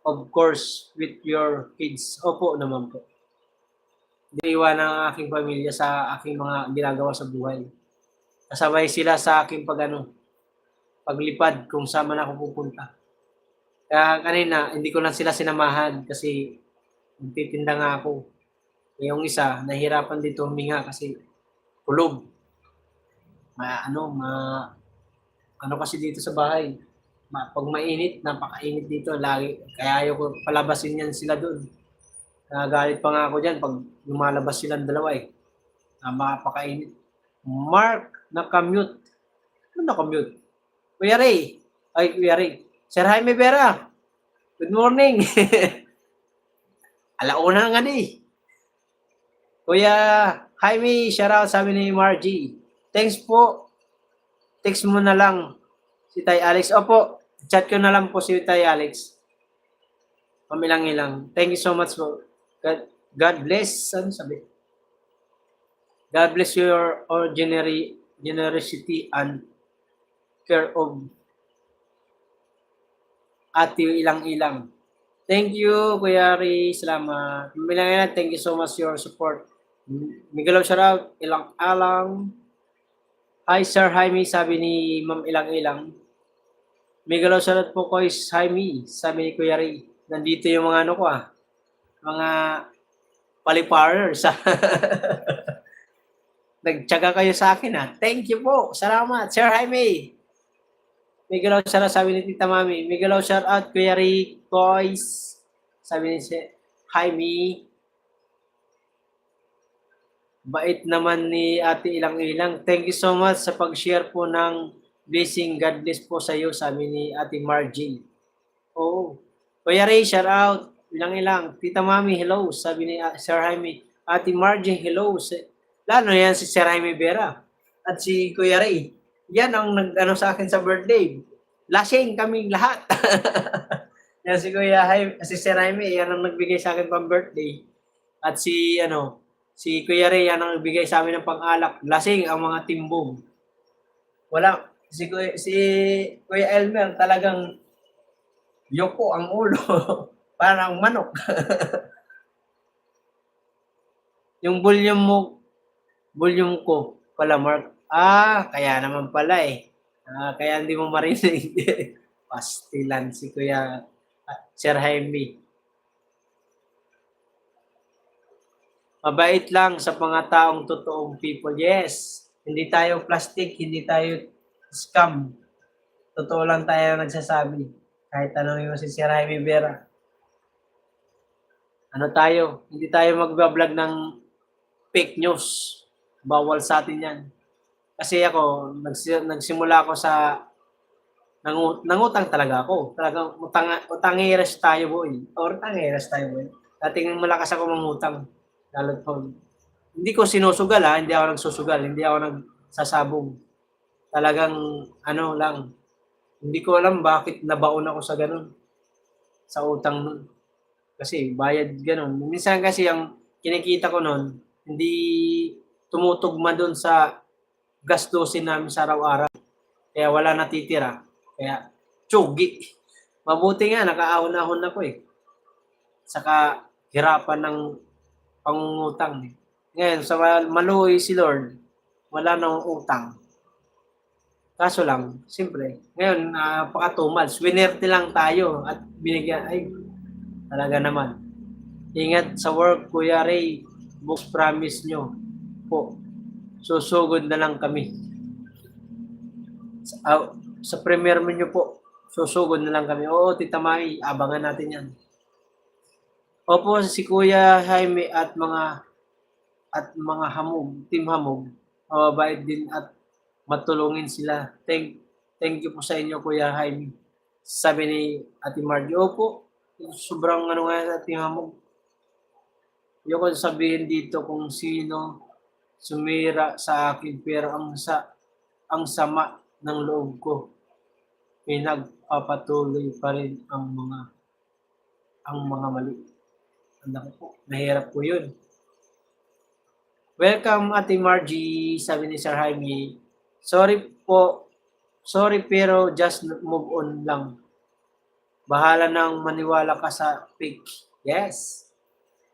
of course with your kids. Opo naman po. Hindi iwan ang aking pamilya sa aking mga ginagawa sa buhay. Kasabay sila sa aking paglipad kung saan man ako pupunta. Kaya kanina, hindi ko lang sila sinamahan kasi magtitinda nga ako. Yung isa, nahirapan dito huminga kasi kulog. Ano kasi dito sa bahay. Pag mainit, napakainit dito. Lagi, kaya ayaw ko palabasin yan sila doon. Nagalit pa nga ako dyan pag lumalabas silang dalawa eh. Makapakainit. Mark, nakamute. Ano nakamute? Kuya Ray. Ay, Kuya Ray. Sir Jaime Vera. Good morning. Alauna nga di. Kuya Jaime, shoutout sabi ni Margie. Thanks po. Text mo na lang si Tay Alex. Opo, chat ko na lang po si Tay Alex. Pamilang-ilang. Thank you so much po. God bless. Ano sabi? God bless your ordinary generosity and care of Ate Ilang-Ilang. Thank you, Kuya Ri. Salamat. Pamilang-ilang. Thank you so much your support. Miguel shoutout. Ilang-Alang. Hi, Sir Jaime, sabi ni Ma'am Ilang-Ilang. Miguel shoutout po ko is Jaime, sabi ni Kuya Ray. Nandito yung mga mga paliparers. Nagtyaga kayo sa akin Thank you po. Salamat, Sir Jaime. Miguel shoutout, sabi ni Tita Mami. Miguel shoutout, Kuya Ray, Kois, sabi ni Jaime. Bait naman ni Ate Ilang-Ilang. Thank you so much sa pag-share po ng blessing. God bless po sa iyo, sabi ni Ate Margie. Oo. Kuya Ray, shout out. Ilang-Ilang. Tita Mami, hello, sabi ni Sir Jaime. Ate Margie, hello. Lalo yan si Sir Jaime Vera. At si Kuya Ray. Yan ang nag-ano sa akin sa birthday. Lasing kaming lahat. Yan si Kuya Jaime, si Sir Jaime, yan ang nagbigay sa akin pang birthday. At si Kuya Ray, yan ang nagbigay sa amin ng pang-alak. Lasing ang mga timbong. Wala. Si Kuya Elmer talagang yoko ang ulo. Parang manok. Yung volume ko pala, Mark. Kaya naman pala eh. Kaya hindi mo marinig. Pastilan si Kuya Sir Jaime. Mabait lang sa mga taong totoong people. Yes. Hindi tayo plastic, hindi tayo scam. Totoo lang tayo nagsasabi. Kahit tanongin mo si Sir Jaime Vera. Hindi tayo magbablog ng fake news. Bawal sa atin yan. Kasi ako, nagsimula ako sa nangutang talaga ako. Talagang utangiras tayo boy. Or utangiras tayo boy. Dating malakas ako mangutang. Lalo po. Hindi ko sinusugal hindi ako nagsusugal, hindi ako nagsasabong. Talagang lang. Hindi ko alam bakit nabaon ako sa ganun. Sa utang nun. Kasi bayad ganun. Minsan kasi ang kinikita ko nun, hindi tumutugma dun sa gastusin namin sa araw-araw. Kaya wala natitira. Kaya tsugi. Mabuti nga, nakaahon-ahon ako eh. Saka hirapan ng pangungutang. Ngayon, sa maluoy si Lord, wala nang utang. Kaso lang, siyempre, ngayon, paka 2 months, winerte lang tayo at binigyan, Talaga naman. Ingat sa work, Kuya Ray. Book promise nyo po. Susugod na lang kami. Sa premiere mo nyo po, susugod na lang kami. Oo, Tita Mai, abangan natin yan. Opo, si Kuya Jaime at mga hamog, team hamog, mababait din at matulungin sila. Thank you po sa inyo, Kuya Jaime. Sabi ni Ate Margie, opo, sobrang ano nga Team Hamog. Ayoko sabihin dito kung sino sumira sa akin pero ang sama ng loob ko pinagpapatuloy pa rin ang mga mali. Anak po, nahirap po yun. Welcome, Ate Margie, sabi ni Sir Jaime. Sorry po, sorry pero just move on lang. Bahala nang maniwala ka sa fake. Yes.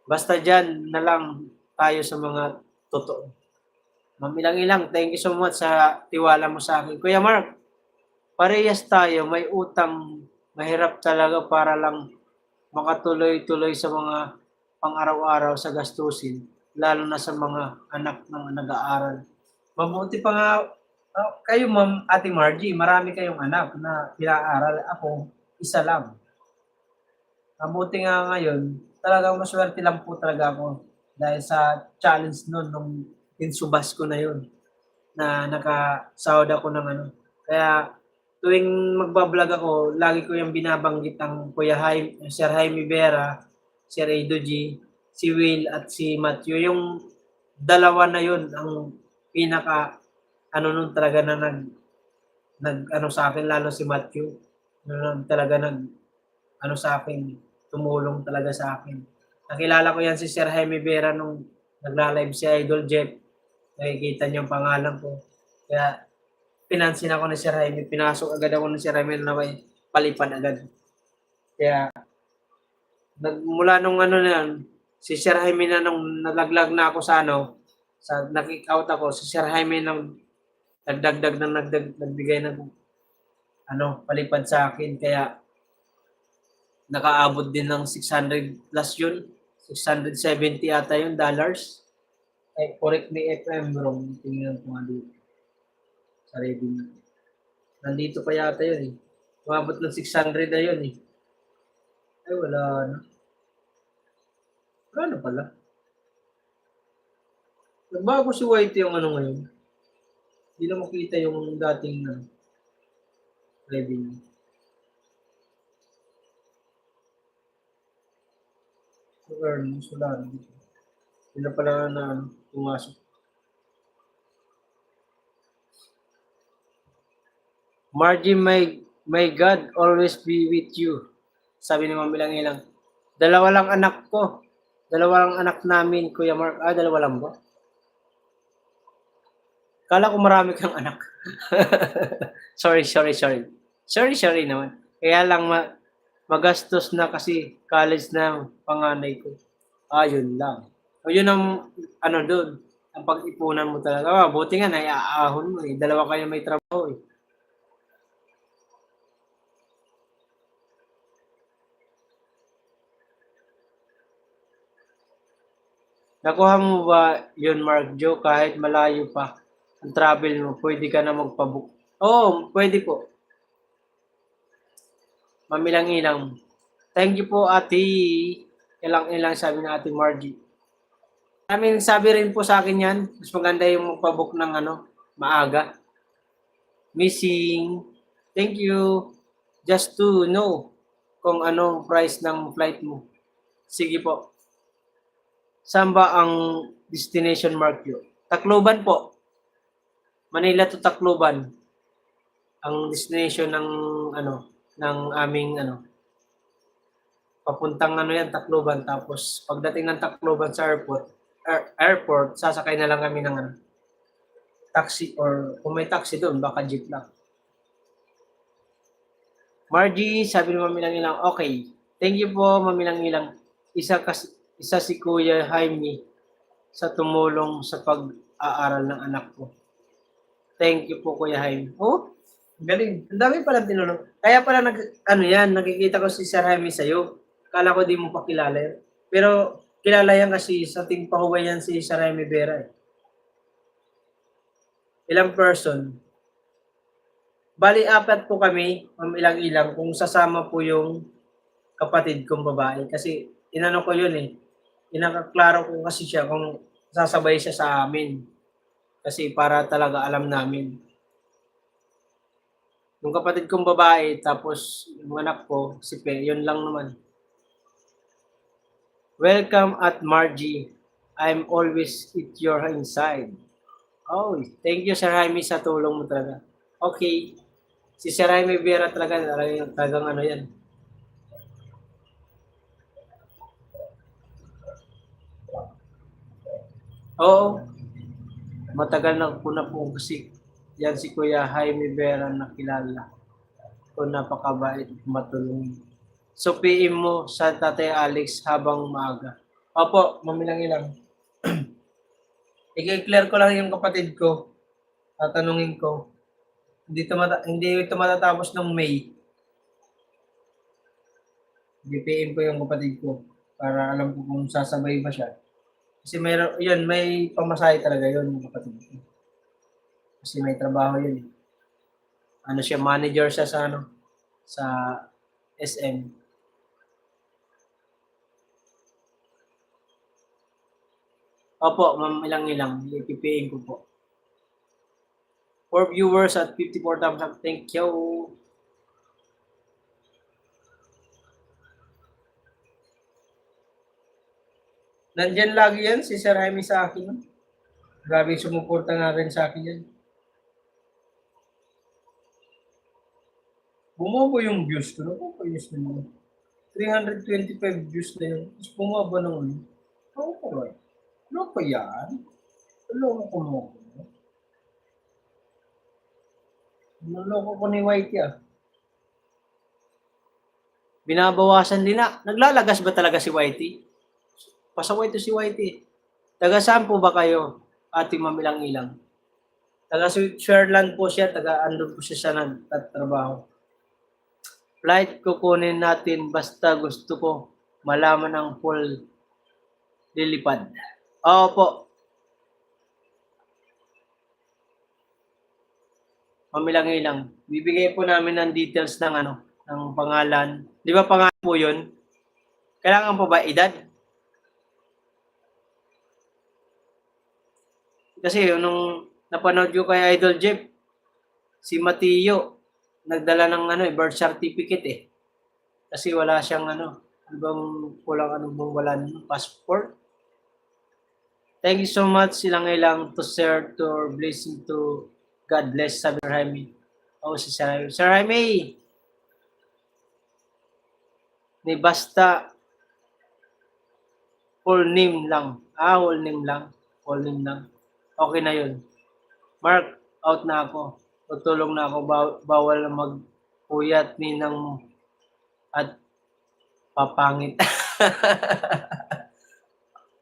Basta dyan na lang tayo sa mga totoo. Mamilang-ilang, thank you so much sa tiwala mo sa akin. Kuya Mark, parehas tayo, may utang, mahirap talaga para lang makatuloy-tuloy sa mga pang-araw-araw sa gastusin, lalo na sa mga anak ng nag-aaral. Mabuti pa nga, kayo Ma'am Ate Margie, marami kayong anak na pinaaral. Ako, isa lang. Mabuti nga ngayon, talagang maswerte lang po talaga ako dahil sa challenge noon nung insubas ko na yun na nakasahod ako ng ano. Kaya tuwing magbablog ako, lagi ko yung binabanggit ang Kuya Jaime, Sir Jaime Vera, Sir Edo G, si Will at si Matthew. Yung dalawa na yun ang pinaka nun talaga na nag sa akin, lalo si Matthew. Talaga sa akin, tumulong talaga sa akin. Nakilala ko yan si Sir Jaime Vera nung nagla-live si Idol Jeff. Nakikita niyo ang pangalan ko. Kaya pinansin ako ni Sir Jaime. Pinasok agad ako ni Sir Jaime na may palipad agad. Kaya mula nung na yan, si Sir Jaime na nung nalaglag na ako sa na-kick out ako, si Sir Jaime nang nagbigay ng palipad sa akin. Kaya nakaabot din ng 600 plus yun. 670 ata yun, dollars. Ay, correct ni FM wrong. Tingnan ko nga dito. Sa revenue. Nandito pa yata yun eh. Umabot ng 600 na yun eh. Ay, wala na. Wala na pala. Nagbago si White yung ngayon. Hindi na makita yung dating revenue. Earnings, wala na dito. Hindi na pala na pumasok. Margie, my God always be with you. Sabi ni Mami Lang. Dalawa lang anak ko. Dalawa lang anak namin, Kuya Mark. Dalawa lang ba? Kala ko marami kang anak. Sorry naman. Kaya lang magastos na kasi college na panganay ko. Yun lang. O yun ang doon. Ang pag-ipunan mo talaga. Buti nga naiaahon mo eh. Dalawa kayo may trabaho eh. Nakuha mo ba yun, Mark Joe? Kahit malayo pa ang travel mo, pwede ka na magpabook. Oo, pwede po. Mamilang-ilang. Thank you po, Ate. Ilang sabi ng Ate Margie. Sabi rin po sa akin yan, mas maganda yung magpabook ng maaga. Missing. Thank you. Just to know kung anong price ng flight mo. Sige po. Saan ba ang destination, Mark Joe? Tacloban po. Manila to Tacloban. Ang destination ng ng aming papuntang yan, Tacloban. Tapos pagdating ng Tacloban sa airport, sasakay na lang kami ng taxi, or kung may taxi doon, baka jeep lang. Margie, sabi ni Mami Lang, okay. Thank you po, Mami Lang. Isa si Kuya Jaime sa tumulong sa pag-aaral ng anak ko. Thank you po, Kuya Jaime. Oh, galing. Ang dami pala tinulong. Kaya pala nakikita ko si Sir Jaime sa'yo. Kala ko di mo pa kilala yun. Pero kilala yan kasi sa team pahuway yan si Saraymi Vera eh. Ilang person? Bali, 4 po kami, ilang-ilang, kung sasama po yung kapatid kong babae. Kasi inano ko yun eh. Inakaklaro ko kasi siya kung sasabay siya sa amin. Kasi para talaga alam namin. Yung kapatid kong babae, tapos yung anak ko, si Pe, yun lang naman. Welcome at Margie. I'm always at your inside. Oh, thank you Sir Jaime sa tulong mo talaga. Okay. Si Sir Jaime Vera talagang ano yan. Oo. Matagal na po na po kasi yan si Kuya Jaime Vera na kilala. Kung napakabait at matulungin. So PM mo sa Tatay Alex habang maaga. Opo, mamilang-ilang. I-clear ko lang yung kapatid ko. Tatanungin ko. Hindi ito matatapos ng May. BPM ko yung kapatid ko para alam ko kung sasabay ba siya. Kasi may pamasahe talaga yun yung kapatid ko. Kasi may trabaho yun. Ano siya, manager siya sa SM. Opo, ma'am, ilang-ilang. I-PPM ko po. 4 viewers at 54 thumbs up. Thank you. Nandyan lagi yan si Sir Jaime sa akin. No? Grabe sumuporta nga rin sa akin yan. Bumaba yung views ko. Ano pa views na yun? 325 views na yun. Tapos bumaba naman. Ano pa ba? Ano pa yan? Naloko ko mo. Naloko ko ni Whitey ah. Binabawasan din na. Naglalagas ba talaga si Whitey? Pasaway to si Whitey. Taga saan po ba kayo? Ating mamilang-ilang. Taga Switzerland po siya. Taga andun po siya sa nagtatrabaho. Flight kukunin natin basta gusto ko malaman ang full lilipad. Opo. Mamilang-ilang. Bibigay po namin ng details ng pangalan. Di ba pangalan po yun? Kailangan po ba edad? Kasi nung napanood ko kay Idol Jeff, si Mateo, nagdala ng birth certificate eh. Kasi wala siyang wala ng passport. Thank you so much ilang-ilang to share to blessing to God bless Sir Jaime. Oh, si Sir Jaime. Sir Jaime! Ni basta full name lang. Full name lang. Full name lang. Okay na yun. Mark, out na ako. Tutulong na ako. Bawal na magpuyat ninang mo. At papangit.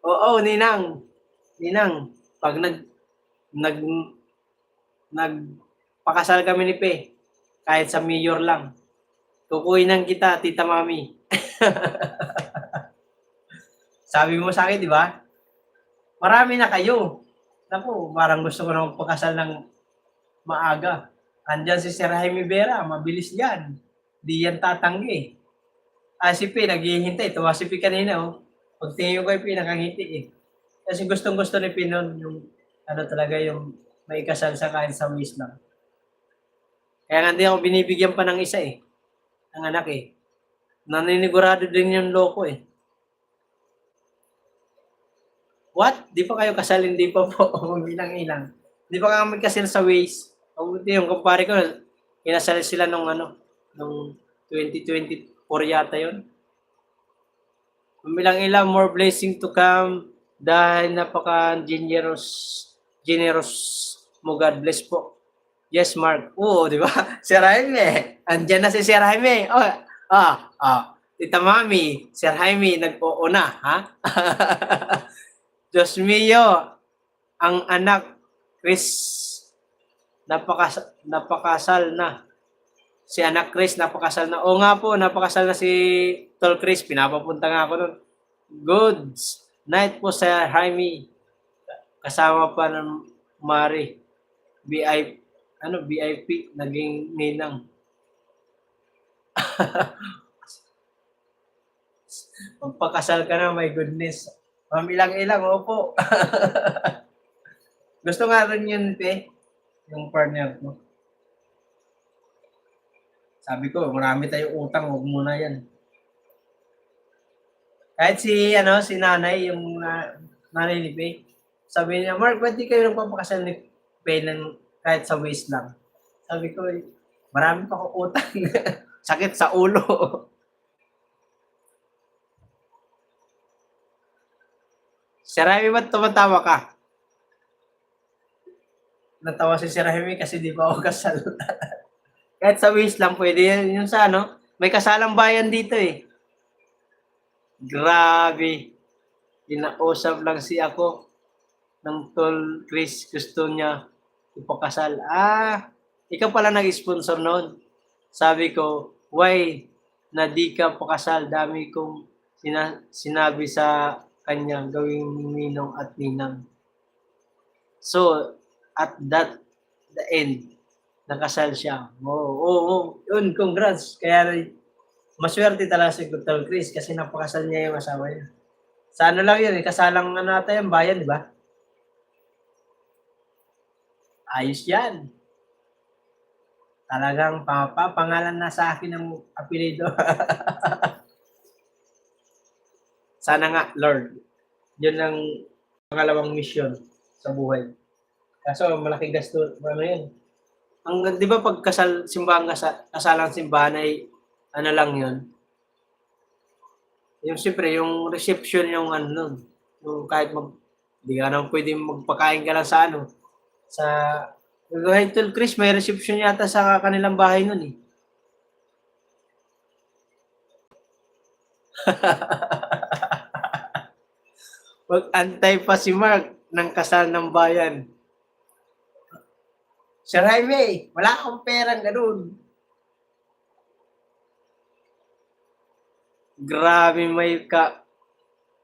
Oo, Ninang. Ninang, pag nagpakasal kami ni Pe, kahit sa mayor lang, kukuinan kita, Tita Mami. Sabi mo sa akin, di ba? Marami na kayo. Naku, parang gusto ko na magpakasal ng maaga. Andyan si Sir Jaime Vera, mabilis yan. Di yan tatanggi. Si Pe, naghihintay. Tuwa si Pe kanina, oh. Pagtingin ko kay Pe, nakangiti eh. Kasi gustong-gusto ni Pinon yung talaga yung may kasal sa kahit sa wish lang. Kaya nga hindi ako binibigyan pa ng isa eh. Ng anak eh. Naninigurado din yung loko eh. What? Di pa kayo kasal? Hindi pa po. Bilang-ilang. Di pa kami kasal sa ways. Yung kumpare ko, kinasal sila nung 2024 yata yun. Bilang-ilang more blessing to come. Dahil napaka-generous mo, God bless po. Yes, Mark. Oo, di ba? Si Jaime. Andyan na si Sir Jaime. Tita Mami, Sir Jaime, nag-uuna, ha? Diyos mio, ang anak, Chris, napakasal na. Si anak Chris, napakasal na. Oo nga po, napakasal na si Tol Chris. Pinapapunta nga ako nun. Good night po sa Jaime. Kasama pa ng Mari. VIP, naging ninang. Magpakasal ka na, my goodness. Mamilang-ilang, opo. Gusto nga rin yun, te. Yung partner ko. Sabi ko, marami tayong utang, huwag muna yan. Kahit si nanay, yung nanay ni Faye, sabi niya, Mark, ba't di kayo nagpapakasal ni Faye ng kahit sa waist lang? Sabi ko, marami pa akong utang. Sakit sa ulo. Si Remy, ba't tumatawa ka? Natawa si Remy kasi di pa ako kasal. Kahit sa waist lang pwede yan. Yung sa may kasalang bayan dito eh. Grabe. Inausap lang si ako ng Tol Chris. Gusto niya ipakasal. Ikaw pala nag-sponsor noon. Sabi ko, why na di ka pakasal? Dami kong sinabi sa kanya gawing ninong at ninang. So, at the end, nakasal siya. Oo. Yun, congrats. Kaya maswerte talaga si Tol Chris kasi napakasal niya yung asawa niya. Sa lang yun, kasalang natin yung bayan, di ba? Ayos yan. Talagang pangalan na sa akin ng apelido. Sana nga, Lord. Yun ang pangalawang mission sa buhay. Kaso malaking gasto, yun. Di ba pag kasalang simbahan ay lang yun? Yung siyempre, yung reception yung nun. Yung kahit di ka naman pwede magpakain ka lang sa kahit Tol Chris, may reception yata sa kanilang bahay nun eh. Mag-antay pa si Mark ng kasal ng bayan. Sir Jaime, wala akong perang ganun. Grabe,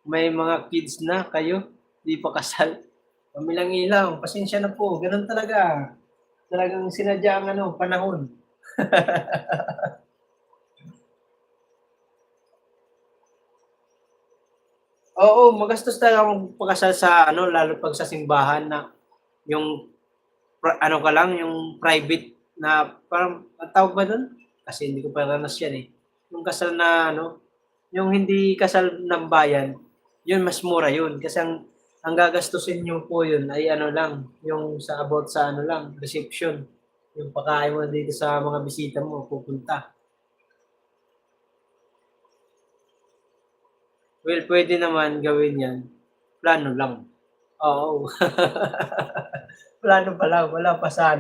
may mga kids na kayo, di pa kasal. Pamilang-ilang, pasensya na po, ganun talaga. Talagang sinadya ang panahon. Oo, magastos talaga magpakasal sa lalo pag sa simbahan na yung ka lang, yung private na parang ang tawag ba doon? Kasi hindi ko pa ranas yan eh. Yung kasal na yung hindi kasal ng bayan, yun mas mura yun. Kasi ang gagastusin nyo po yun ay lang, yung sa about sa lang, reception. Yung pakain mo dito sa mga bisita mo, pupunta. Well, pwede naman gawin yan. Plano lang. Oo. Plano pa lang. Wala pa sa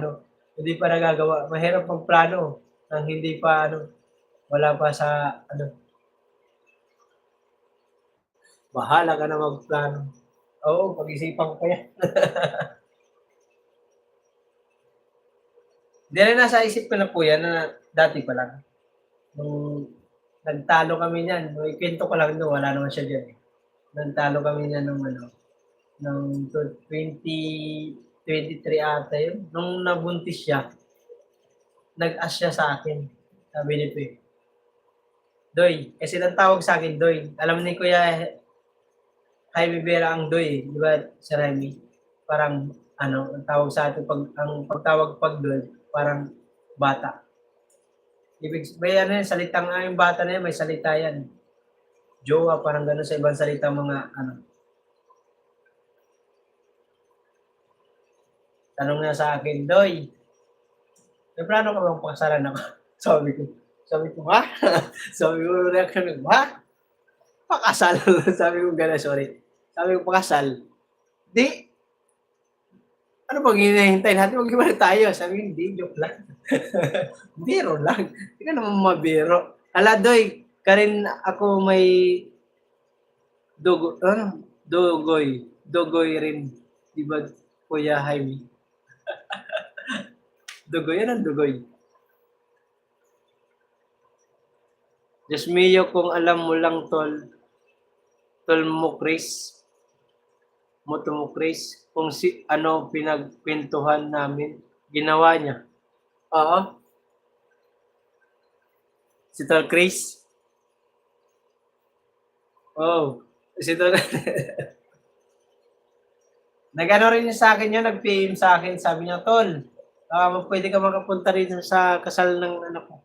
Hindi pa nagagawa. Mahirap magplano nang hindi pa wala pa sa Bahala ka na magplano. Oo, pag-isipan ko yan. Hindi na nasa isip ko na po yan na dati pa lang. Nung nagtalo kami niyan, may kwento ko lang doon, wala naman siya dyan eh. Nagtalo kami niyan nung 2023 ata yun. Nung nabuntis siya, nag-ask siya sa akin. Sabi ni Pe, Doy, kasi nang tawag sa akin, Doy. Alam ni Kuya Jaime Vera ang Doy, di ba, Sir Jaime? Parang, ang tawag sa atin, ang pagtawag pag Doy, parang bata. May salitang yung bata na yan, may salita yan. Jowa, parang gano'n sa ibang salita mga Tanong na sa akin, Doy, may plano ka bang pakasalan ako? Sabi ko, ha? Sabi ko, reaction ko, ha? Pakasal? Sabi ko, gano'n, sorry. Sabi ko, pakasal. Di, ano bang hinahintay natin? Mag-iba tayo. Sabi ko, hindi, joke lang. Biro lang. Hindi ka naman mabiro. Doy, karin ako may Dogoy rin. Di ba, Kuya Jaime? Dugoy, yan ang dugoy. Diyos mio, kung alam mo lang, tol mo, Chris, moto mo, Chris, kung ano pinagkwentuhan namin, ginawa niya. Oo, si Tol Chris. Oh, si Tol Nag-ano rin sa akin yun, nag-PM sa akin, sabi niya, Tol, pwede ka makapunta rin sa kasal ng anak ko.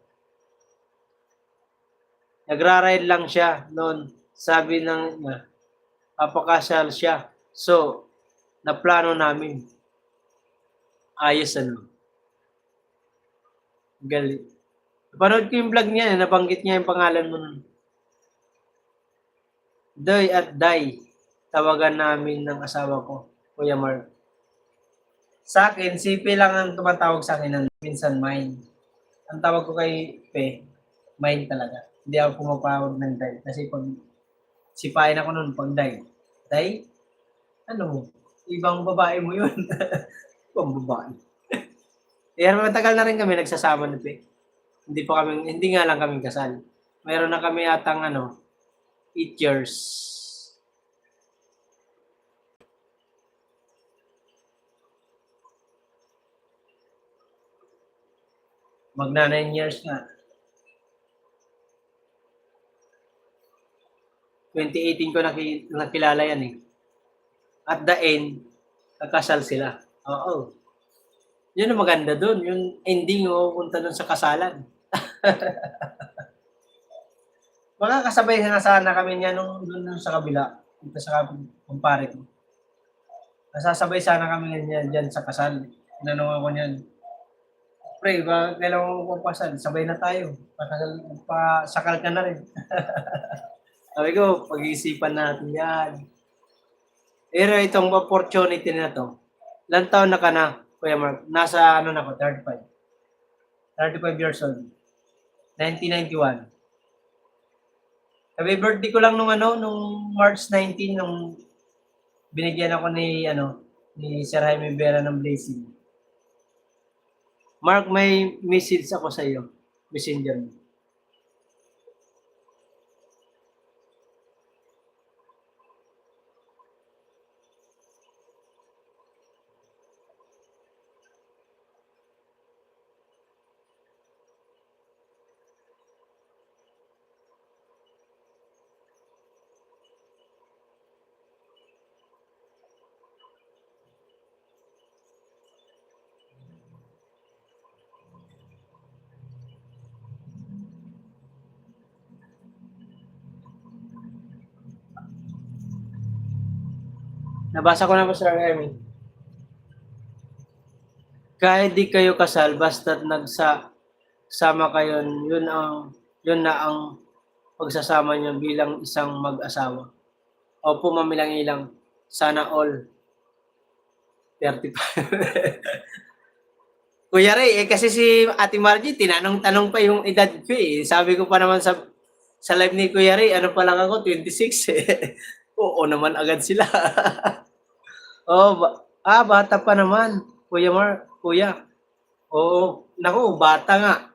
Nagra-ride lang siya noon. Sabi ng niya, papakasal siya. So, naplano namin. Ayos ano. Galing. Panood ko yung vlog niya, nabanggit niya yung pangalan mo nun. Doy at Day, tawagan namin ng asawa ko, Kuya Mark. Sa akin, si Pe lang ang tumatawag sa akin ng minsan mine. Ang tawag ko kay Pe, mine talaga. Hindi ako pumapawag ng Day. Kasi pag sipain ako nun pag Day. Day? Ano mo? Ibang babae mo yun. Ibang babae. Kaya matagal na rin kami nagsasama ni Pe. Hindi nga lang kami kasal. Meron na kami atang 8 years. Magna 9 years na. 2018 ko nakilala yan eh. At the end, kakasal sila. Oo. Yun ang maganda dun. Yung ending mo punta dun sa kasalan. Makakasabay nga sana kami niya dun sa kabila. Dito sa kumpare ko. Nasasabay sana kami niya dyan sa kasal. Tinanong ako niyan, pre, ba kailangan mo papasal? Sabay na tayo. Pasakal ka na rin. Sabi ko, pag-iisipan natin yan. Pero itong opportunity na to, ilang taon na ka na, Kuya Mark? Nasa 35. 35 years old. 1991. Happy birthday ko lang nung March 19, nung binigyan ako ni Sir Jaime Vera ng blessing. Mark, may message ako sa iyo. Messenger mo. Nabasa ko na po, Sir Jaime. Kahit di kayo kasal, basta't nagsama kayo, yun na ang pagsasama niyo bilang isang mag-asawa. Opo, mamilang-ilang. Sana all 35. Kuya Ray, kasi si Ate Margie, tinanong-tanong pa yung edad ko eh. Sabi ko pa naman sa live ni Kuya Ray, ano pa lang ako, 26 eh. Oo naman agad sila. Bata pa naman, Kuya. Oo, naku, bata nga.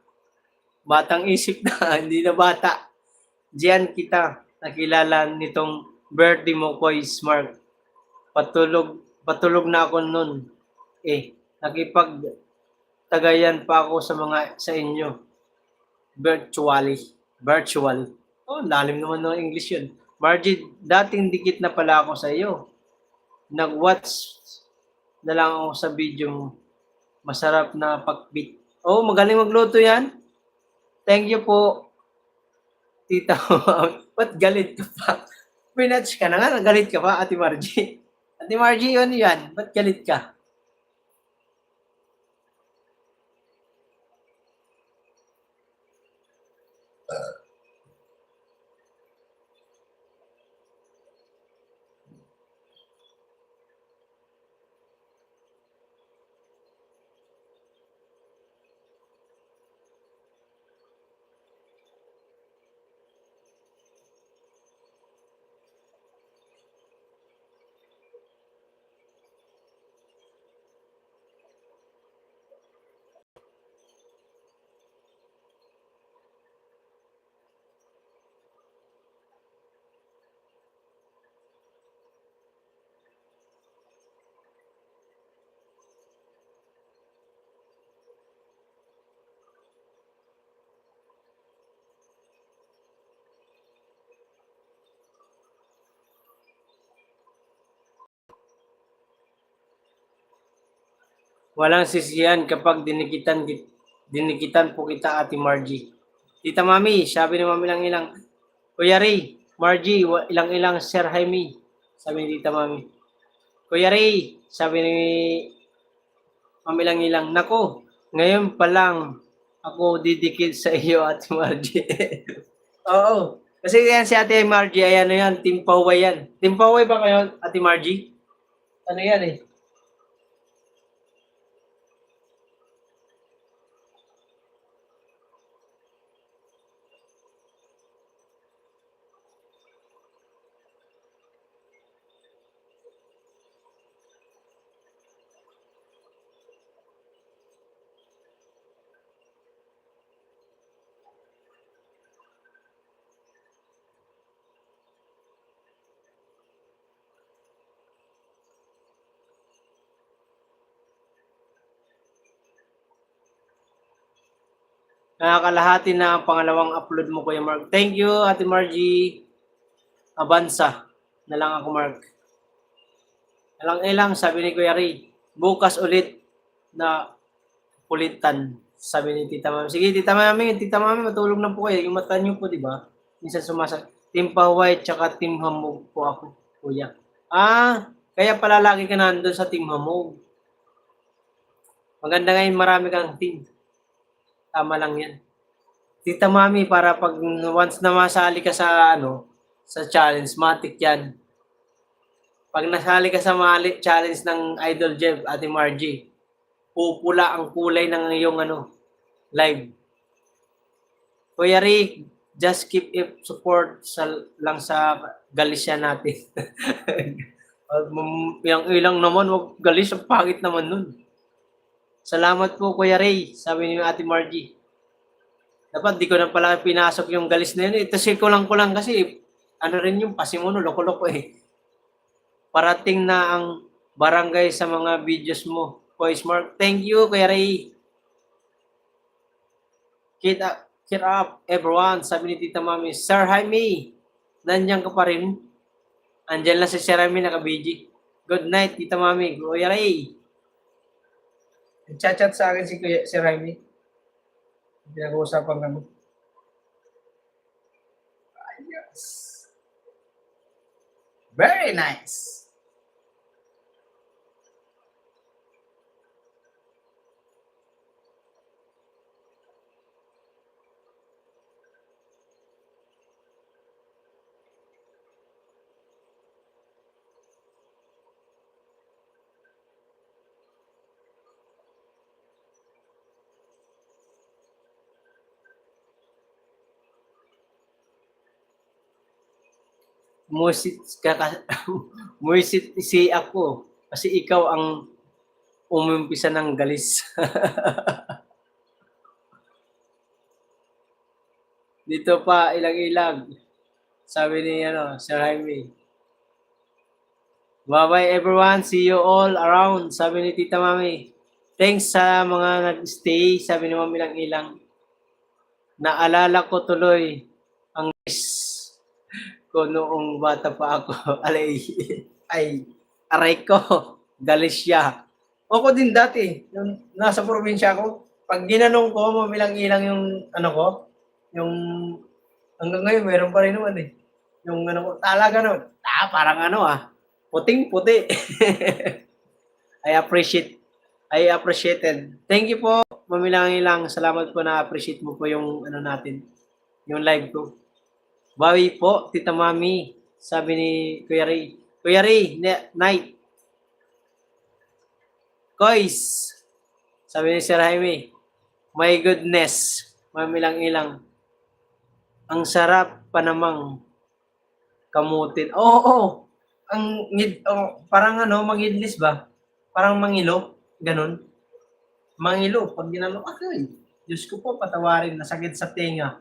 Batang isip na, hindi na bata. Diyan kita nakilala nitong birthday mo, Koy Smart. Patulog na ako noon. Nakipagtagayan pa ako sa inyo. Virtually. Oh, lalim naman ng English yun. Margie, dating dikit na pala ako sa iyo. Nag-watch na lang ako sa video mo. Masarap na pakbit. Oh, magaling magluto yan. Thank you po, tita. Ba't galit ka pa? Pinatch ka na nga, galit ka pa, Ate Margie. Ate Margie, yun yan. Ba't galit ka? Walang sisiyan kapag dinikitan po kita, Ate Margie. Tita Mami, sabi ni Mami lang ilang, Kuya Ray, Margie, ilang Sir Jaime. Sabi ni Tita Mami. Kuya Ray, sabi ni Mami lang ilang, nako, ngayon pa lang ako didikit sa iyo, Ate Margie. Oo. Kasi yan si Ate Margie, ayan na yan, Team Paway yan. Team Paway ba kayo, Ate Margie? Ano yan eh? Nakakalahati na ang pangalawang upload mo, Kuya Mark. Thank you, Ate Margie. Abansa na lang ako, Mark. Ilang sabi ni Kuya Ray. Bukas ulit na kulitan, sabi ni Tita Mami. Sige, Tita Mami, matulog na po kayo. Yung mata niyo po, di ba? Minsan Team Paway, tsaka Team Hamog po ako, Kuya. Kaya pala lagi ka nandun sa Team Hamog. Maganda ngayon, marami kang team. Tama lang yan. Tita Mami, para pag once na masali ka sa sa challenge, matik yan. Pag nasali ka sa challenge ng Idol Jeff, Ate Margie, pupula ang kulay ng iyong live. Kuya Rick, just keep it support lang sa Galicia natin. Yung ilang naman, wag Galicia, pangit naman nun. Salamat po, Kuya Ray, sabi ni Ate Margie. Dapat di ko na pala pinasok yung galis na yun. Ito ko lang kasi, rin yung pasimuno, loko-loko eh. Parating na ang barangay sa mga videos mo. Voice Mark, thank you, Kuya Ray. Cheer up, everyone, sabi ni Tita Mami. Sir Jaime, nandiyan ka pa rin? Andiyan lang si Sir Jaime, naka-BG. Good night, Tita Mami. Kuya Ray. Chat sa akin si Sir Jaime. Pinag-uusapan kami. Yes. Very nice. Muisit si ako kasi ikaw ang umumpisa ng galis. Dito pa ilag-ilag. Sabi ni Sir Jaime. Bye-bye everyone. See you all around. Sabi ni Tita Mami. Thanks sa mga nag-stay. Sabi ni Mami lang ilang. Naalala ko tuloy ang ko noong bata pa ako. Aray ko. Galicia. Ako din dati. Nung nasa probinsya ako. Pag ginanong ko, mamilang-ilang yung ko. Yung hanggang ngayon, meron pa rin naman eh. Yung talaga naman. Parang puting-puti. I appreciated. Thank you po, mamilang-ilang. Salamat po na appreciate mo po yung natin, yung live ko. Bawi po, Tita Mami, sabi ni Kuya Ray. Kuya Ray, night. Kois, sabi ni Sir Jaime. My goodness, mamilang-ilang. Ang sarap pa namang kamutin. Oo. Parang mangidlis ba? Parang mangilo, ganun. Mangilo, pag ginano, Diyos ko po, patawarin, nasakit sa tenga.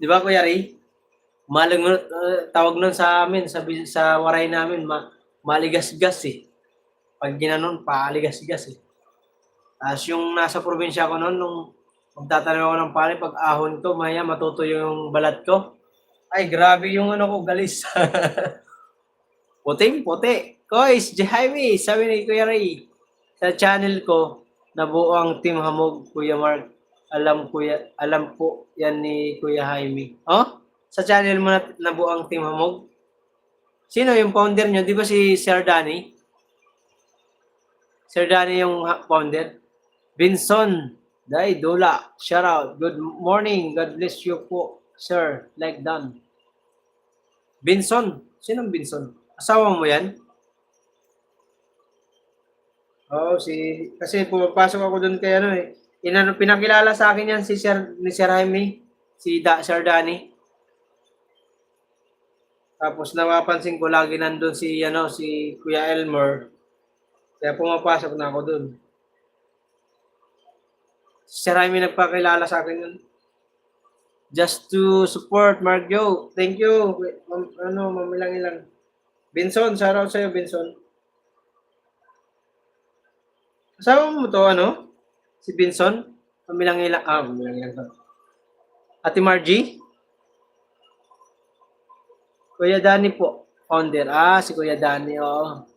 Di ba, Kuya Ray? Tawag nun sa amin, sa waray namin, maligas-gas eh. Pag ginanon, paaligas-gas eh. Tapos yung nasa probinsya ko noon, nung magtatanim ako ng palay, pag ahon ko, maya matutuyo yung balat ko. Ay, grabe yung ano ko, galis. Puting-puti. Kois, Jaime, sabi ni Kuya Ray, sa channel ko, nabuo ang Team Hamog, Kuya Mark. Alam po yan ni Kuya Jaime. Oh? Sa channel mo nabuo ang Team Hamog? Sino yung founder nyo? Di ba si Sir Danny? Sir Danny yung founder? Binson, Day, Dula, shout out. Good morning. God bless you po, sir. Like done. Binson. Sinong Binson? Asawa mo yan? Oo, kasi pumapasok ako doon kay ano eh. Pinakilala sa akin yan ni Sir Jaime, Sir Danny. Tapos napapansin ko lagi nandun si Kuya Elmer. Kaya pumapasok na ako doon. Sir Jaime nagpakilala sa akin yun. Just to support Mark Joe. Thank you. Mamilang-ilang. Benson, shout out sa'yo, Benson. Kasama mo to, Si Benson? Mamilang-ilang. Ate Margie? Kuya Danny po, founder. Si Kuya Danny, oo.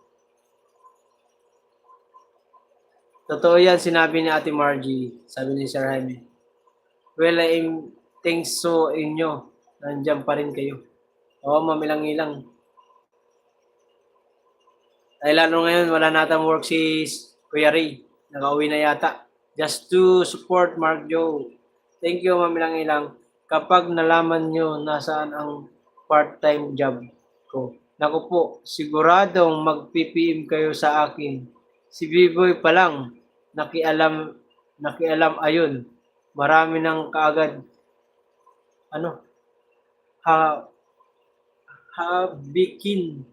Totoo yan, sinabi ni Ate Margie, sabi ni Sir Jaime. Well, I'm thanks so inyo. Nandiyan pa rin kayo. Oo, mamilang-ilang. Dahil lalo ngayon, wala natang work si Kuya Ray. Nakauwi na yata. Just to support Mark Joe. Thank you, mamilang-ilang. Kapag nalaman nyo nasaan ang part-time job ko. Naku po, siguradong mag-PPM kayo sa akin. Si B-Boy pa lang, nakialam ayun. Marami ng kaagad, bikin.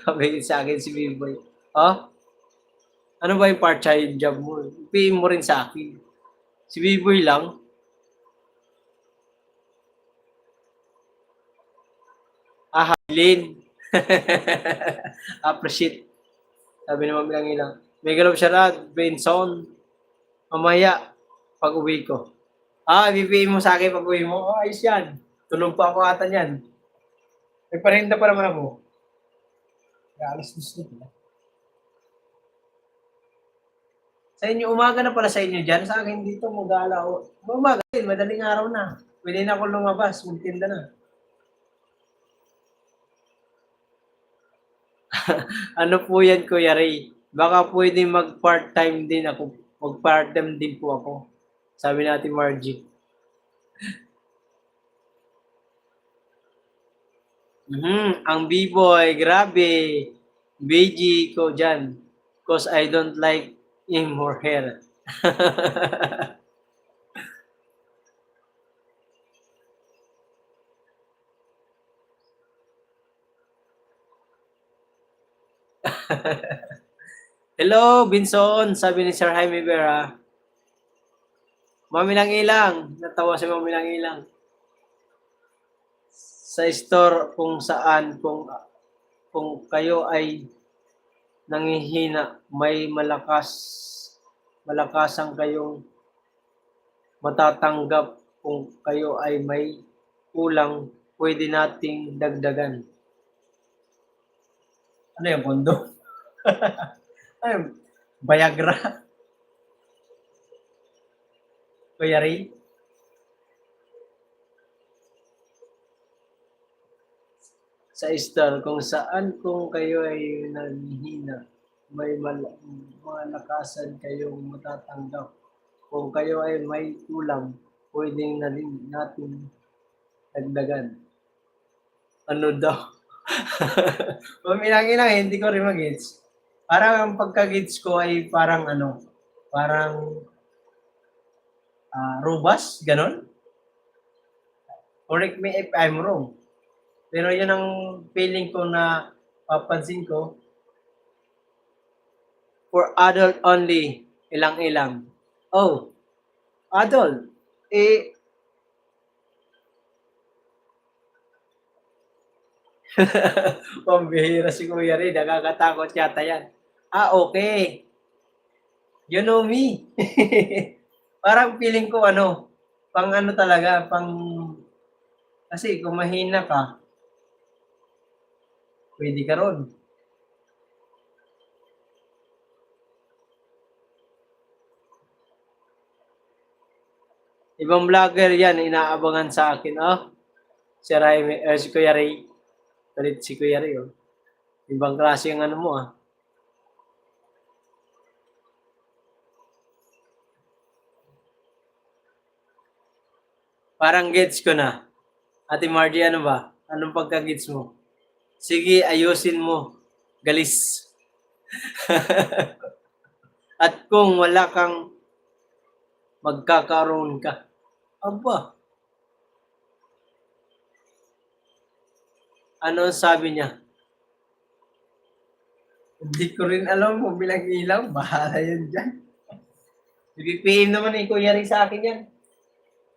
Sabi sa akin si B-Boy. Ano ba yung part-time job mo? PM mo rin sa akin. Si B-Boy lang. Lin. Appreciate. Sabi ni Mami Langilang. Megalov Sharad, Benson. Mamaya, pag uwi ko. BPM mo sa akin pag uwi mo. Ayos yan. Tulog pa ako ata yan. May parinda pa naman ako. Alas gusto ko. Sa inyo, umaga na pala sa inyo dyan. Sa akin dito, mag-aala ako. Umaga din, madaling araw na. Pwede na ako lumabas, magtinda na. Ano po yan, Kuya Ray? Baka pwede mag-part-time din ako. Mag-part-time din po ako. Sabi natin, Margie. Ang B-Boy, grabe. BG ko dyan. Cause I don't like him or her. Hello, Binson, sabi ni Sir Jaime Vera. Mamilang-ilang, natawa si Mamilang-ilang. Sa store kung saan, kung kayo ay nangihina, may malakasan kayong matatanggap. Kung kayo ay may kulang, pwede nating dagdagan. Ano yung kondo? Ay, Viagra. Kuya Ray? Sa store, kung saan kung kayo ay naghihina, may malakasan kayong matatanggap. Kung kayo ay may kulang, pwedeng natin dagdagan. Ano daw? Paminangin hindi ko rin mag-gets. Parang ang pagka-gets ko ay parang robust, ganon. Correct me if I'm wrong. Pero yun ang feeling ko na papansin ko. For adult only, ilang-ilang. Oh, Adol, eh, pambihira si Kuya Ray, nakakatakot yata yan. Ah, okay. You know me. Parang feeling ko ano, pang ano talaga, pang, kasi kung mahina ka, pwede ka ron. Ibang vlogger yan, inaabangan sa akin. Oh, si Ray, si Kuya Ray. Galit si Kuya Ray, oh. Ibang klase yung ano mo, ah. Parang gets ko na. Ate Margie, ano ba? Anong pagka-gets mo? Sige, ayusin mo. Galis. At kung wala kang magkakaroon ka. Aba, ano ang sabi niya? Hindi ko rin alam mo bilang ilaw. Bahala yun dyan. BPM naman ni Kuya Ray sa akin yan.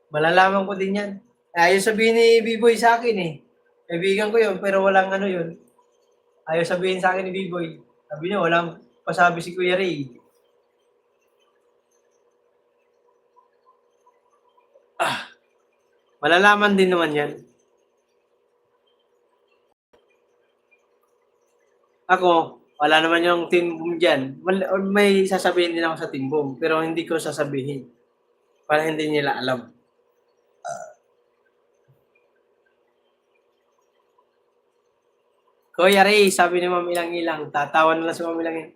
Malalaman ko din yan. Ayaw sabihin ni B-Boy sa akin eh. Kaibigan ko yun, pero walang ano yun. Ayaw sabihin sa akin ni B-Boy. Sabi niya, walang pasabi si Kuya Ray. Malalaman din naman yan. Ako, wala naman yung team boom dyan. May sasabihin din ako sa team boom, pero hindi ko sasabihin. Para hindi nila alam. Kuya Ray, sabi ni Ma'am Ilang-Ilang, tatawa na lang si Ma'am Ilang-Ilang.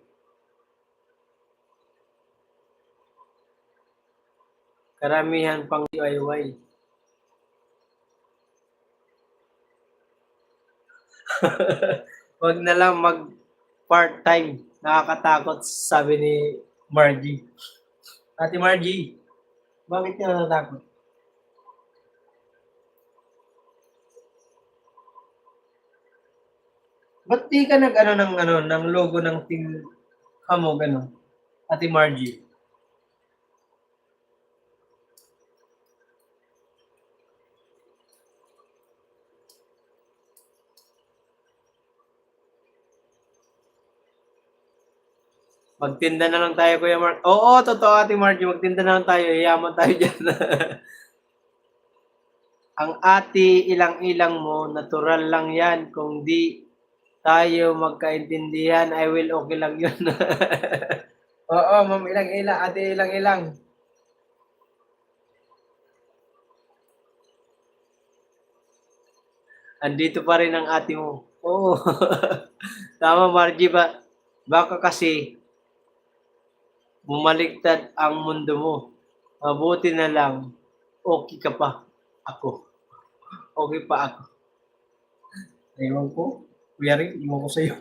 Karamihan pang DIY. Wag na lang mag part-time. Nakakatakot, sabi ni Margie. Ate Margie, bakit ka natatakot? Ba't di ka nag-ano ng logo ng team Hamog, ano? Ate Margie. Magtinda na lang tayo, Kuya Mark. Oo, totoo, Ate Margie. Magtinda na lang tayo. Yaman tayo dyan. Ang ate ilang-ilang mo, natural lang yan. Kung di tayo magkaintindihan, I will okay lang yun. Oo, Ma'am Ilang-Ilang. Ate Ilang-Ilang. Andito pa rin ang ate mo. Oo. Tama, Margie ba? Baka kasi bumaligtad ang mundo mo. Mabuti na lang, okay ka pa. Ako. Okay pa ako. Ewan ko. Kuya Rick, iwan ko sa'yo.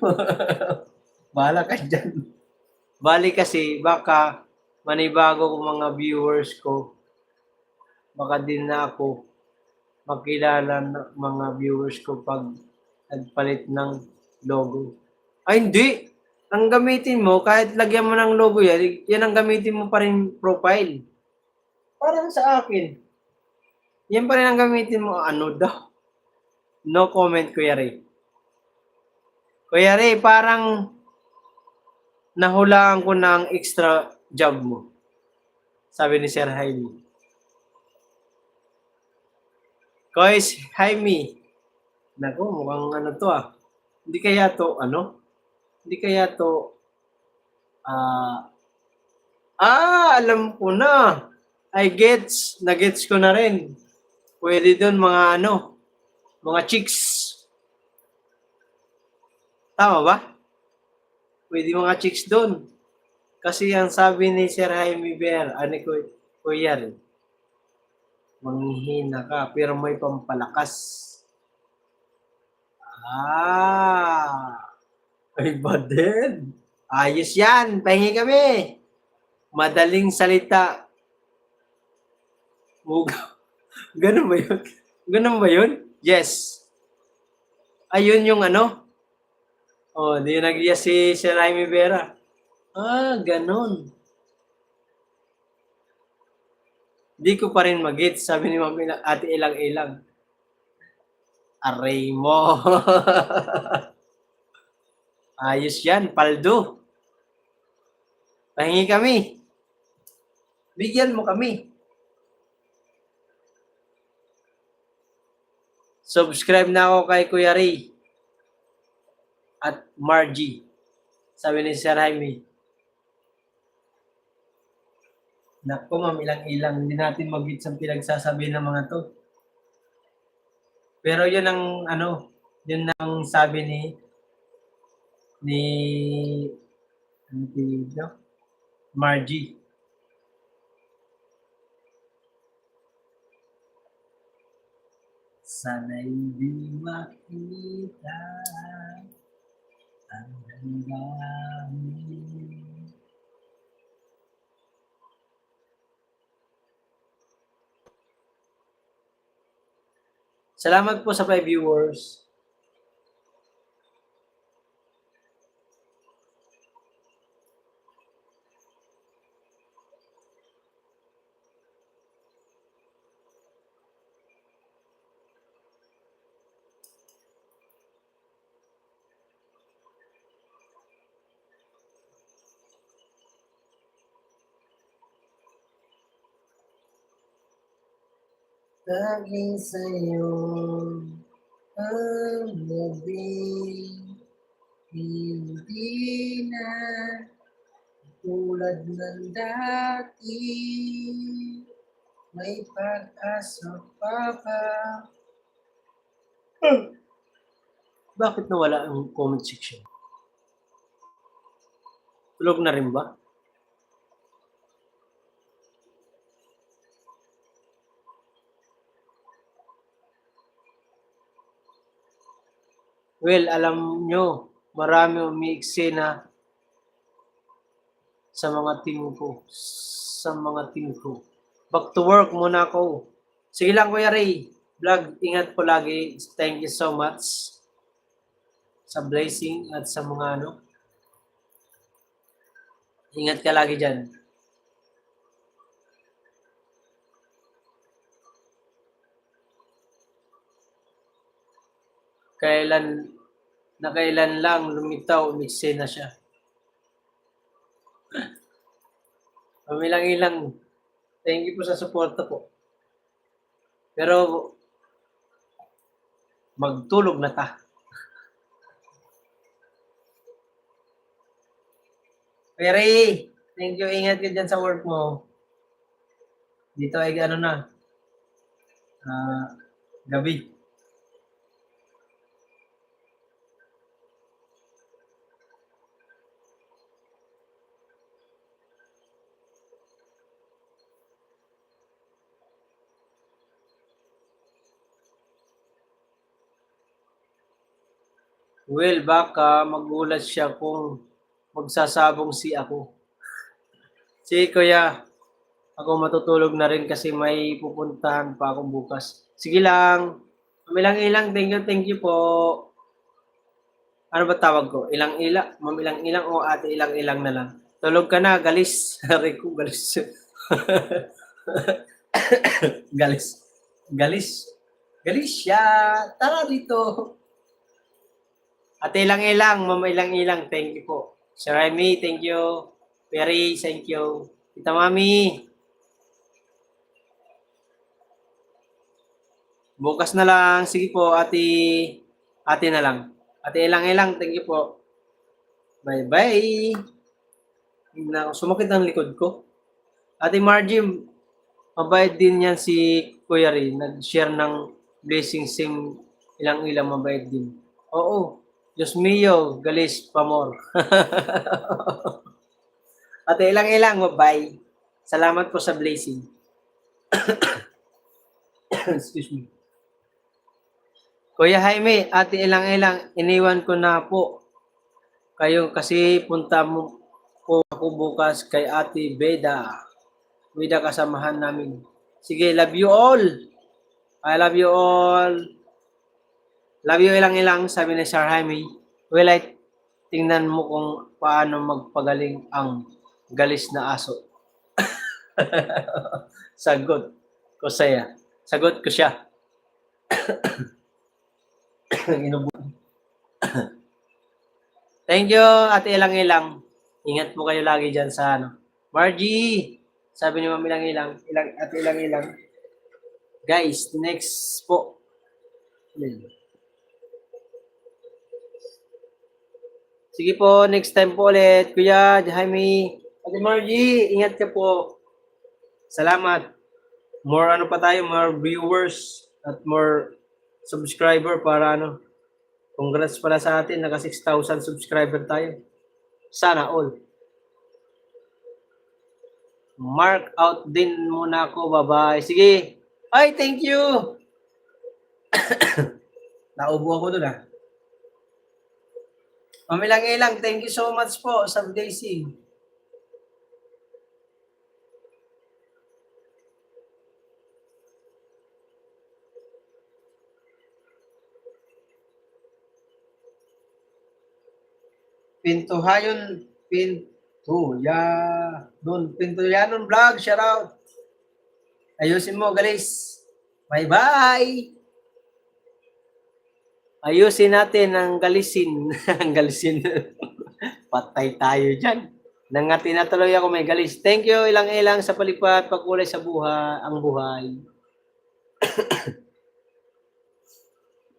Bahala ka dyan. Bali kasi, baka manibago ko mga viewers ko. Baka din na ako makilala ng mga viewers ko pag nagpalit ng logo. Ay, hindi! Ang gamitin mo, kahit lagyan mo ng logo yan, yan ang gamitin mo pa rin profile. Parang sa akin. Yan pa rin ang gamitin mo. Ano daw? No comment, Kuya Ray. Kuya Ray, parang nahulaan ko na ang extra job mo. Sabi ni Sir Jaime. Guys, Jaime. Naku, mukhang ano to ah. Hindi kaya to, ano? Hindi kaya to, alam ko na. Nagets ko na rin. Pwede doon mga ano, mga chicks. Tama ba? Pwede mga chicks doon. Kasi ang sabi ni Sir Jaime Bear, Kuya rin, manghihina ka, pero may pampalakas. Iba din. Ayos yan. Pahingi kami. Madaling salita. Ganun ba yun? Ganun ba yun? Yes. Ayun yung ano? Oh, di nag-yes si Sir Jaime Vera. Ganun. Di ko pa rin mag-gets, sabi ni Ate Ilang-Ilang. Aray mo. Ayos yan, paldo. Pahingi kami. Bigyan mo kami. Subscribe na ako kay Kuya Ray at Margie. Sabi ni Sir Jaime. Naku, ma'am, ilang-ilang. Hindi natin mag-gets ang pinagsasabi ng mga to. Pero yun ang yun ang sabi ni ano dito? Margie. Sana'y di makita ang damdamin. Salamat po sa 5 viewers. Laging sa'yo ang gabi, hindi na tulad ng dati, may pag-asa pa ba? Bakit nawala ang comment section? Tulog na rin ba? Well, alam nyo, marami umiiksena sa mga team ko. Back to work muna ako. Sige lang, Kuya Ray. Vlog, ingat po lagi. Thank you so much sa blessing at sa mga Ingat ka lagi dyan. Nakailan lang lumitaw, umiksena siya. Pamilang-ilang. Thank you po sa suporta po. Pero magtulog na ta. Pero thank you. Ingat ka dyan sa work mo. Dito ay gabi. Well, baka magulat siya kung magsasabong ako. Si Kuya, ako matutulog na rin kasi may pupuntahan pa akong bukas. Sige lang. Ilang-ilang, thank you po. Ano ba tawag ko? Ilang-ilang, ma'am ilang-ilang o ate ilang-ilang na lang. Tulog ka na, galis. Sabi ko, galis. Galis siya. Tara dito. Ate ilang-ilang, mama ilang-ilang, thank you po. Sir Remy, thank you. Perry, thank you. Tita Mami. Bukas na lang. Sige po, ate na lang. Ate ilang-ilang, thank you po. Bye-bye. Sumakit ang likod ko. Ate Margie, mabait din yan si Kuya Ray. Nag-share ng blessing same ilang-ilang mabait din. Oo. Diyos mio, galis pamor. Ate ilang-ilang, bye. Salamat po sa blessing. Excuse me. Kuya Jaime, ate ilang-ilang, iniwan ko na po kayo kasi punta mo po ako bukas kay ate Beda. Beda kasamahan namin. Sige, love you all. I love you all. Love you ilang-ilang, sabi ni Sir Jaime. Well, tingnan mo kung paano magpagaling ang galis na aso. Sagot ko saya. Sagot ko siya. Inubo. Thank you, Ate Ilang-Ilang. Ingat po kayo lagi dyan sa ano. Margie! Sabi ni Ma'am Ilang-Ilang, Ate Ilang-Ilang. Guys, next po. Yun. Sige po, next time po ulit. Kuya Jaime, Ate Margie, ingat ka po. Salamat. More ano pa tayo, more viewers at more subscriber para ano. Congrats pala sa atin, naka 6,000 subscriber tayo. Sana all. Mark out din muna ako, bye-bye. Sige. Ay, thank you. Naubo ako dun ah. Mamilang-ilang, thank you so much po sa Daisy. Pintuhayon, Pintuyanon vlog, shout out. Ayusin mo, galis. Bye-bye. Ayusin natin ang galisin. Ang galisin. Patay tayo dyan. Nangati na tuloy ako, may galis. Thank you, ilang-ilang sa palipat, pagkulay sa buhay, ang buhay.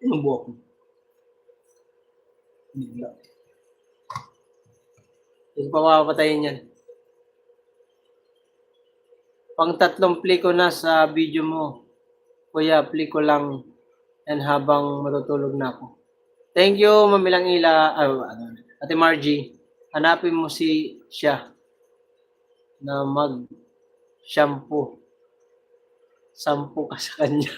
Anong buhok mo? Hindi pa mapapatayin yan. Pang 3 play ko na sa video mo. Kuya, play ko lang yan habang matutulog na ako. Thank you, Mamilang Ila. Ate Margie, hanapin mo siya na mag-shampoo. Sampu ka sa kanya.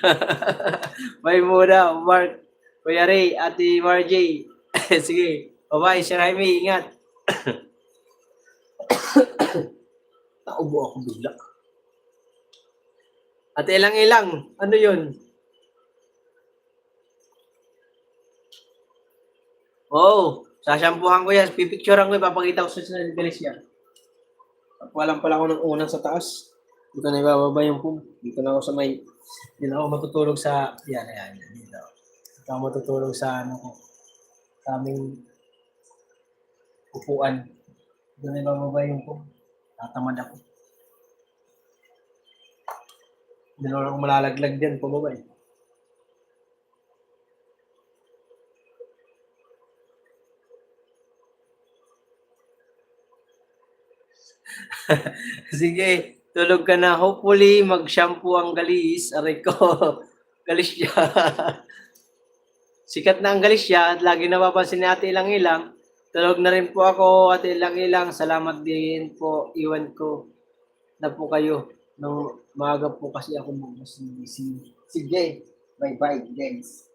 Bye muna, Mark. Kuya Ray, Ate Margie. Sige, bye-bye. Sir Jaime, ingat. Naubo ako bigla. Ate ilang-ilang, ano yun? Oh, sasampuhan ko yan. Pipicturean ko, ipapakita ko sa galis yan. Walang pala ako ng unang sa taas. Dito na ibababa yung pum. Dito na ako sa may, dito ako matutulog sa, yan. Dito ako matutulog sa, ano ko, sa aming upuan. Dito na ibababa yung pum. Tatamad ako. Hindi na ako malalaglag din, pababa eh. Sige, tulog ka na. Hopefully, mag-shampoo ang galis. Aray ko, galis siya. Sikat na ang galis siya at lagi napapansin ni Ate Ilang-Ilang. Tulog na rin po ako, Ate Ilang-Ilang. Salamat din po. Iwan ko na po kayo. Nung maaga po kasi ako busy. Sige, bye-bye, guys.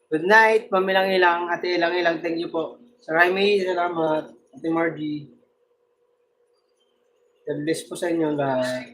Good night, Mamilang-Ilang, Ate Ilang-Ilang, thank you po. Sir Jaime, salamat. Ate Margie. God bless po sa inyo lahat.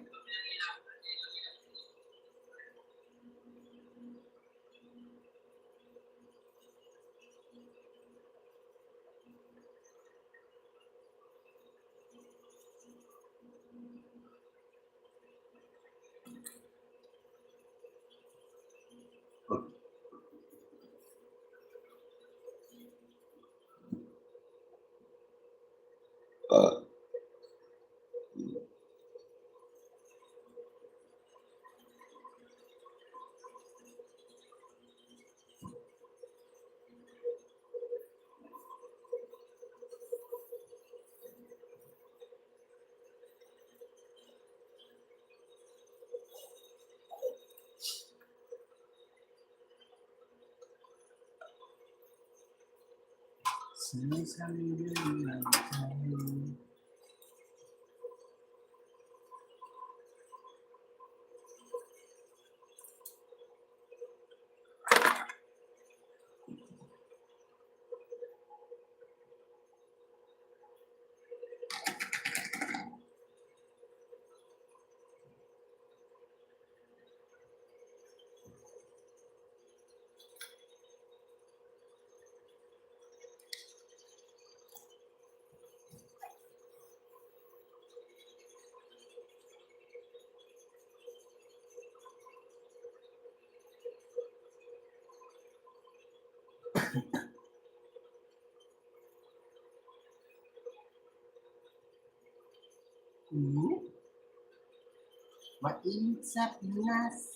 Mainit sa Pinas.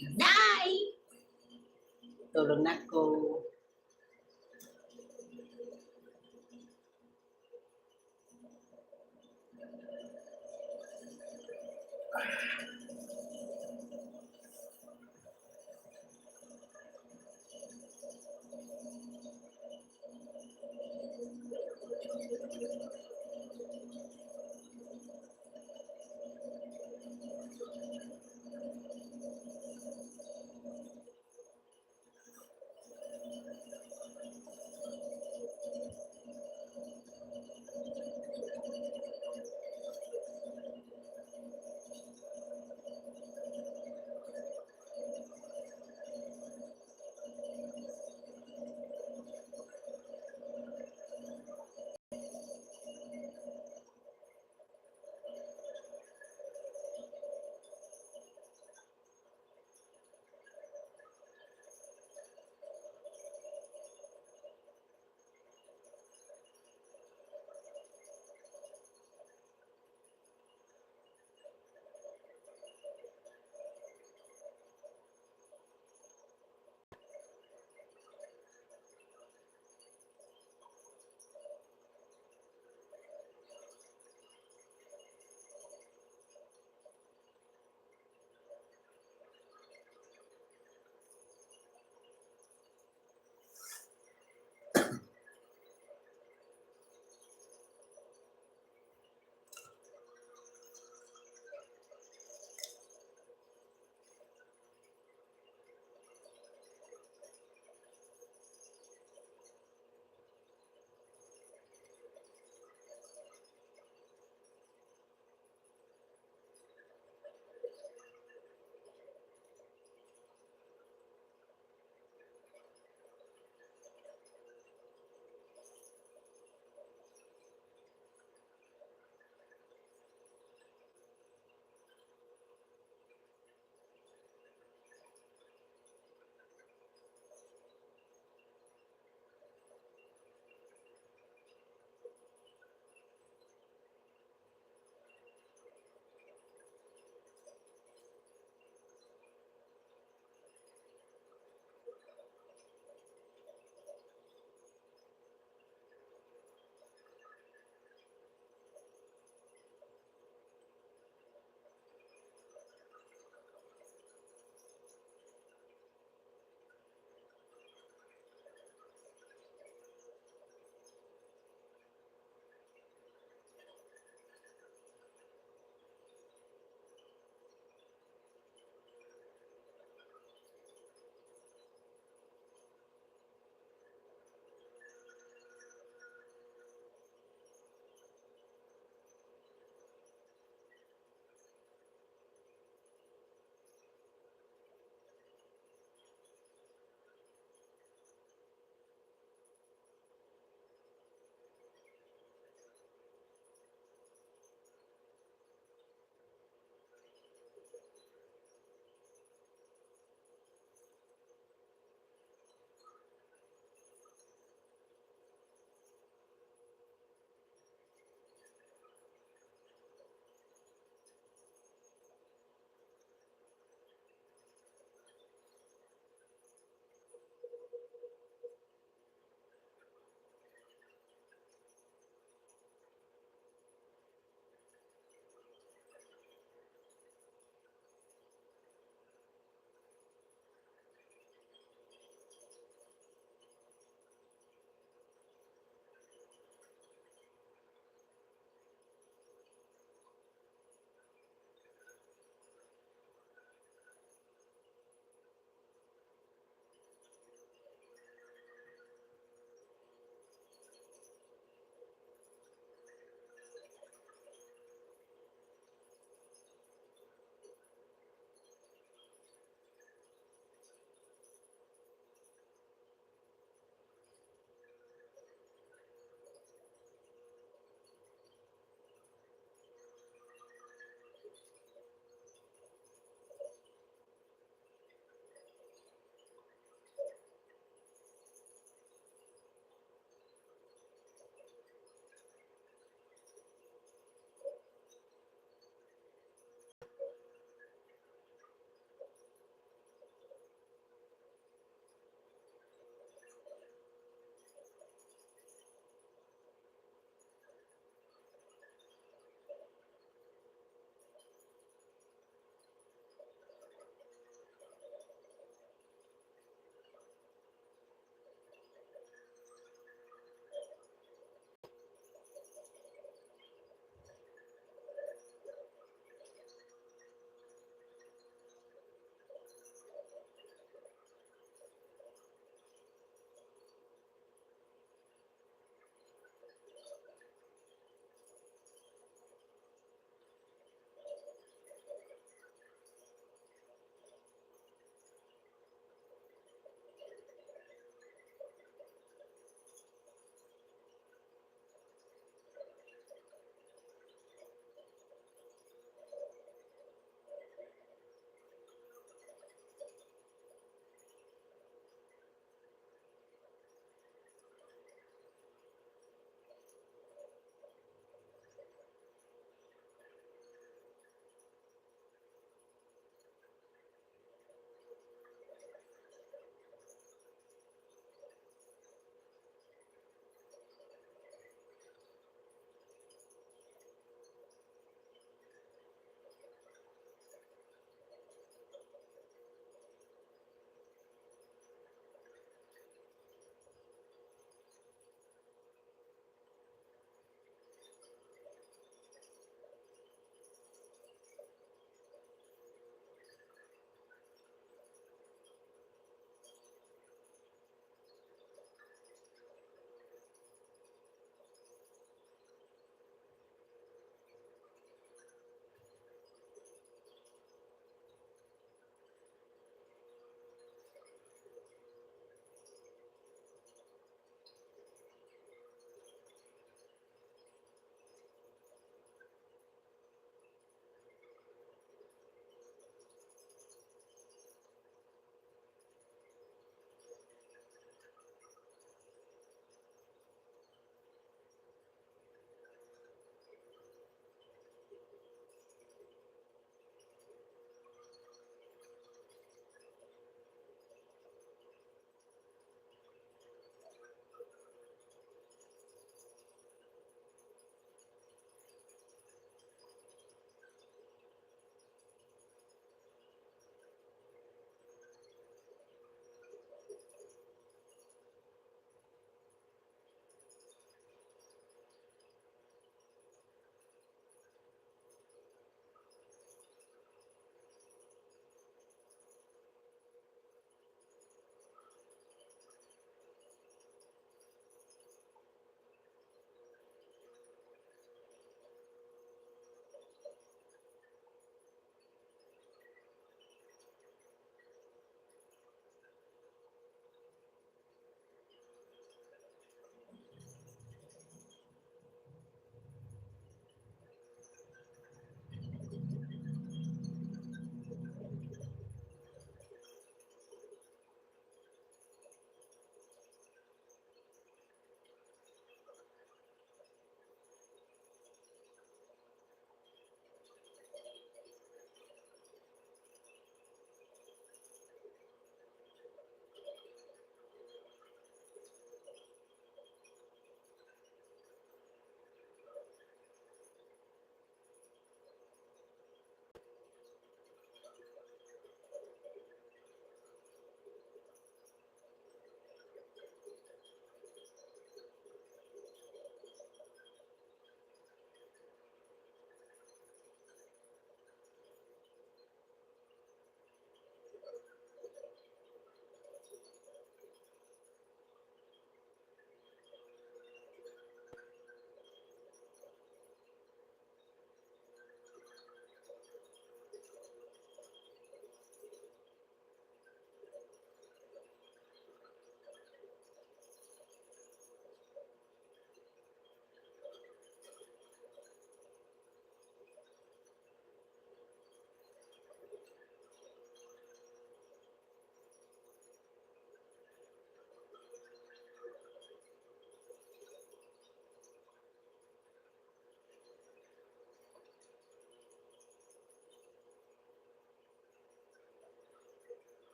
Day! Tulog na ko.